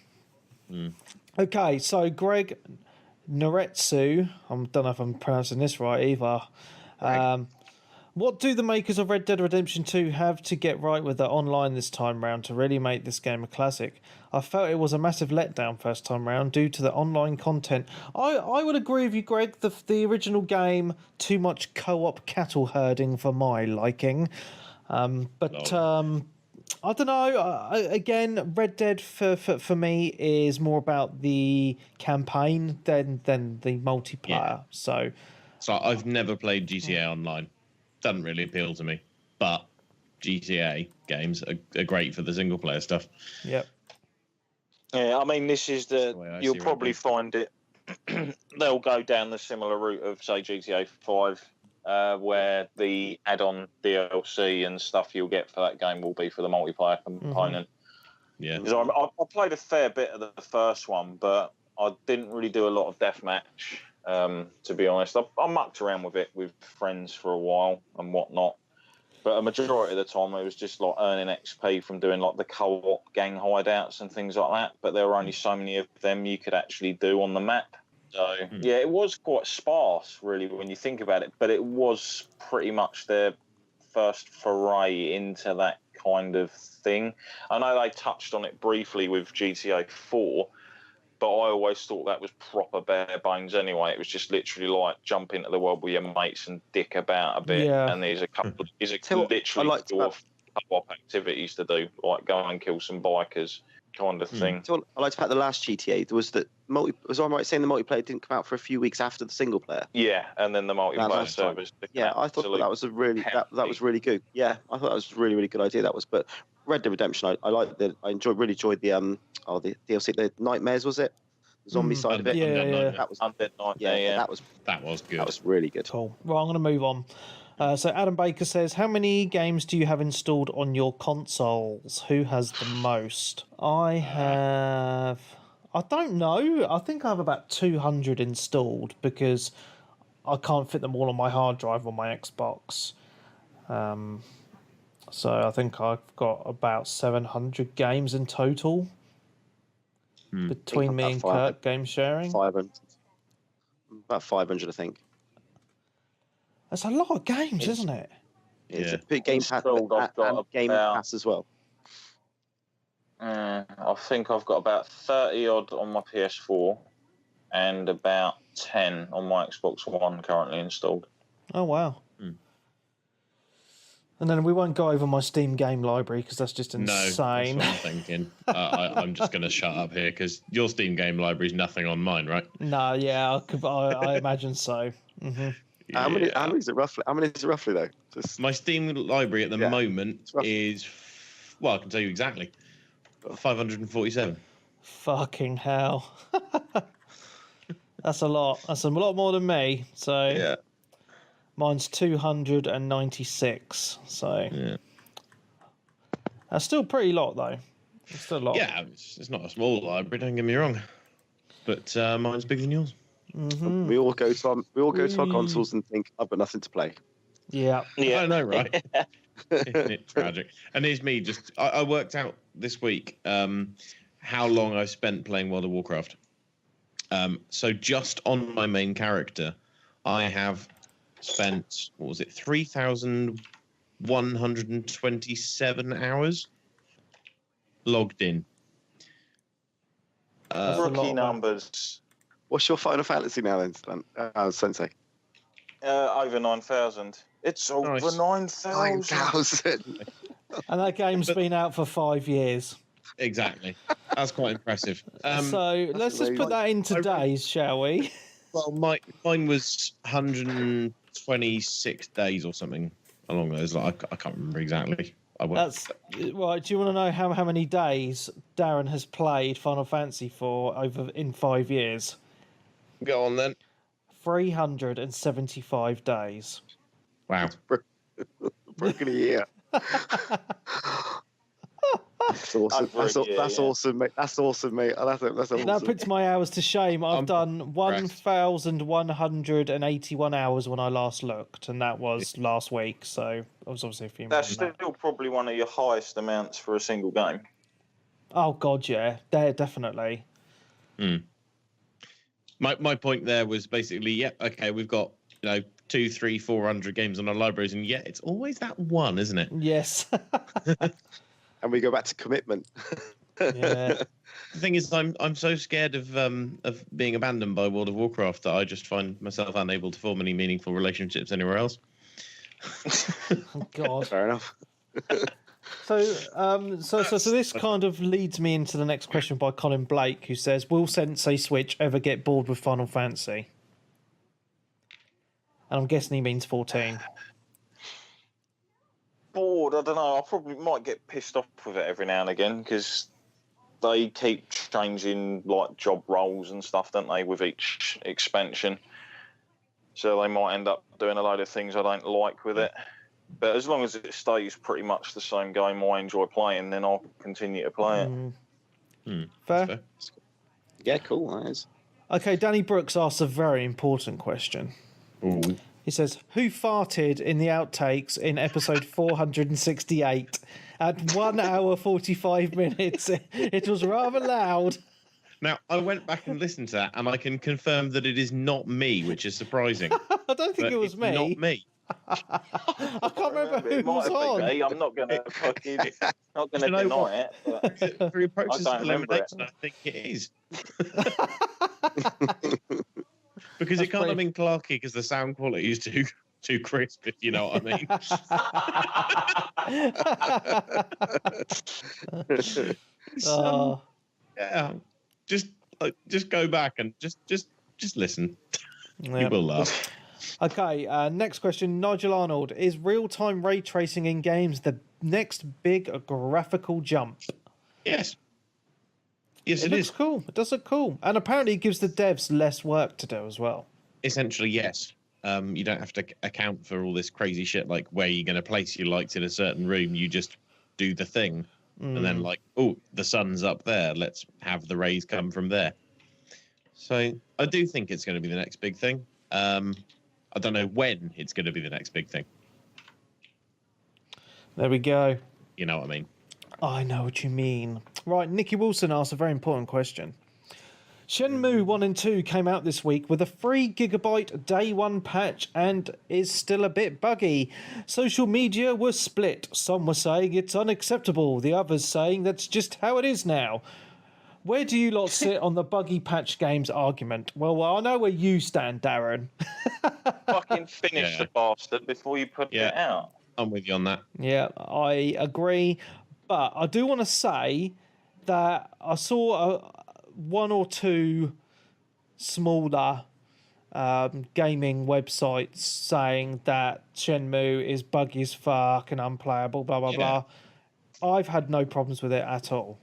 Okay, so Greg Noretsu, I don't know if I'm pronouncing this right either. What do the makers of Red Dead Redemption 2 have to get right with their online this time round to really make this game a classic? I felt it was a massive letdown first time round due to the online content. I would agree with you, Greg. The original game, too much co-op cattle herding for my liking. I don't know. Again, Red Dead for me is more about the campaign than the multiplayer. Yeah. So I've never played GTA Online. Doesn't really appeal to me, but GTA games are great for the single player stuff. Yep. Yeah, I mean, this is you'll probably find it. They'll go down the similar route of, say, GTA 5, where the add-on DLC and stuff you'll get for that game will be for the multiplayer component. Yeah. Because I played a fair bit of the first one, but I didn't really do a lot of deathmatch. To be honest, I mucked around with it with friends for a while and whatnot, but a majority of the time it was just like earning XP from doing like the co-op gang hideouts and things like that. But there were only so many of them you could actually do on the map. So yeah, it was quite sparse really when you think about it, but it was pretty much their first foray into that kind of thing. I know they touched on it briefly with GTA 4. But I always thought that was proper bare bones anyway. It was just literally like jump into the world with your mates and dick about a bit. Yeah. And there's a couple of literally co-op activities to do, like go and kill some bikers kind of thing. So I liked about the last GTA was that was I right saying the multiplayer didn't come out for a few weeks after the single player? Yeah, and then the multiplayer service. Yeah, I thought that was a really that was really good. Yeah, I thought that was a really, really good idea. That was, but Red Dead Redemption, I liked it. I really enjoyed the the DLC, the Nightmares, was it? The zombie side of it. Yeah. That was Undead Nightmare. Yeah, that was good. That was really good. Cool. Well, I'm going to move on. So Adam Baker says, how many games do you have installed on your consoles? Who has the most? I don't know. I think I have about 200 installed because I can't fit them all on my hard drive on my Xbox. So I think I've got about 700 games in total between me and Kurt game sharing. 500. About 500, I think. That's a lot of games, isn't it? It's a big Game Pass and Game Pass as well. I think I've got about 30 odd on my PS4 and about 10 on my Xbox One currently installed. Oh, wow. And then we won't go over my Steam game library because that's just insane. No, that's what I'm thinking. I'm just going to shut up here because your Steam game library is nothing on mine, right? No, yeah, I imagine so. Mm-hmm. Yeah. How many is it roughly though? My Steam library at the moment is, well, I can tell you exactly, 547. Fucking hell. That's a lot. That's a lot more than me. So yeah. Mine's 296. So that's still pretty lot though. It's still a lot. Yeah, it's not a small library. Don't get me wrong, but mine's bigger than yours. Mm-hmm. We all go to our consoles and think I've got nothing to play. Yeah. I know, right? Isn't it tragic? And here's me. I worked out this week how long I spent playing World of Warcraft. So just on my main character, I have spent 3,127 hours logged in. Rookie numbers. What's your Final Fantasy now, then, Sensei? Over 9,000. It's over 9,000. 9,000. And that game's been out for 5 years. Exactly. That's quite impressive. So let's just put that into days, shall we? Well, mine was 126 days or something along those lines. I can't remember exactly. That's right. Do you want to know how many days Darren has played Final Fantasy for in 5 years? Go on then. 375 days. Wow. Broken a year. That's awesome. That's awesome, mate. That's awesome, mate. That's awesome. That puts my hours to shame. I've done 1,181 hours when I last looked, and that was last week. So I was obviously a few. That's still probably one of your highest amounts for a single game. Oh God, yeah, definitely. My point there was basically, we've got 200, 300, 400 games on our libraries, and it's always that one, isn't it? Yes. And we go back to commitment. Yeah. The thing is, I'm so scared of being abandoned by World of Warcraft that I just find myself unable to form any meaningful relationships anywhere else. Oh, God. Fair enough. So this kind of leads me into the next question by Colin Blake, who says, will Sensei Switch ever get bored with Final Fantasy? And I'm guessing he means 14. Bored, I don't know. I probably might get pissed off with it every now and again because they keep changing like job roles and stuff, don't they, with each expansion. So they might end up doing a load of things I don't like with it. But as long as it stays pretty much the same game I enjoy playing, then I'll continue to play it. Fair? Yeah, cool. That is. Okay, Danny Brooks asks a very important question. Ooh. He says, who farted in the outtakes in episode 468 at 1 hour 45 minutes? It was rather loud. Now, I went back and listened to that, and I can confirm that it is not me, which is surprising. I don't think it was me. Not me. I can't remember who was on. I'm not going to fucking deny it. But for your process I of don't remember it. elimination, I think it is. Because it can't have been Clarky because the sound quality is too crisp, if you know what I mean. Yeah, just go back and just listen. Yeah. You will laugh. Okay, next question. Nigel Arnold. Is real-time ray tracing in games the next big graphical jump? Yes. Yes, it looks cool. It does look cool. And apparently it gives the devs less work to do as well. Essentially, yes. You don't have to account for all this crazy shit like where you're going to place your lights in a certain room. You just do the thing. And then like, oh, the sun's up there. Let's have the rays come from there. So I do think it's going to be the next big thing. I don't know when it's going to be the next big thing. There we go. You know what I mean? I know what you mean. Right, Nikki Wilson asked a very important question. Shenmue 1 and 2 came out this week with a 3 GB day one patch and is still a bit buggy. Social media was split. Some were saying it's unacceptable, the others saying that's just how it is now. Where do you lot sit on the buggy patch games argument? Well, I know where you stand, Darren. Fucking finish the bastard before you put it out. I'm with you on that. Yeah, I agree. But I do want to say that I saw one or two smaller gaming websites saying that Shenmue is buggy as fuck and unplayable, blah, blah, blah. I've had no problems with it at all.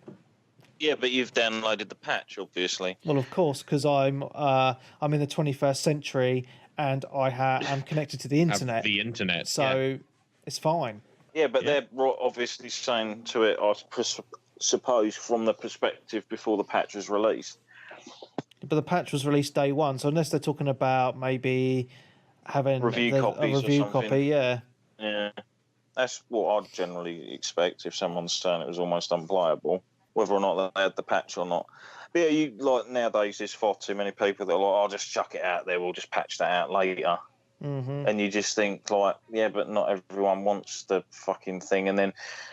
Yeah, but you've downloaded the patch, obviously. Well, of course, because I'm in the 21st century and I'm connected to the internet. The internet, so it's fine. Yeah, but they're obviously saying to it, I suppose, from the perspective before the patch was released. But the patch was released day one, so unless they're talking about maybe having a review copy, Yeah, that's what I'd generally expect if someone's saying it was almost unplayable, whether or not they had the patch or not. But yeah, nowadays there's far too many people that are like, I'll just chuck it out there, we'll just patch that out later. Mm-hmm. And you just think like, yeah, but not everyone wants the fucking thing. And then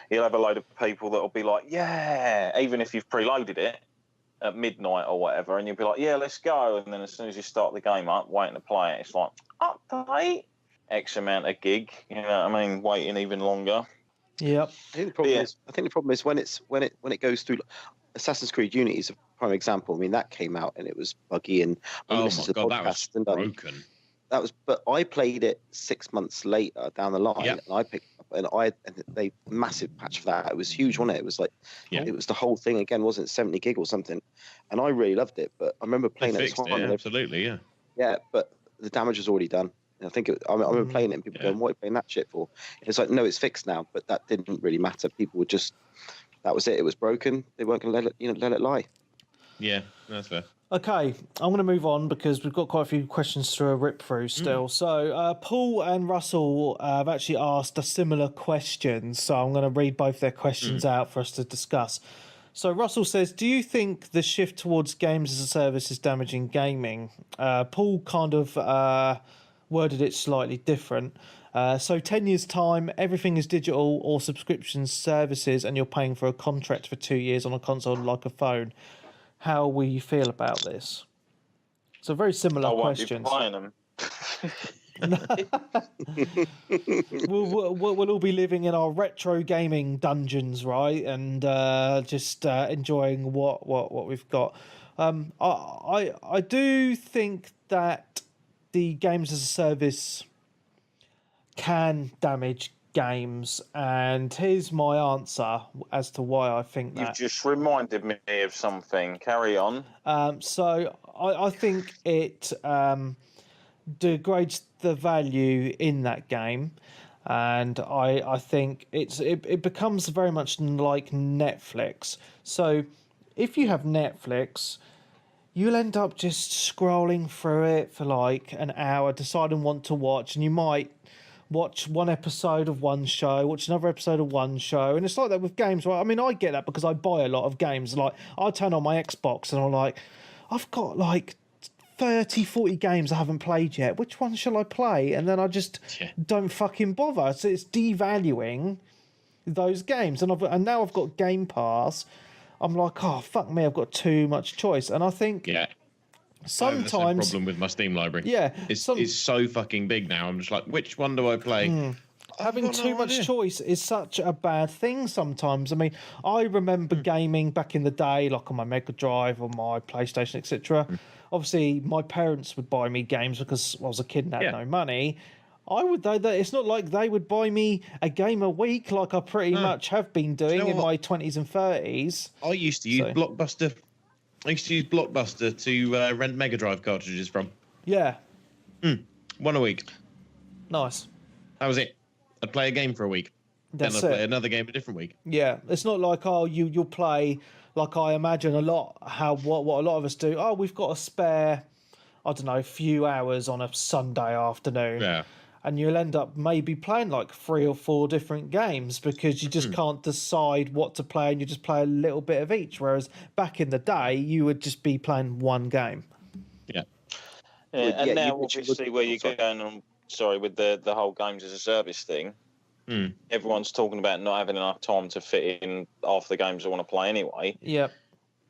you'll have a load of people that'll be like, yeah, even if you've preloaded it at midnight or whatever, and you'll be like, yeah, let's go. And then as soon as you start the game up, waiting to play it, it's like, update X amount of gig. You know what I mean? Waiting even longer. Yep. I think the problem is when it goes through. Assassin's Creed Unity is a prime example. I mean, that came out and it was buggy, and that was broken. But I played it 6 months later down the line, and I picked it up, and they massive patch for that. It was huge, wasn't it? It was like, it was the whole thing again, wasn't it? 70 gig or something, and I really loved it. But I remember playing it at the time. Absolutely, yeah. But the damage was already done. And I think I remember playing it, and people going, "What are you playing that shit for?" It's like, no, it's fixed now. But that didn't really matter. People would just, that was it. It was broken. They weren't going to let it lie. Yeah, that's fair. Okay, I'm going to move on because we've got quite a few questions to rip through still. So Paul and Russell have actually asked a similar question, so I'm going to read both their questions out for us to discuss. So Russell says, do you think the shift towards games as a service is damaging gaming? Paul kind of worded it slightly different. So 10 years' time, everything is digital or subscription services, and you're paying for a contract for 2 years on a console like a phone. How will you feel about this? It's a very similar question. We'll all be living in our retro gaming dungeons, right? And just enjoying what we've got. I do think that the games as a service can damage games, and here's my answer as to why I think that. You've just reminded me of something. Carry on. So I think it degrades the value in that game, and I think it becomes very much like Netflix. So if you have Netflix, you'll end up just scrolling through it for like an hour, deciding what to watch, and you might watch one episode of one show, watch another episode of one show, and it's like that with games, right? I mean, I get that because I buy a lot of games. Like, I turn on my Xbox and I'm like, I've got like 30, 40 games I haven't played yet. Which one shall I play? And then I just don't fucking bother. So it's devaluing those games. And now I've got Game Pass. I'm like, oh, fuck me, I've got too much choice. And I think sometimes... I have the same problem with my Steam library. Yeah. It's so fucking big now. I'm just like, which one do I play? Having too much choice is such a bad thing sometimes. I mean, I remember gaming back in the day, like on my Mega Drive or my PlayStation, etc. Obviously, my parents would buy me games because I was a kid and had no money. It's not like they would buy me a game a week like I pretty much have been doing in my 20s and 30s. I used to use Blockbuster. To rent Mega Drive cartridges from. Yeah. One a week. Nice. That was it. I'd play a game for a week. Then I'd play another game a different week. Yeah. It's not like, you'll play, like I imagine what a lot of us do. Oh, we've got a spare, I don't know, few hours on a Sunday afternoon. Yeah. And you'll end up maybe playing like 3 or 4 different games because you just can't decide what to play and you just play a little bit of each. Whereas back in the day, you would just be playing one game. Yeah. And now obviously where you're going on, with the whole games as a service thing, everyone's talking about not having enough time to fit in half the games I want to play anyway. Yeah.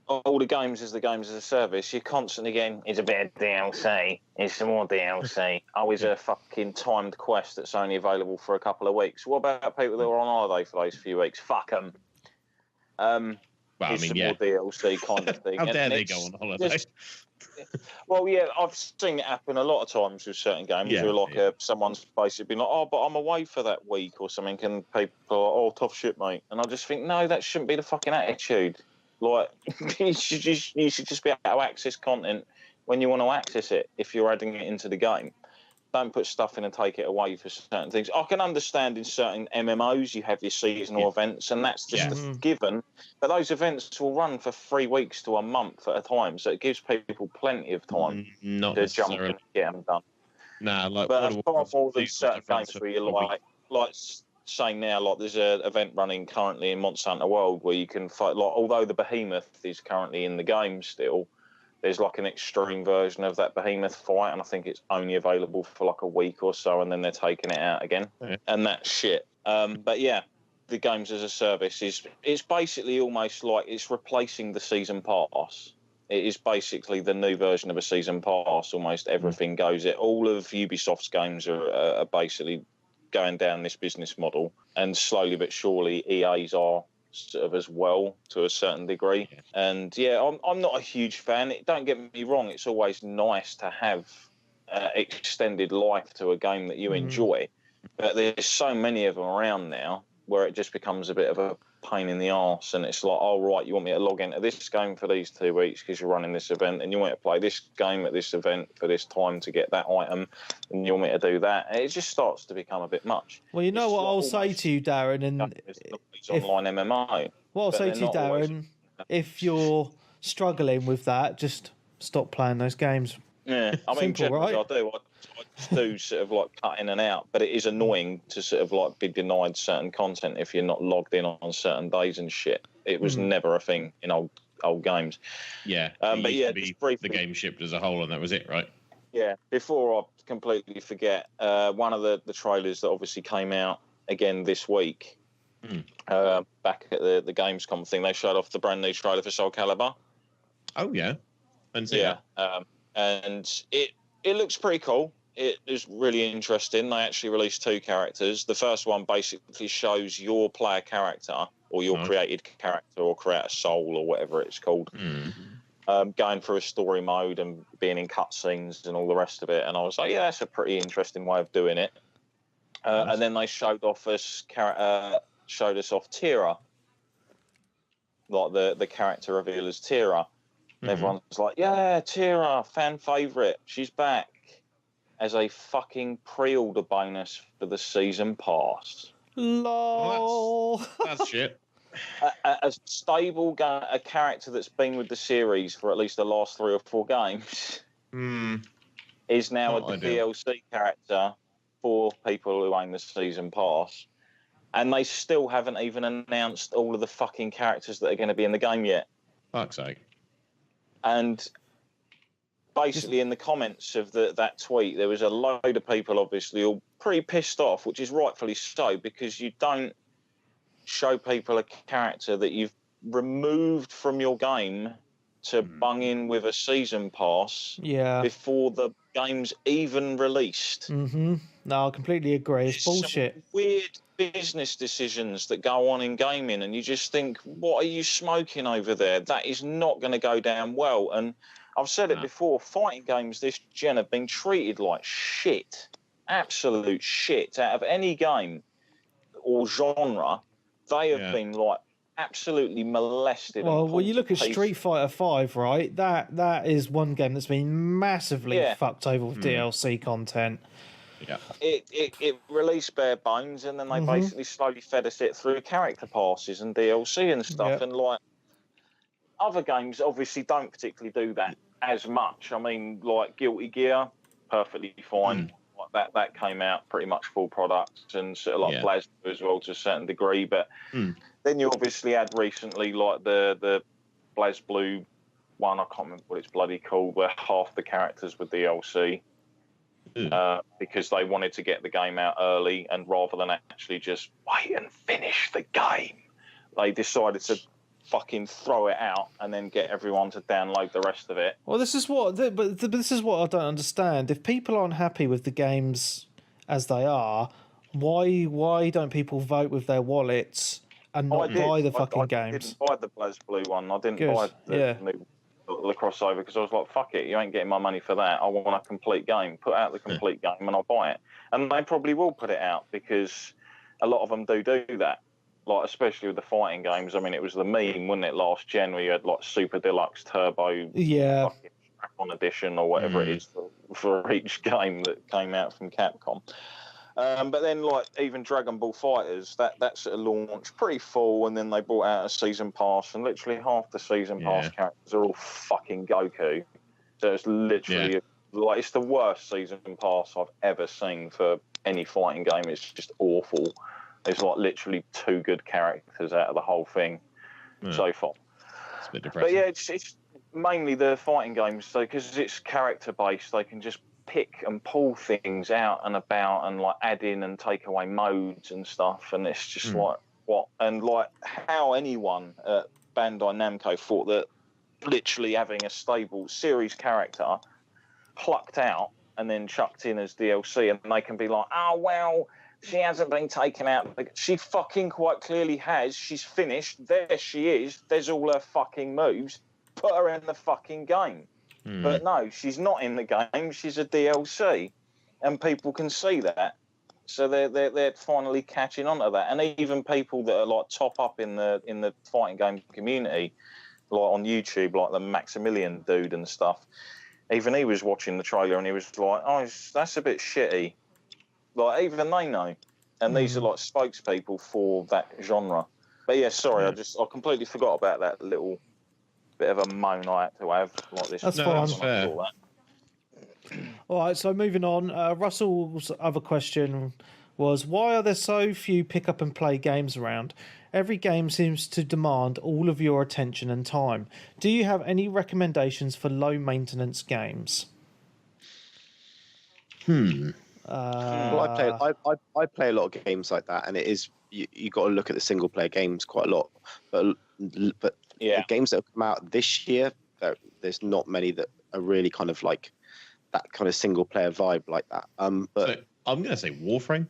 All the games as a service, you're constantly getting, it's a bit of DLC, it's some more DLC. It's a fucking timed quest that's only available for a couple of weeks. What about people that were on holiday for those few weeks? Fuck them. More DLC kind of thing. How dare they go on holiday? Well, yeah, I've seen it happen a lot of times with certain games where someone's basically been like, oh, but I'm away for that week or something, and people are like, oh, tough shit, mate. And I just think, no, that shouldn't be the fucking attitude. Like, you should just be able to access content when you want to access it if you're adding it into the game. Don't put stuff in and take it away for certain things. I can understand in certain MMOs you have your seasonal events, and that's just a given. But those events will run for 3 weeks to a month at a time, so it gives people plenty of time to jump in and get them done. But far more than certain games where you're like saying now, like there's an event running currently in Monster Hunter World where you can fight. Like, although the behemoth is currently in the game still, there's like an extreme version of that behemoth fight, and I think it's only available for like a week or so, and then they're taking it out again, and that's shit. But yeah, the games as a service it's basically almost like it's replacing the season pass. It is basically the new version of a season pass. Almost everything goes it. All of Ubisoft's games are basically going down this business model, and slowly but surely EA's are sort of as well to a certain degree. And I'm not a huge fan. Don't get me wrong, it's always nice to have extended life to a game that you enjoy, but there's so many of them around now where it just becomes a bit of a pain in the arse, and it's like, oh right, you want me to log into this game for these 2 weeks because you're running this event, and you want to play this game at this event for this time to get that item, and you want me to do that, and it just starts to become a bit much. Well, you know what I'll say to you, Darren, and online MMO. What I'll say to you, Darren, if you're struggling with that, just stop playing those games. Yeah, I mean, generally right? I do sort of like cut in and out, but it is annoying to sort of like be denied certain content if you're not logged in on certain days and shit. It was never a thing in old games. Yeah, but yeah, briefly, the game shipped as a whole, and that was it, right? Yeah. Before I completely forget, one of the trailers that obviously came out again this week, back at the Gamescom thing, they showed off the brand new trailer for Soul Calibur. Oh yeah, and and it looks pretty cool. It is really interesting. They actually released 2 characters. The first one basically shows your player character or your created character or create a soul or whatever it's called, going through a story mode and being in cutscenes and all the rest of it. And I was like, yeah, that's a pretty interesting way of doing it. And then they showed us off Tira, like the character reveal as Tira. And everyone's like, yeah, Tira, fan favourite. She's back as a fucking pre-order bonus for the season pass. Lol. Well, that's shit. A stable a character that's been with the series for at least the last 3 or 4 games is now a DLC character for people who own the season pass. And they still haven't even announced all of the fucking characters that are going to be in the game yet. Fuck's sake. And basically in the comments of that tweet, there was a load of people obviously all pretty pissed off, which is rightfully so, because you don't show people a character that you've removed from your game to bung in with a season pass before the game's even released. Mm-hmm. No, I completely agree. It's bullshit. Some weird business decisions that go on in gaming, and you just think, what are you smoking over there? That is not going to go down well. And I've said it before, fighting games this gen have been treated like shit. Absolute shit. Out of any game or genre, they have been like absolutely molested. Well, you look at Street Fighter V, right? That is one game that's been massively fucked over with DLC content. Yeah, it released bare bones, and then they basically slowly fed us it through character passes and DLC and stuff. And like other games, obviously don't particularly do that as much. I mean, like Guilty Gear, perfectly fine. Like that came out pretty much full product, and sort of like BlazBlue as well to a certain degree. But then you obviously had recently like the BlazBlue one, I can't remember what it's bloody called, where half the characters were DLC. Because they wanted to get the game out early, and rather than actually just wait and finish the game, they decided to fucking throw it out and then get everyone to download the rest of it. Well, this is what I don't understand. If people aren't happy with the games as they are, why don't people vote with their wallets and not buy the fucking games? I didn't buy the BlazBlue one. I didn't buy the crossover because I was like, fuck it, you ain't getting my money for that. I want a complete game. Put out the complete game and I'll buy it. And they probably will put it out because a lot of them do that. Like, especially with the fighting games. I mean, it was the meme, wasn't it, last gen, where you had like Super Deluxe Turbo fucking strap-on edition or whatever it is for each game that came out from Capcom. But then, like, even Dragon Ball Fighters, that sort of launched pretty full, and then they brought out a season pass, and literally half the season pass characters are all fucking Goku. So it's literally like it's the worst season pass I've ever seen for any fighting game. It's just awful. There's like literally 2 good characters out of the whole thing so far. It's a bit depressing. But yeah, it's mainly the fighting games, so because it's character based, they can just pick and pull things out and about and like add in and take away modes and stuff, and it's just like what, and like how anyone at Bandai Namco thought that literally having a stable series character plucked out and then chucked in as DLC, and they can be like, oh well, she hasn't been taken out. She fucking quite clearly has. She's finished. There she is. There's all her fucking moves. Put her in the fucking game. But no, she's not in the game. She's a DLC, and people can see that. So they're finally catching on to that. And even people that are like top up in the fighting game community, like on YouTube, like the Maximilian dude and stuff. Even he was watching the trailer and he was like, "Oh, that's a bit shitty." Like, even they know. And these are like spokespeople for that genre. But yeah, sorry, I completely forgot about that little bit of a moan I had to have like this. That's fine. That's fair. All right, so moving on. Russell's other question was, why are there so few pick up and play games around? Every game seems to demand all of your attention and time. Do you have any recommendations for low maintenance games? Well, I play a lot of games like that, and it is you got to look at the single player games quite a lot. But the games that have come out this year, there's not many that are really kind of like that kind of single player vibe like that. But so I'm going to say Warframe.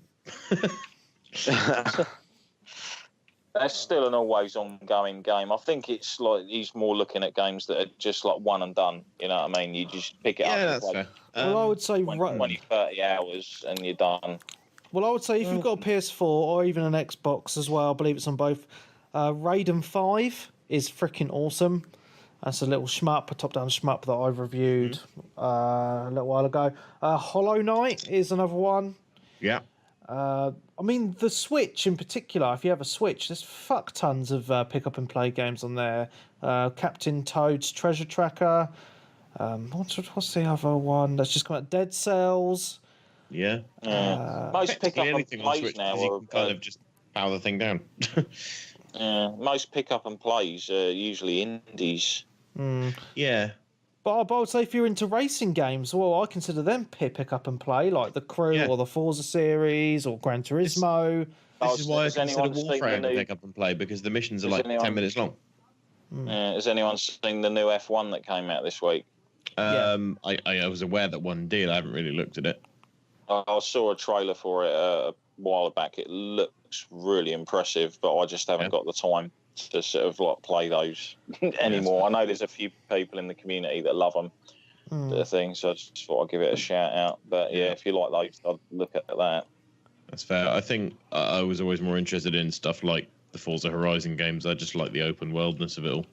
That's still an always ongoing game. I think it's like he's more looking at games that are just like one and done. You know what I mean? You just pick it up. Yeah, that's fair. Well, I would say 20, 30 hours and you're done. Well, I would say if you've got a PS4 or even an Xbox as well, I believe it's on both, Raiden 5 is freaking awesome. That's a little shmup, a top-down shmup that I've reviewed a little while ago. Hollow Knight is another one. Yeah. I mean, the Switch in particular, if you have a Switch, there's fuck tons of pick-up-and-play games on there. Captain Toad's Treasure Tracker. What's the other one that's just come out? Dead Cells. Yeah. Most pick-up-and-plays now you can kind of just power the thing down. Most pick-up-and-plays are usually indies. Yeah. But I would say if you're into racing games, well, I consider them pick up and play, like the Crew or the Forza series or Gran Turismo. This is why I consider Warframe to pick up and play, because the missions are like 10 minutes long. Has anyone seen the new F1 that came out this week? I was aware that one did. I haven't really looked at it. I saw a trailer for it a while back. It looks really impressive, but I just haven't got the time to sort of like play those anymore. I know there's a few people in the community that love them, the thing, so I just thought I'd give it a shout out. But if you like those, I'd look at that. That's fair. I think I was always more interested in stuff like the Forza Horizon games. I just like the open worldness of it all.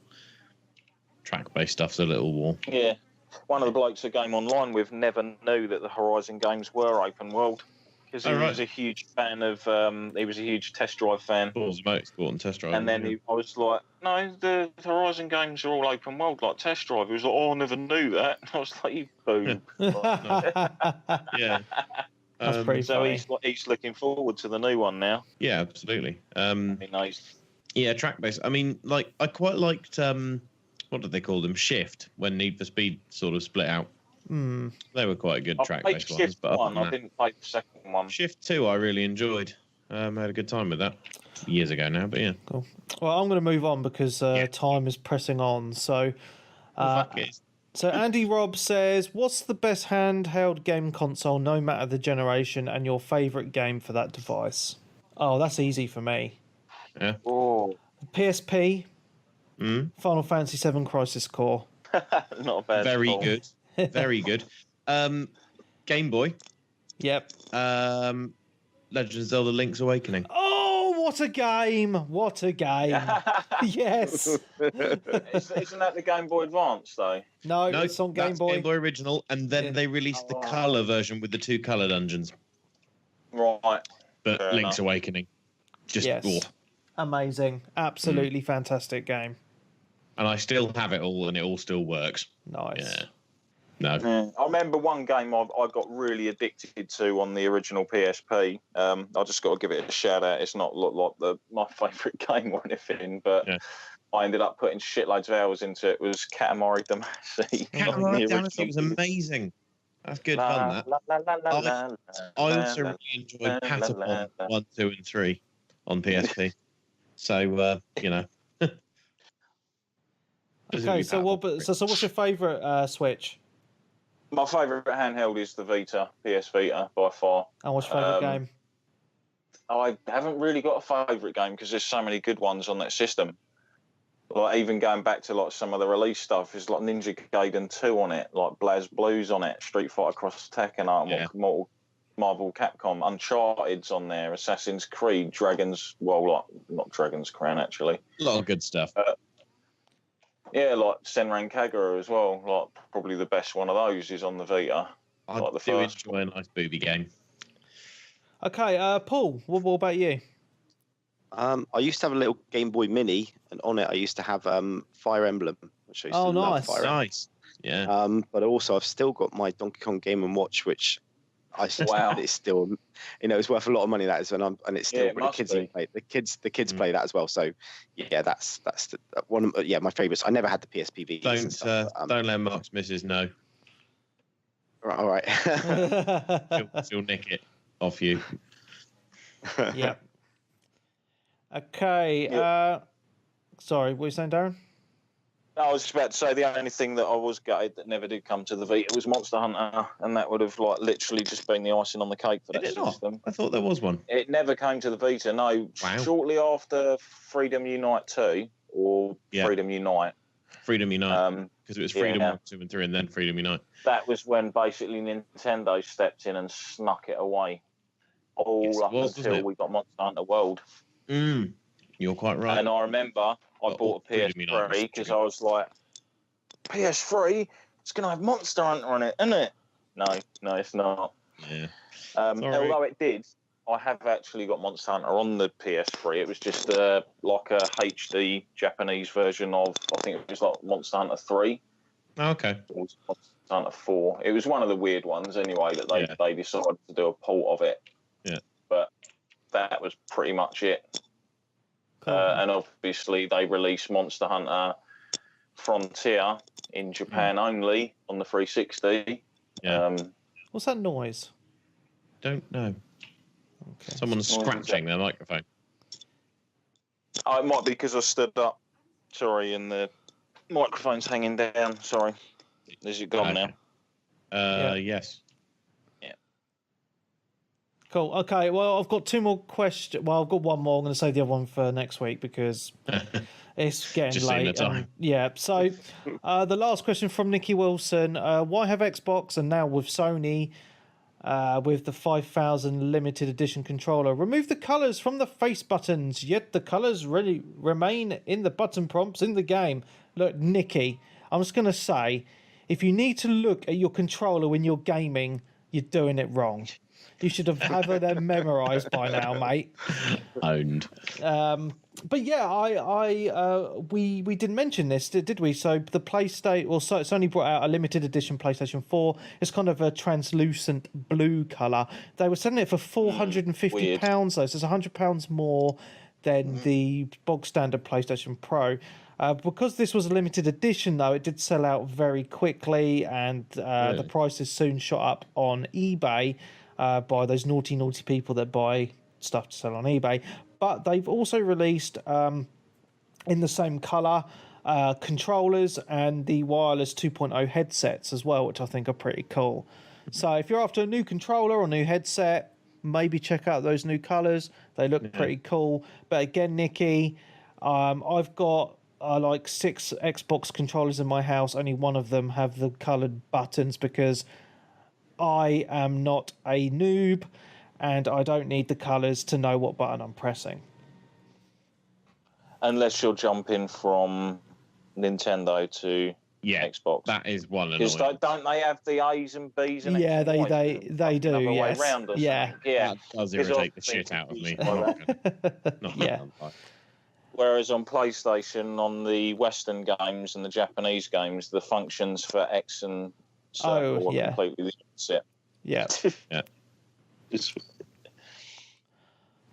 Track-based stuff's a little more. Yeah. One of the blokes at Game Online with never knew that the Horizon games were open world, because he was a huge fan of. He was a huge test drive fan. Forza Motorsport and test drive. And then I was like, "No, the Horizon games are all open world, like test drive." He was like, "Oh, I never knew that." I was like, "You boo." Yeah. That's pretty funny. So he's looking forward to the new one now. Yeah, absolutely. Nice. Yeah, track-based. I mean, like, I quite liked. What did they call them? Shift, when Need for Speed sort of split out. They were quite good track-based ones. But I didn't play the second one. Shift 2 I really enjoyed. I had a good time with that. Years ago now, but yeah. Cool. Well, I'm going to move on because time is pressing on. So, so Andy Robb says, what's the best handheld game console, no matter the generation, and your favourite game for that device? Oh, that's easy for me. Yeah. Oh. PSP. Final Fantasy VII Crisis Core. Not bad. Very good. Very good. Game Boy. Yep. Legend of Zelda Link's Awakening. Oh, what a game! What a game! Yes. Isn't that the Game Boy Advance, though? No, it's on Game Boy. Game Boy Original, and then they released the colour version with the 2 colour dungeons. Right. But Fair Link's enough. Awakening. Just amazing. Absolutely fantastic game. And I still have it all, and it all still works. Nice. Yeah. No. I remember one game I got really addicted to on the original PSP. I just got to give it a shout out. It's not like my favourite game or anything, but I ended up putting shitloads of hours into it. It was Katamari Damacy. Katamari Damacy was amazing. That's good fun, that. I also really enjoyed Patapon 1, 2, and 3 on PSP. So, you know. Okay, so what's your favourite Switch? My favourite handheld is the Vita, PS Vita, by far. And what's your favourite game? I haven't really got a favourite game because there's so many good ones on that system. Like, even going back to like some of the release stuff, there's like Ninja Gaiden 2 on it, like BlazBlues on it, Street Fighter Cross Tekken, Marvel Capcom, Uncharted's on there, Assassin's Creed, not Dragon's Crown, actually. A lot of good stuff. Yeah, like Senran Kagura as well. Like, probably the best one of those is on the Vita. I like the do first enjoy a nice booby game. Okay, Paul, what about you? I used to have a little Game Boy Mini, and on it I used to have Fire Emblem, which I used to love. Fire Emblem. Nice. Yeah. But also I've still got my Donkey Kong Game and Watch, which it's still, it's worth a lot of money. That is, and it's still the kids play. The kids play that as well. So yeah, that's one of my favourites. I never had the PSP. Don't let Mark's missus know. Right, all right. she'll nick it off you. Yeah. Okay. Sorry, what were you saying, Darren? I was just about to say the only thing that I was gutted that never did come to the Vita was Monster Hunter, and that would have like literally just been the icing on the cake for that system. Not? I thought there was one. It never came to the Vita. No, shortly after Freedom Unite 2 or Freedom Unite. Freedom Unite, because it was Freedom 1, 2, and 3, and then Freedom Unite. That was when basically Nintendo stepped in and snuck it away, until we got Monster Hunter World. You're quite right. And I remember I bought a PS3 because I was like, PS3, it's going to have Monster Hunter on it, isn't it? No, it's not. Yeah. Although it did, I have actually got Monster Hunter on the PS3. It was just like a HD Japanese version of, I think it was like Monster Hunter 3. Okay. Or Monster Hunter 4. It was one of the weird ones anyway that they decided to do a port of it. Yeah. But that was pretty much it. And obviously they released Monster Hunter Frontier in Japan only on the 360. Yeah. What's that noise? Don't know. Okay. Someone's scratching their microphone. Oh, it might be because I stood up. Sorry, and the microphone's hanging down. Sorry. Is it gone now? Yes. Yeah. Cool. Okay. Well, I've got two more questions. Well, I've got one more. I'm going to save the other one for next week because it's getting Just late. seeing the time. Yeah. So, the last question from Nikki Wilson: why have Xbox and now with Sony, with the 5,000 limited edition controller, remove the colors from the face buttons? Yet the colors really remain in the button prompts in the game. Look, Nikki, I'm just going to say, if you need to look at your controller when you're gaming, you're doing it wrong. You should have them memorized by now, mate. Owned. But yeah, we didn't mention this, did we? So the PlayStation, well, Sony brought out a limited edition PlayStation 4. It's kind of a translucent blue color. They were selling it for £450, though, so it's £100 more than the bog standard PlayStation Pro. Because this was a limited edition, though, it did sell out very quickly, and the prices soon shot up on eBay by those naughty people that buy stuff to sell on eBay. But they've also released, in the same colour, controllers and the wireless 2.0 headsets as well, which I think are pretty cool. So if you're after a new controller or new headset, maybe check out those new colours. They look pretty cool. But again, Nikki, I've got like 6 Xbox controllers in my house. Only one of them have the coloured buttons because I am not a noob and I don't need the colours to know what button I'm pressing. Unless you're jumping from Nintendo to Xbox. That is one annoying. Because don't they have the A's and B's and yeah, X's and Y's they do. another Yes. way round or yeah. something? Yeah. That does irritate the shit out of me. Yeah. Whereas on PlayStation, on the Western games and the Japanese games, the functions for X and circle are completely the opposite. Yeah. Yeah.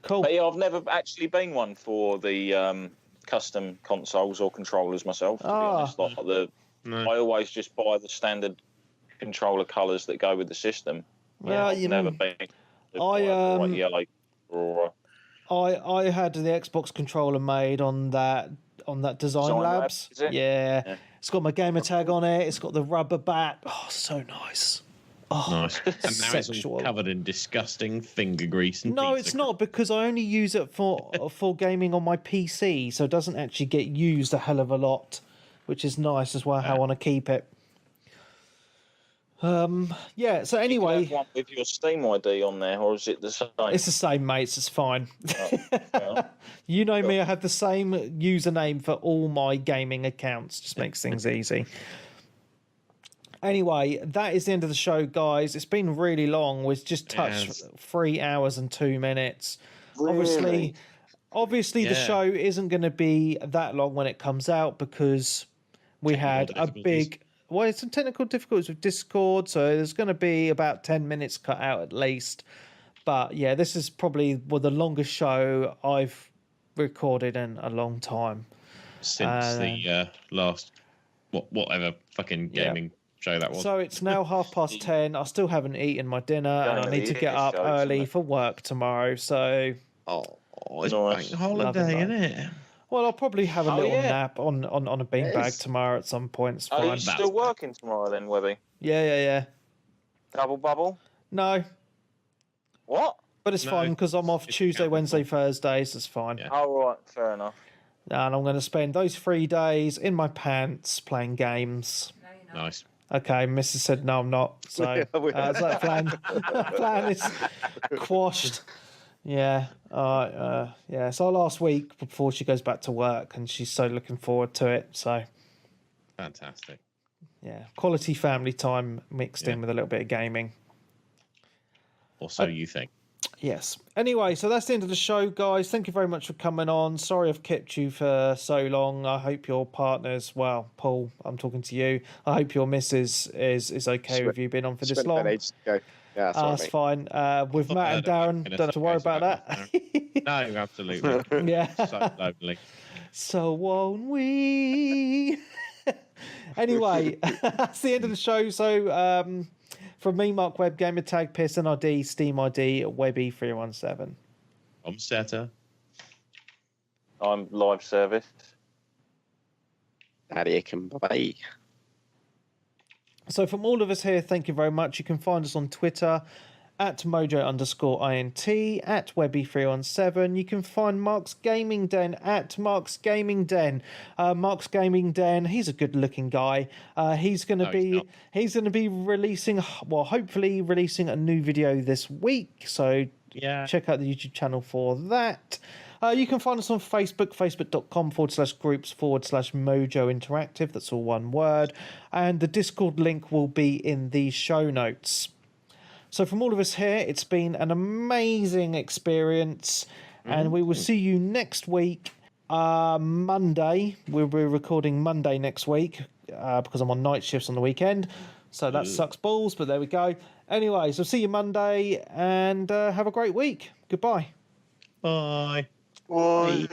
Cool. But yeah, I've never actually been one for the custom consoles or controllers myself, to be honest. Like I always just buy the standard controller colours that go with the system. Well, I've never been I had the Xbox controller made on that Design Labs. Is it? Yeah. It's got my gamer tag on it. It's got the rubber bat. Oh, so nice. Oh, nice. And now it's all covered in disgusting finger grease and no, it's not, because I only use it for gaming on my PC, so it doesn't actually get used a hell of a lot, which is nice as well. How I want to keep it. Yeah. So anyway, you can have one with your Steam ID on there, or is it the same? It's the same, mates. It's fine. You know me. I have the same username for all my gaming accounts. Just makes things easy. Anyway, that is the end of the show, guys. It's been really long. We've just touched 3 hours and 2 minutes. Really? Obviously, the show isn't going to be that long when it comes out because we had a big... Well, some technical difficulties with Discord, so there's going to be about 10 minutes cut out at least. But yeah, this is probably the longest show I've recorded in a long time. Since the last, whatever fucking gaming show that was. So it's now 10:30. I still haven't eaten my dinner, and I need to get up early for work tomorrow. So it's bank holiday, isn't it? Well, I'll probably have a little nap on a beanbag tomorrow at some point. It's fine. Are you still working tomorrow then, Webby? Yeah. Double bubble? No. What? But it's fine because I'm off Tuesday, Wednesday, Thursdays. So it's fine. Yeah. Oh, right. Fair enough. And I'm going to spend those 3 days in my pants playing games. No, you're not. Nice. Okay, Mrs. said no, I'm not. So that plan is quashed. Yeah. So last week before she goes back to work, and she's so looking forward to it. So fantastic. Yeah, quality family time mixed in with a little bit of gaming. Or so you think. Yes. Anyway, so that's the end of the show, guys. Thank you very much for coming on. Sorry I've kept you for so long. I hope your partner's, well, Paul, I'm talking to you. I hope your missus is okay with you being on for this long. Yeah, that's fine. With Matt and Darren, don't have to worry about that. No, absolutely. Yeah. So lonely. So won't we? Anyway, that's the end of the show. So from me, Mark Webb, gamer tag, PSN ID, Steam ID, Webby 317. I'm Seta. I'm live service. Daddy, bye. So from all of us here, thank you very much. You can find us on Twitter at Mojo_INT, at Webby317. You can find Mark's Gaming Den at Mark's Gaming Den. Mark's Gaming Den, he's a good looking guy. He's going to be releasing, well, hopefully releasing a new video this week. So check out the YouTube channel for that. You can find us on Facebook, facebook.com/groups/Mojo Interactive. That's all one word. And the Discord link will be in the show notes. So from all of us here, it's been an amazing experience. And we will see you next week, Monday. We'll be recording Monday next week because I'm on night shifts on the weekend. So that sucks balls, but there we go. Anyway, so see you Monday and have a great week. Goodbye. Bye. Bye.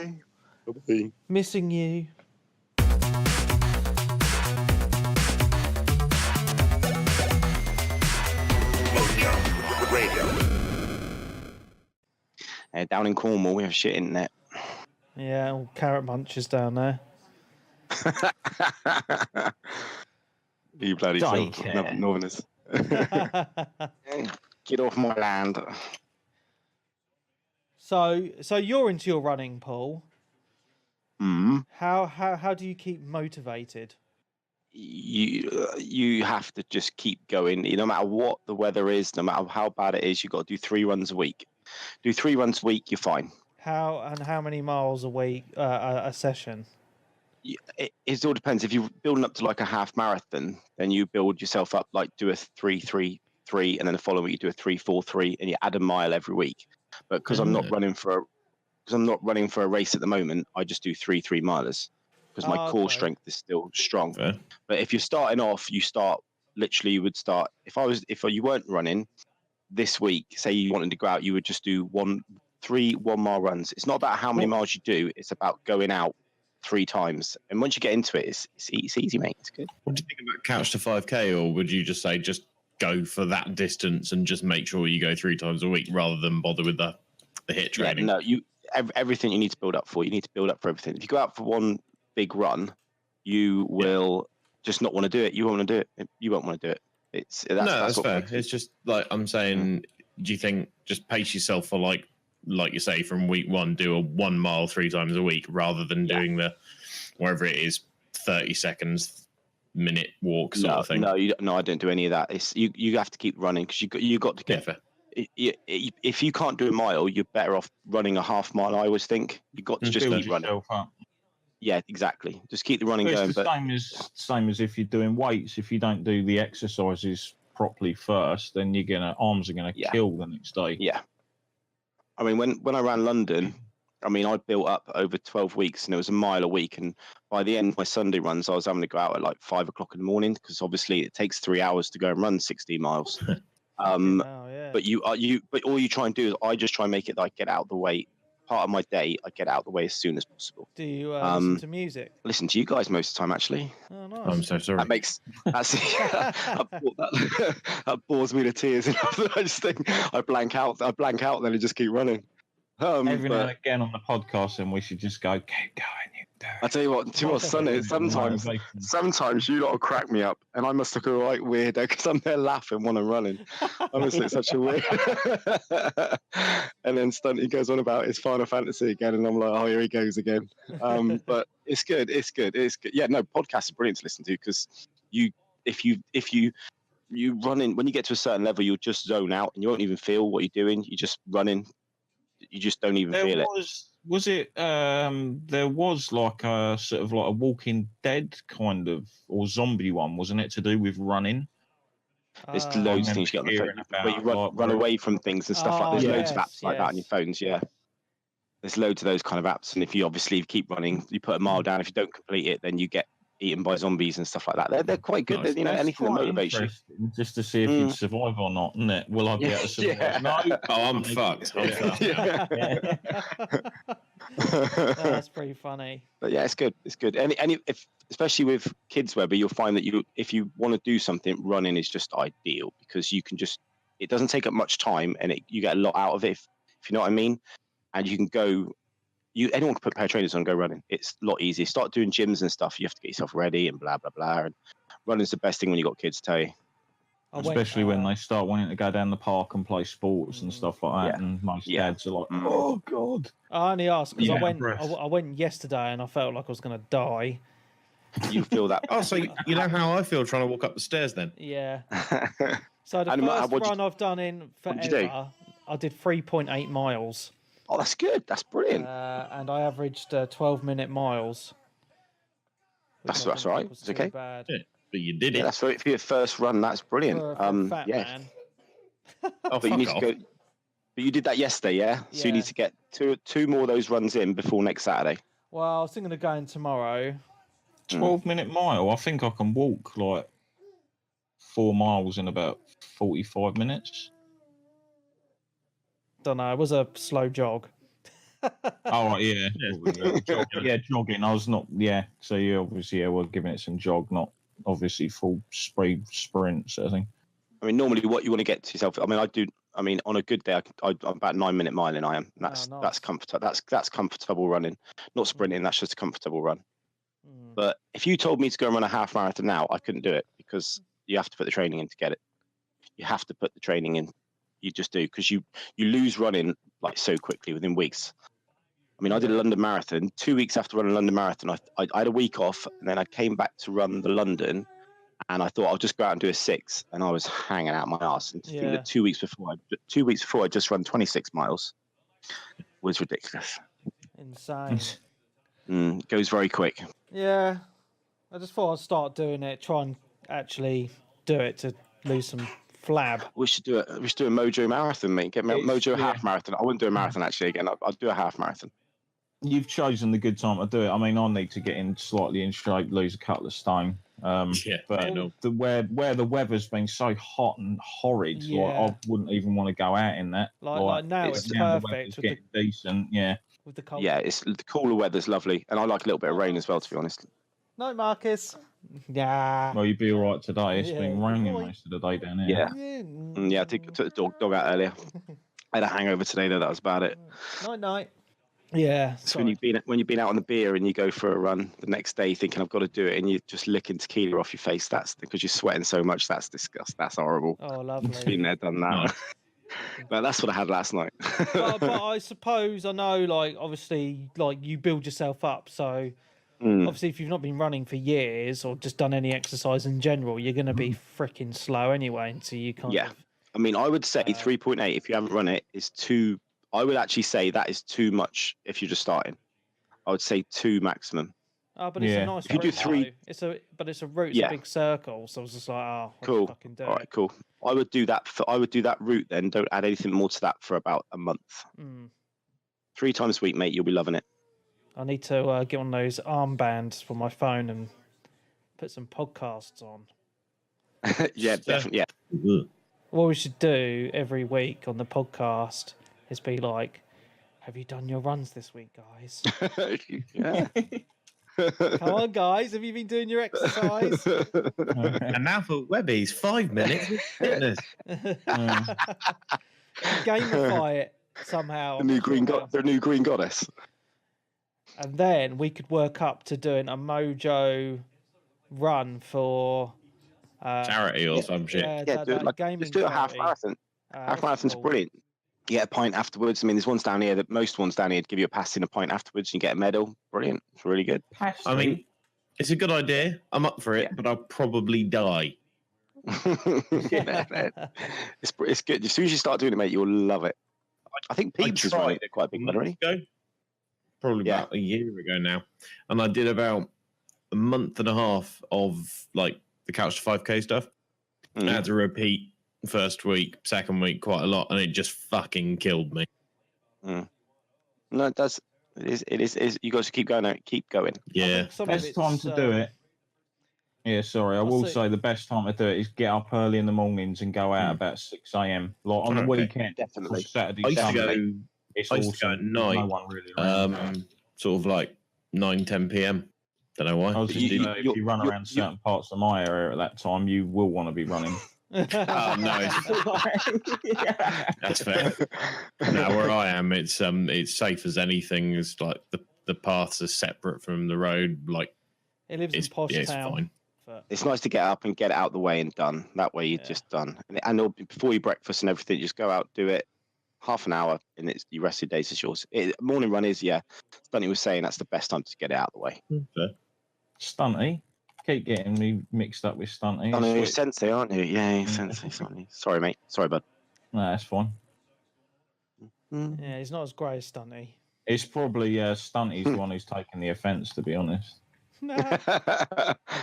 Bye. Missing you. Down in Cornwall, we have shit internet. Yeah, all carrot munchers down there. You bloody northerners. Get off my land. So you're into your running, Paul. Mm. How do you keep motivated? You have to just keep going. No matter what the weather is, no matter how bad it is, you've got to do 3 runs a week. Do 3 runs a week, you're fine. How many miles a week a session? It all depends. If you're building up to like a half marathon, then you build yourself up, like do a 3-3-3, and then the following week you do a 3-4-3, and you add a mile every week. But because I'm not running for a race at the moment, I just do 3 milers because my core strength is still strong. Fair. But if you're starting off, you would start. If you weren't running this week, say you wanted to go out, you would just do 3 1-mile runs. It's not about how many miles you do; it's about going out 3 times. And once you get into it, it's easy, mate. It's good. What do you think about couch to 5K, or would you just say just go for that distance and just make sure you go 3 times a week rather than bother with the HIIT training? Yeah, no, everything you need to build up for. You need to build up for everything. If you go out for one big run, you will just not want to do it. You won't want to do it. You won't want to do it. That's fair. It's just like I'm saying. Do you think just pace yourself for like you say from week 1, do a 1 mile 3 times a week rather than doing the wherever it is 30 seconds minute walk sort of thing? No, I don't do any of that. It's you have to keep running because you got to get. If you can't do a mile, you're better off running a half mile. I always think you've got to just keep running. Up. Yeah, exactly. Just keep the running going. It's the same as if you're doing weights. If you don't do the exercises properly first, then arms are gonna kill the next day. Yeah. I mean, when I ran London, I built up over 12 weeks, and it was a mile a week. And by the end of my Sunday runs, I was having to go out at like 5 o'clock in the morning because obviously it takes 3 hours to go and run 16 miles. But all you try and do is I just try and make it like get out of the way. Part of my day, I get out of the way as soon as possible. Do you listen to music? Listen to you guys most of the time, actually. Oh, nice. I'm so sorry. That bores me to tears. I just think I blank out, and then I just keep running. Every now and again on the podcast, and we should just go, keep going. I tell you what, Sunday, sometimes you lot will crack me up, and I must look a right weirdo because I'm there laughing when I'm running. Honestly, it's such a weird. And then Stunty goes on about his Final Fantasy again, and I'm like, oh, here he goes again. But it's good. Yeah, no, podcasts are brilliant to listen to because if you run in, when you get to a certain level, you'll just zone out and you won't even feel what you're doing. You're just running. You just don't even feel it. Was it there was like a sort of like a Walking Dead kind of or zombie one, wasn't it, to do with running? There's loads of things you get on the phone where you run away from things and stuff like that. There's loads of apps like that on your phones, There's loads of those kind of apps, and if you obviously keep running, you put a mile down. If you don't complete it, then you get eaten by zombies and stuff like that. They're quite good. That's, you know, anything that motivates you. Just to see if you'd survive or not, isn't it? Will I be able to survive? Yeah. No. Oh, I'm fucked. That's pretty funny. But yeah, it's good. It's good. And if especially with kids, Webby, you'll find that if you want to do something, running is just ideal because you can just. It doesn't take up much time, and you get a lot out of it. If you know what I mean, and you can go. Anyone can put a pair of trainers on and go running. It's a lot easier. Start doing gyms and stuff. You have to get yourself ready and blah blah blah. And running's the best thing when you got kids. Tell you. Especially when they start wanting to go down the park and play sports and stuff like that, and most dads are like, "Oh God!" I only asked because I went yesterday and I felt like I was going to die. You feel that? Oh, so you know how I feel trying to walk up the stairs then? Yeah. So the first run I've done in forever, I did 3.8 miles. Oh, that's good. That's brilliant. And I averaged 12-minute miles. That's all right. It's okay. Bad. Yeah, but you did it. That's right. For your first run, that's brilliant. For a fat man. But you need to go. But you did that yesterday, yeah? So you need to get two more of those runs in before next Saturday. Well, I was thinking of going tomorrow. 12-minute mile. I think I can walk like 4 miles in about 45 minutes. Don't know. It was a slow jog. Oh, yeah. Jogging. I was not, So you obviously were giving it some jog, not obviously full speed sprint sort of thing. I mean, normally what you want to get to yourself, on a good day, I'm about 9-minute miling. I am. That's comfortable. That's comfortable running, not sprinting. That's just a comfortable run. But if you told me to go and run a half marathon now, I couldn't do it because you have to put the training in to get it. You have to put the training in. You just do because you lose running like so quickly within weeks. I mean, I did a London marathon 2 weeks after running a London marathon. I had a week off and then I came back to run the London, and I thought I'll just go out and do a 6, and I was hanging out my ass. And to think that 2 weeks before I just run 26 miles was ridiculous. Insane. Goes very quick. Yeah, I just thought I'd start doing it. Try and actually do it to lose some flab. We should do a Mojo marathon, mate. Get Mojo half marathon. I wouldn't do a marathon actually again. I'd do a half marathon. You've chosen the good time to do it. I mean, I need to get in slightly in shape, lose a couple of stone. But where the weather's been so hot and horrid, like, I wouldn't even want to go out in that. Like now it's perfect. With decent, with the cold. Yeah, it's the cooler weather's lovely, and I like a little bit of rain as well, to be honest. No, Marcus. Yeah. Well, you'd be all right today. It's been raining most of the day down here. Yeah. I took the dog out earlier. I had a hangover today, though. That was about it. Night. Yeah. So when you've been out on the beer and you go for a run the next day, thinking I've got to do it, and you're just licking tequila off your face. That's because you're sweating so much. That's disgusting. That's horrible. Oh, lovely. Been there, done that. But that's what I had last night. but I suppose I know, like, obviously, like, you build yourself up. So obviously, if you've not been running for years or just done any exercise in general, you're going to be freaking slow anyway. Until you kind of. I mean, I would say 3.8 if you haven't run it is too. I would actually say that is too much if you're just starting. I would say 2 maximum. Oh, but it's a nice. If you do 3, it's a route. It's a big circle. So I was just like, cool. All right, cool. I would do that. I would do that route then. Don't add anything more to that for about a month. 3 times a week, mate. You'll be loving it. I need to get one of those armbands for my phone and put some podcasts on. Yeah, definitely. Yeah. What we should do every week on the podcast is be like, "Have you done your runs this week, guys?" Yeah. Come on, guys. Have you been doing your exercise? And now for Webby's 5 minutes with fitness. Gamify it somehow. The new green goddess. And then we could work up to doing a Mojo run for charity or some shit. Let's do a half marathon. Half marathon's brilliant. You get a pint afterwards. I mean, there's ones down here most ones down here give you a pass in a pint afterwards and you get a medal. Brilliant. It's really good. I mean, it's a good idea. I'm up for it, but I'll probably die. It's good. As soon as you start doing it, mate, you'll love it. I think Peeps is running quite a big one, already. Probably about a year ago now. And I did about a month and a half of like the Couch to 5K stuff. I had to repeat first week, second week quite a lot, and it just fucking killed me. No, it does. It is. You got to keep going. Keep going. Yeah. Best time to do it Yeah, sorry. I will say the best time to do it is get up early in the mornings and go out about 6 a.m. Like on the weekend, definitely. Saturday, Sunday. It's awesome. At night, no one really around. Sort of like 9-10 p.m. Don't know why. I was just if you run around certain parts of my area at that time, you will want to be running. Oh no, that's fair. Now where I am, it's safe as anything. It's like the paths are separate from the road. Like it lives in posh it's town. fine. It's nice to get up and get it out the way and done. That way you're just done. And before you breakfast and everything, just go out, do it. Half an hour, and it's the rest of the days is yours. Morning run is Stunty was saying that's the best time to get it out of the way. Stunty. Keep getting me mixed up with Stunty. I know you're Sensei, aren't you? Yeah, Sensei. Sorry, mate. Sorry, bud. No, that's fine. Yeah, he's not as grey as Stunty. It's probably Stunty's the one who's taking the offence, to be honest.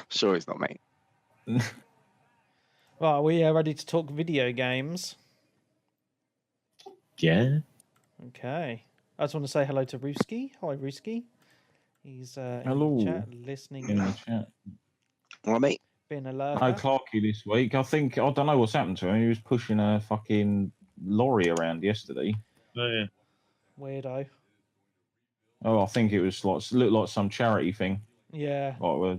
Sure, he's not, mate. Right, are we ready to talk video games? Yeah. Okay. I just want to say hello to Ruski. Hi, Ruski. He's hello. In the chat, listening in the chat. All right, mate. Being alert. No Clarky this week. I don't know what's happened to him. He was pushing a fucking lorry around yesterday. Oh yeah. Weirdo. Oh, I think it was looked like some charity thing. Yeah. I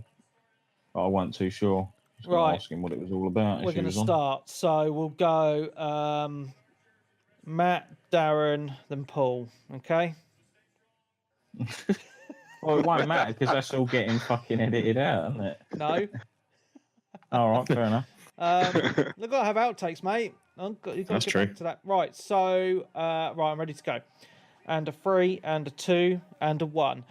wasn't too sure. I was right. Asking what it was all about. We're going to start. So we'll go Matt, Darren, then Paul. Okay. Well, it won't matter because that's all getting fucking edited out, isn't it? No. All right, fair enough. Look, I have outtakes, mate. You've got that's to get true. back to that. Right. So, I'm ready to go. And a 3, and a 2, and a 1.